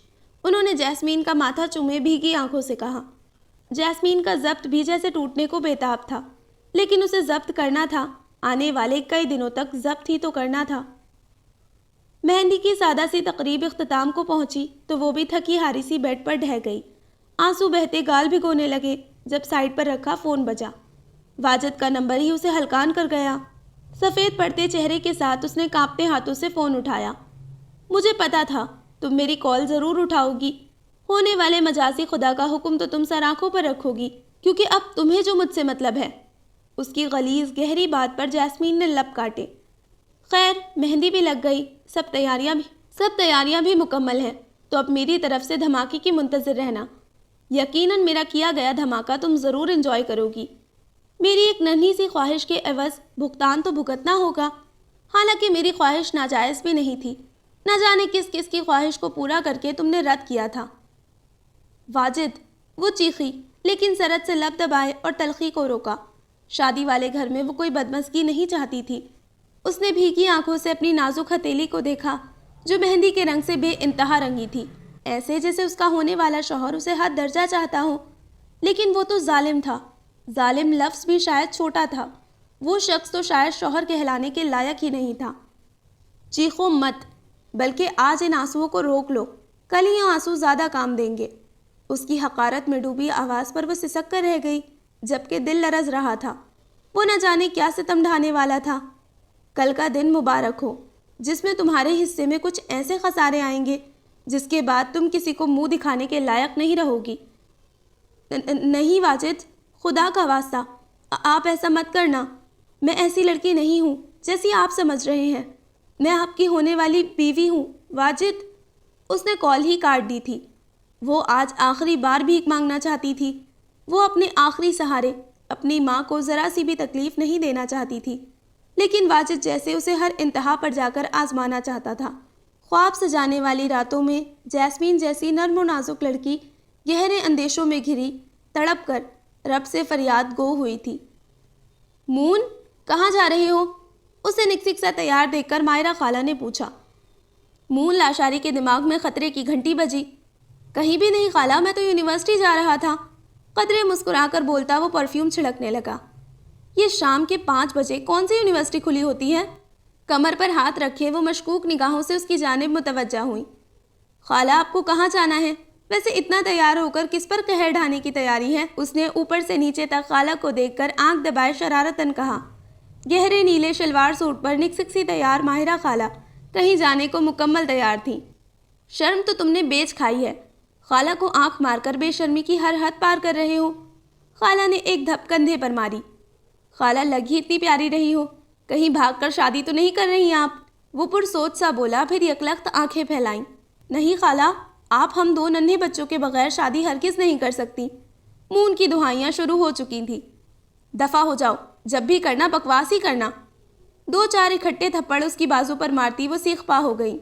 انہوں نے جیسمین کا ماتھا چومے بھیگی آنکھوں سے کہا۔ جیسمین کا ضبط بھی جیسے ٹوٹنے کو بےتاب تھا، لیکن اسے ضبط کرنا تھا، آنے والے کئی دنوں تک ضبط ہی تو کرنا تھا۔ مہندی کی سادہ سی تقریب اختتام کو پہنچی تو وہ بھی تھکی ہاری سی بیڈ پر ڈھہ گئی۔ آنسو بہتے گال بھگونے لگے جب سائڈ پر رکھا فون بجا۔ واجد کا نمبر ہی اسے ہلکان کر گیا۔ سفید پڑتے چہرے کے ساتھ اس نے کانپتے ہاتھوں سے فون اٹھایا۔ مجھے پتا تھا تم میری کال ضرور اٹھاؤ گی، ہونے والے مجازی خدا کا حکم تو تم سر آنکھوں پر رکھو گی، کیونکہ اب تمہیں جو مجھ سے مطلب ہے۔ اس کی غلیظ گہری بات پر جیسمین نے لب کاٹے۔ خیر، مہندی بھی لگ گئی، سب تیاریاں بھی مکمل ہیں، تو اب میری طرف سے دھماکے کی منتظر رہنا۔ یقیناً میرا کیا گیا دھماکہ تم ضرور انجوائے کرو گی۔ میری ایک ننھی سی خواہش کے عوض بھگتان تو بھگتنا ہوگا، حالانکہ میری خواہش ناجائز بھی نہیں تھی، نہ جانے کس کس کی خواہش کو پورا کر کے تم نے رد کیا تھا۔ واجد، وہ چیخی، لیکن سرت سے لب دبائے اور تلخی کو روکا۔ شادی والے گھر میں وہ کوئی بدمزگی نہیں چاہتی تھی۔ اس نے بھیگی آنکھوں سے اپنی نازک ہتھیلی کو دیکھا جو مہندی کے رنگ سے بے انتہا رنگی تھی، ایسے جیسے اس کا ہونے والا شوہر اسے حد درجہ چاہتا ہو، لیکن وہ تو ظالم تھا۔ ظالم لفظ بھی شاید چھوٹا تھا، وہ شخص تو شاید شوہر کہلانے کے لائق ہی نہیں تھا۔ چیخو مت، بلکہ آج ان آنسوؤں کو روک لو، کل یہ آنسو زیادہ کام دیں گے۔ اس کی حقارت میں ڈوبی آواز پر وہ سسک کر رہ گئی، جبکہ دل لرز رہا تھا۔ وہ نہ جانے کیا ستم ڈھانے والا تھا۔ کل کا دن مبارک ہو، جس میں تمہارے حصے میں کچھ ایسے خسارے آئیں گے جس کے بعد تم کسی کو منہ دکھانے کے لائق نہیں رہو گی۔ نہیں واجد، خدا کا واسطہ، آپ ایسا مت کرنا، میں ایسی لڑکی نہیں ہوں جیسی آپ سمجھ رہے ہیں، میں آپ کی ہونے والی بیوی ہوں۔ واجد، اس نے کال ہی کاٹ دی تھی۔ وہ آج آخری بار بھیک مانگنا چاہتی تھی، وہ اپنے آخری سہارے اپنی ماں کو ذرا سی بھی تکلیف نہیں دینا چاہتی تھی، لیکن واجد جیسے اسے ہر انتہا پر جا کر آزمانا چاہتا تھا۔ خواب سجانے والی راتوں میں جیسمین جیسی نرم و نازک لڑکی گہرے اندیشوں میں گھری تڑپ کر رب سے فریاد گو ہوئی تھی۔ مون، کہاں جا رہے ہو؟ اسے نکسک سا تیار دیکھ کر مائرہ خالہ نے پوچھا۔ مون لاشاری کے دماغ میں خطرے کی گھنٹی بجی۔ کہیں بھی نہیں خالہ، میں تو یونیورسٹی جا رہا تھا، قدرے مسکرا کر بولتا وہ پرفیوم چھڑکنے لگا۔ یہ شام کے 5 بجے کون سی یونیورسٹی کھلی ہوتی ہے؟ کمر پر ہاتھ رکھے وہ مشکوک نگاہوں سے اس کی جانب متوجہ ہوئی۔ خالہ، آپ کو کہاں جانا ہے؟ ویسے اتنا تیار ہو کر کس پر قہر ڈھانے کی تیاری ہے؟ اس نے اوپر سے نیچے تک خالہ کو دیکھ کر آنکھ دبائے شرارتاً کہا۔ گہرے نیلے شلوار سوٹ پر نکسک سی تیار ماہرہ خالہ کہیں جانے کو مکمل تیار تھیں۔ شرم تو تم نے بیچ کھائی ہے، خالہ کو آنکھ مار کر بے شرمی کی ہر حد پار کر رہے ہو۔ خالہ نے ایک دھپ کندھے پر ماری۔ خالہ لگ ہی اتنی پیاری رہی ہو، کہیں بھاگ کر شادی تو نہیں کر رہی آپ؟ وہ پرسوچ سا بولا، پھر یکلخت آنکھیں پھیلائیں۔ نہیں خالہ، آپ ہم دو ننھے بچوں کے بغیر شادی ہرگز نہیں کر سکتی۔ مون کی دہائیاں شروع ہو چکی تھیں۔ دفع ہو جاؤ، جب بھی کرنا بکواس ہی کرنا۔ 2-4 اکٹھے تھپڑ اس کی بازو پر مارتی وہ سیخ پا ہو گئی۔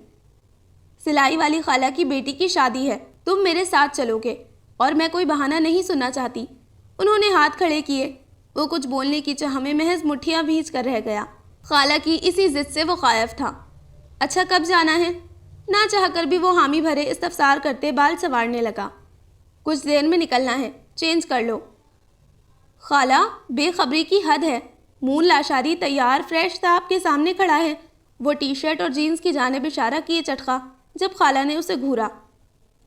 سلائی والی خالہ کی بیٹی کی شادی ہے، تم میرے ساتھ چلو گے، اور میں کوئی بہانہ نہیں سننا چاہتی۔ انہوں نے ہاتھ کھڑے کیے۔ وہ کچھ بولنے کی چاہ میں محض مٹھیاں بھیج کر رہ گیا۔ خالہ کی اسی ضد سے وہ خائف تھا۔ اچھا کب جانا ہے؟ نہ چاہ کر بھی وہ حامی بھرے استفسار کرتے بال سنوارنے لگا۔ کچھ دیر میں نکلنا ہے، چینج کر لو۔ خالہ، بے خبری کی حد ہے۔ مون لاشاری تیار فریش صاحب کے سامنے کھڑا ہے۔ وہ ٹی شرٹ اور جینز کی جانب اشارہ کیے چٹخا جب خالہ نے اسے گھورا۔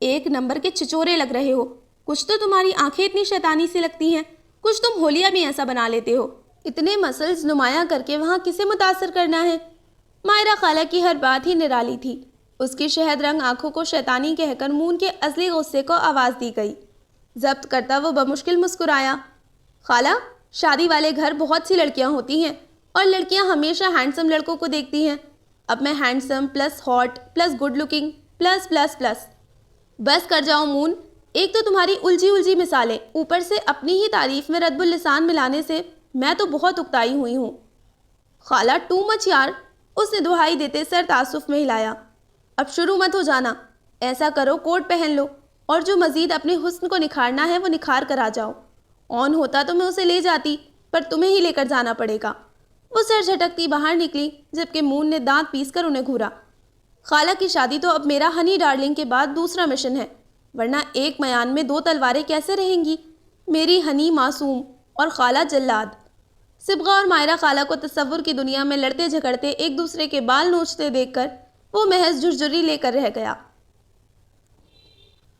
ایک نمبر کے چھچورے لگ رہے ہو۔ کچھ تو تمہاری آنکھیں اتنی شیطانی سی لگتی ہیں، کچھ تم ہولیا بھی ایسا بنا لیتے ہو۔ اتنے مسلز نمایاں کر کے وہاں کسے متاثر کرنا ہے؟ مائرہ خالہ کی ہر بات ہی نرالی تھی۔ اس کی شہد رنگ آنکھوں کو شیطانی کہہ کر مون کے ازلی غصے کو آواز دی گئی۔ ضبط کرتا وہ بمشکل مسکرایا۔ خالہ، شادی والے گھر بہت سی لڑکیاں ہوتی ہیں، اور لڑکیاں ہمیشہ ہینڈسم لڑکوں کو دیکھتی ہیں۔ اب میں handsome plus hot plus good looking plus plus plus. بس کر جاؤ مون، ایک تو تمہاری الجھی مثالیں، اوپر سے اپنی ہی تعریف میں ردب اللسان ملانے سے میں تو بہت اکتائی ہوئی ہوں۔ خالہ ٹو مچ یار، اس نے دہائی دیتے سر تعسف میں ہلایا۔ اب شروع مت ہو جانا۔ ایسا کرو کوٹ پہن لو، اور جو مزید اپنے حسن کو نکھارنا ہے وہ نکھار کر آ جاؤ۔ آن ہوتا تو میں اسے لے جاتی، پر تمہیں ہی لے کر جانا پڑے گا۔ وہ سر جھٹکتی باہر نکلی، جبکہ مون نے دانت پیس کر انہیں گھورا۔ خالہ کی شادی تو اب میرا ہنی ڈارلنگ کے بعد دوسرا مشن ہے، ورنہ ایک میان میں 2 تلواریں کیسے رہیں گی؟ میری ہنی معصوم اور خالہ جلاد۔ صبغہ اور مائرہ خالہ کو تصور کی دنیا میں لڑتے جھگڑتے ایک دوسرے کے بال نوچتے دیکھ کر وہ محض جھرجھری لے کر رہ گیا۔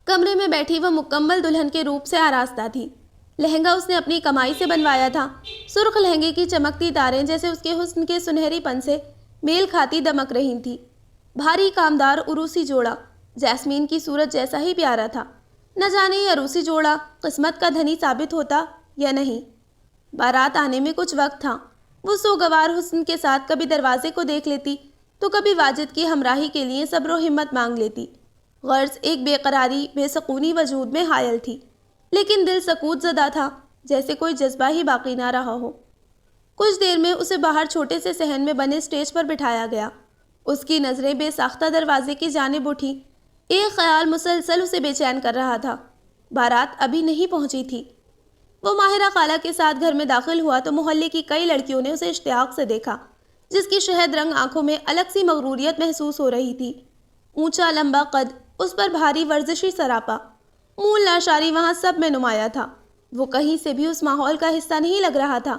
کمرے میں بیٹھی وہ مکمل دلہن کے روپ سے آراستہ تھی۔ لہنگا اس نے اپنی کمائی سے بنوایا تھا۔ سرخ لہنگے کی چمکتی تاریں جیسے اس کے حسن کے سنہری پن سے میل کھاتی دمک رہی تھی۔ بھاری کامدار عروسی جوڑا جیسمین کی صورت جیسا ہی پیارا تھا۔ نہ جانے یہ عروسی جوڑا قسمت کا دھنی ثابت ہوتا یا نہیں۔ بارات آنے میں کچھ وقت تھا۔ وہ سوگوار حسن کے ساتھ کبھی دروازے کو دیکھ لیتی تو کبھی واجد کی ہمراہی کے لیے صبر و ہمت مانگ لیتی۔ غرض ایک بے قراری بے سکونی وجود میں حائل تھی، لیکن دل سکوت زدہ تھا، جیسے کوئی جذبہ ہی باقی نہ رہا ہو۔ کچھ دیر میں اسے باہر چھوٹے سے صحن میں بنے اسٹیج پر بٹھایا گیا۔ اس کی نظریں بے ساختہ دروازے کی جانب اٹھی۔ ایک خیال مسلسل اسے بے چین کر رہا تھا۔ بارات ابھی نہیں پہنچی تھی۔ وہ ماہرہ خالہ کے ساتھ گھر میں داخل ہوا تو محلے کی کئی لڑکیوں نے اسے اشتیاق سے دیکھا، جس کی شہد رنگ آنکھوں میں الگ سی مغروریت محسوس ہو رہی تھی۔ اونچا لمبا قد، اس پر بھاری ورزشی سراپا، مون لاشاری وہاں سب میں نمایاں تھا۔ وہ کہیں سے بھی اس ماحول کا حصہ نہیں لگ رہا تھا۔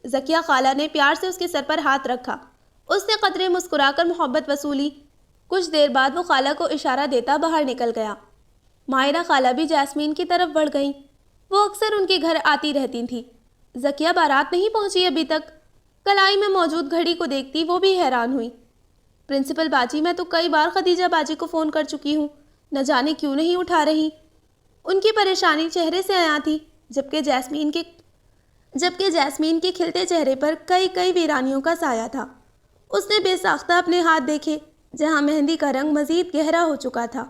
ذکیہ خالہ نے پیار سے اس کے سر پر ہاتھ رکھا۔ اس نے قطرے مسکرا کر محبت وصولی۔ کچھ دیر بعد وہ خالہ کو اشارہ دیتا باہر نکل گیا۔ مائرہ خالہ بھی جیسمین کی طرف بڑھ گئیں۔ وہ اکثر ان کے گھر آتی رہتی تھی۔ ذکیہ بارات نہیں پہنچی ابھی تک؟ کلائی میں موجود گھڑی کو دیکھتی وہ بھی حیران ہوئی۔ پرنسپل باجی، میں تو کئی بار خدیجہ باجی کو فون کر چکی ہوں، نہ جانے کیوں نہیں اٹھا رہی۔ ان کی پریشانی چہرے سے عیاں تھی، جبکہ جیسمین کے کھلتے چہرے پر کئی ویرانیوں کا سایہ تھا۔ اس نے بے ساختہ اپنے ہاتھ دیکھے، جہاں مہندی کا رنگ مزید گہرا ہو چکا تھا۔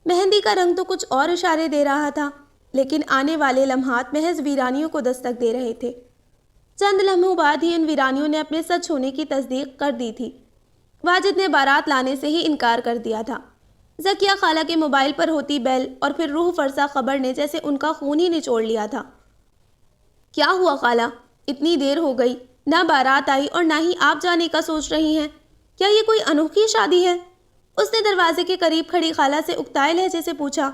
مہندی کا رنگ تو کچھ اور اشارے دے رہا تھا، لیکن آنے والے لمحات محض ویرانیوں کو دستک دے رہے تھے۔ چند لمحوں بعد ہی ان ویرانیوں نے اپنے سچ ہونے کی تصدیق کر دی تھی۔ واجد نے بارات لانے سے ہی انکار کر دیا تھا۔ ذکیہ خالہ کے موبائل پر ہوتی بیل اور پھر روح فرسا خبر نے جیسے ان کا خون ہی نچوڑ لیا تھا۔ کیا ہوا خالہ؟ اتنی دیر ہو گئی، نہ بارات آئی اور نہ ہی آپ جانے کا سوچ رہی ہیں۔ کیا یہ کوئی انوکھی شادی ہے؟ اس نے دروازے کے قریب کھڑی خالہ سے اکتائے لہجے سے پوچھا،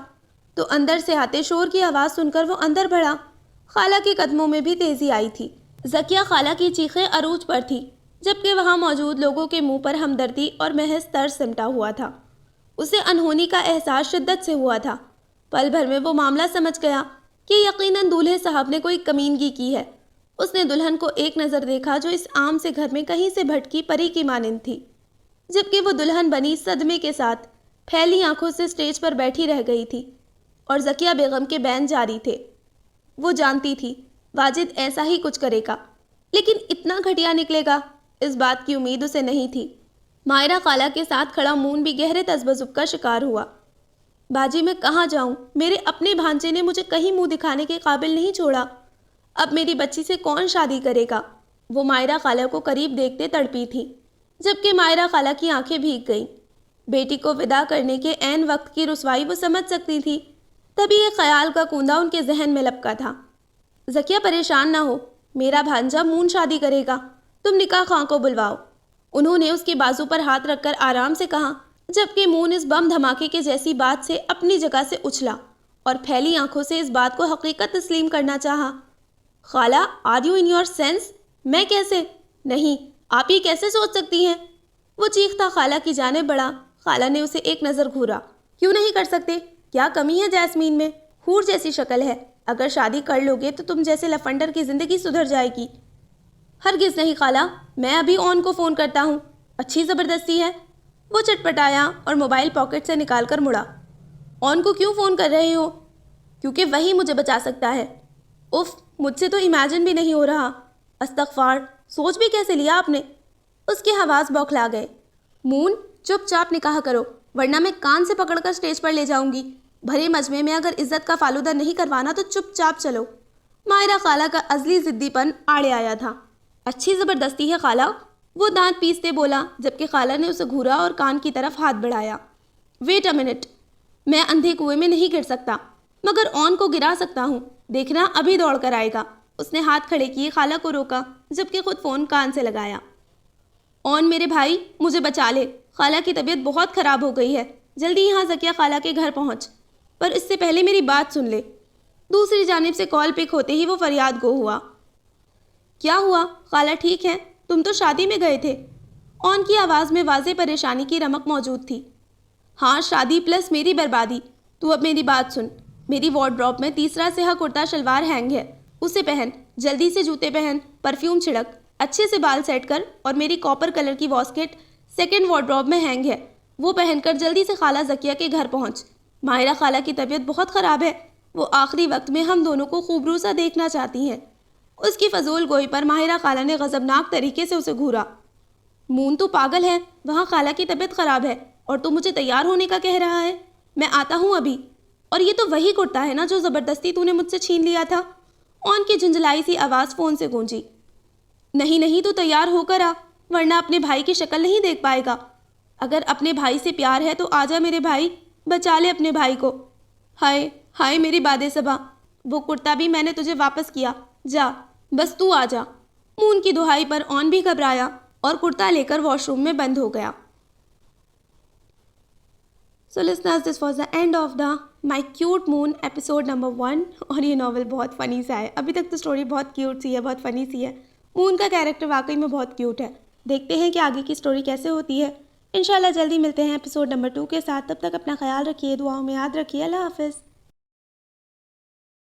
تو اندر سے آتے شور کی آواز سن کر وہ اندر بڑھا۔ خالہ کے قدموں میں بھی تیزی آئی تھی۔ ذکیہ خالہ کی چیخیں عروج پر تھی، جبکہ وہاں موجود لوگوں کے منہ پر ہمدردی اور محض طرز سمٹا ہوا تھا۔ اسے انہونی کا احساس شدت سے ہوا تھا۔ پل بھر میں وہ معاملہ سمجھ گیا کہ یقیناً دولہے صاحب نے کوئی کمینگی کی ہے۔ اس نے دلہن کو ایک نظر دیکھا جو اس عام سے گھر میں کہیں سے بھٹکی پری کی مانند تھی، جبکہ وہ دلہن بنی صدمے کے ساتھ پھیلی آنکھوں سے اسٹیج پر بیٹھی رہ گئی تھی، اور ذکیہ بیگم کے بین جاری تھے۔ وہ جانتی تھی واجد ایسا ہی کچھ کرے گا، لیکن اتنا گھٹیا نکلے گا اس بات کی امید اسے نہیں تھی۔ مائرہ خالہ کے ساتھ کھڑا مون بھی گہرے تذبذب کا شکار ہوا۔ باجی میں کہاں جاؤں؟ میرے اپنے بھانجے نے مجھے کہیں منہ دکھانے کے قابل نہیں چھوڑا، اب میری بچی سے کون شادی کرے گا؟ وہ مائرہ خالہ کو قریب دیکھتے تڑپی تھی، جبکہ مائرہ خالہ کی آنکھیں بھیگ گئیں۔ بیٹی کو ودا کرنے کے عین وقت کی رسوائی وہ سمجھ سکتی تھی، تبھی ایک خیال کا کوندا ان کے ذہن میں لپکا تھا۔ ذکیہ پریشان نہ ہو، میرا بھانجا مون شادی کرے گا، تم نکاح خواں کو بلواؤ۔ انہوں نے اس کے بازو پر ہاتھ رکھ کر آرام سے کہا، جبکہ مون اس بم دھماکے کے جیسی بات سے اپنی جگہ سے اچھلا اور پھیلی آنکھوں سے اس بات کو حقیقت تسلیم کرنا چاہا۔ خالہ، are you in your sense? میں کیسے؟ نہیں، آپ یہ کیسے سوچ سکتی ہیں؟ وہ چیختا خالہ کی جانب بڑھا۔ خالہ نے اسے ایک نظر گھورا۔ کیوں نہیں کر سکتے؟ کیا کمی ہے جیسمین میں؟ حور جیسی شکل ہے، اگر شادی کر لو گے تو تم جیسے لفنڈر کی زندگی سدھر جائے گی۔ ہرگز نہیں خالہ، میں ابھی اون کو فون کرتا ہوں، اچھی زبردستی ہے۔ وہ چٹپٹایا اور موبائل پاکٹ سے نکال کر مڑا۔ اون کو کیوں فون کر رہے ہو؟ کیونکہ وہی مجھے بچا سکتا ہے۔ اف، مجھ سے تو امیجن بھی نہیں ہو رہا۔ استغفار، سوچ بھی کیسے لیا آپ نے؟ اس کے حواس بوکھلا گئے۔ مون، چپ چاپ نکاح کرو، ورنہ میں کان سے پکڑ کر اسٹیج پر لے جاؤں گی۔ بھرے مجمع میں اگر عزت کا فالودہ نہیں کروانا تو چپ چاپ چلو۔ مائرہ خالہ کا ازلی ضدی پن آڑے آیا تھا۔ اچھی زبردستی ہے خالہ، وہ دانت پیستے بولا، جبکہ خالہ نے اسے گھورا اور کان کی طرف ہاتھ بڑھایا۔ ویٹ اے منٹ، میں اندھے کنویں میں نہیں گر سکتا، مگر اون کو گرا سکتا ہوں، دیکھنا ابھی دوڑ کر آئے گا۔ اس نے ہاتھ کھڑے کیے، خالہ کو روکا، جبکہ خود فون کان سے لگایا۔ اون میرے بھائی، مجھے بچا لے، خالہ کی طبیعت بہت خراب ہو گئی ہے، جلدی یہاں ذکیہ خالہ کے گھر پہنچ، پر اس سے پہلے میری بات سن لے۔ دوسری جانب سے کال پک ہوتے ہی وہ فریاد گو ہوا۔ کیا ہوا؟ خالہ ٹھیک ہے؟ تم تو شادی میں گئے تھے۔ اون کی آواز میں واضح پریشانی کی رمق موجود تھی۔ ہاں، شادی پلس میری بربادی۔ تو اب میری بات سن، میری وارڈروب میں تیسرا سیاہ کرتا شلوار ہینگ ہے، اسے پہن، جلدی سے جوتے پہن، پرفیوم چھڑک، اچھے سے بال سیٹ کر، اور میری کاپر کلر کی واسکٹ سیکنڈ وارڈروب میں ہینگ ہے، وہ پہن کر جلدی سے خالہ ذکیہ کے گھر پہنچ۔ مائرہ خالہ کی طبیعت بہت خراب ہے، وہ آخری وقت میں ہم دونوں کو خوبرو سا دیکھنا چاہتی ہیں۔ اس کی فضول گوئی پر ماہرہ خالہ نے غضبناک طریقے سے اسے گھورا۔ مون، تو پاگل ہے، وہاں خالہ کی طبیعت خراب ہے اور تو مجھے تیار ہونے کا کہہ رہا ہے؟ میں آتا ہوں ابھی۔ اور یہ تو وہی کرتا ہے نا جو زبردستی تو نے مجھ سے چھین لیا تھا؟ اون کی جھنجھلائی سی آواز فون سے گونجی۔ نہیں نہیں، تو تیار ہو کر آ، ورنہ اپنے بھائی کی شکل نہیں دیکھ پائے گا۔ اگر اپنے بھائی سے پیار ہے تو آجا میرے بھائی، بچا لے اپنے بھائی کو۔ ہائے ہائے میری باد صبا، وہ کرتا بھی میں نے تجھے واپس کیا، جا بس تو آجا۔ مون کی دہائی پر اون بھی گھبرایا اور کرتا لے کر واش روم میں بند ہو گیا۔ So listeners, this was the end of the My Cute Moon episode number 1 اور یہ ناول بہت فنی سا ہے۔ ابھی تک تو سٹوری بہت کیوٹ سی ہے، بہت فنی سی ہے۔ مون کا کیریکٹر واقعی میں بہت کیوٹ ہے۔ دیکھتے ہیں کہ آگے کی سٹوری کیسے ہوتی ہے۔ انشاءاللہ جلدی ملتے ہیں ایپیسوڈ نمبر 2 کے ساتھ، تب تک اپنا خیال رکھیے، دعاؤں میں یاد رکھیے۔ اللہ حافظ۔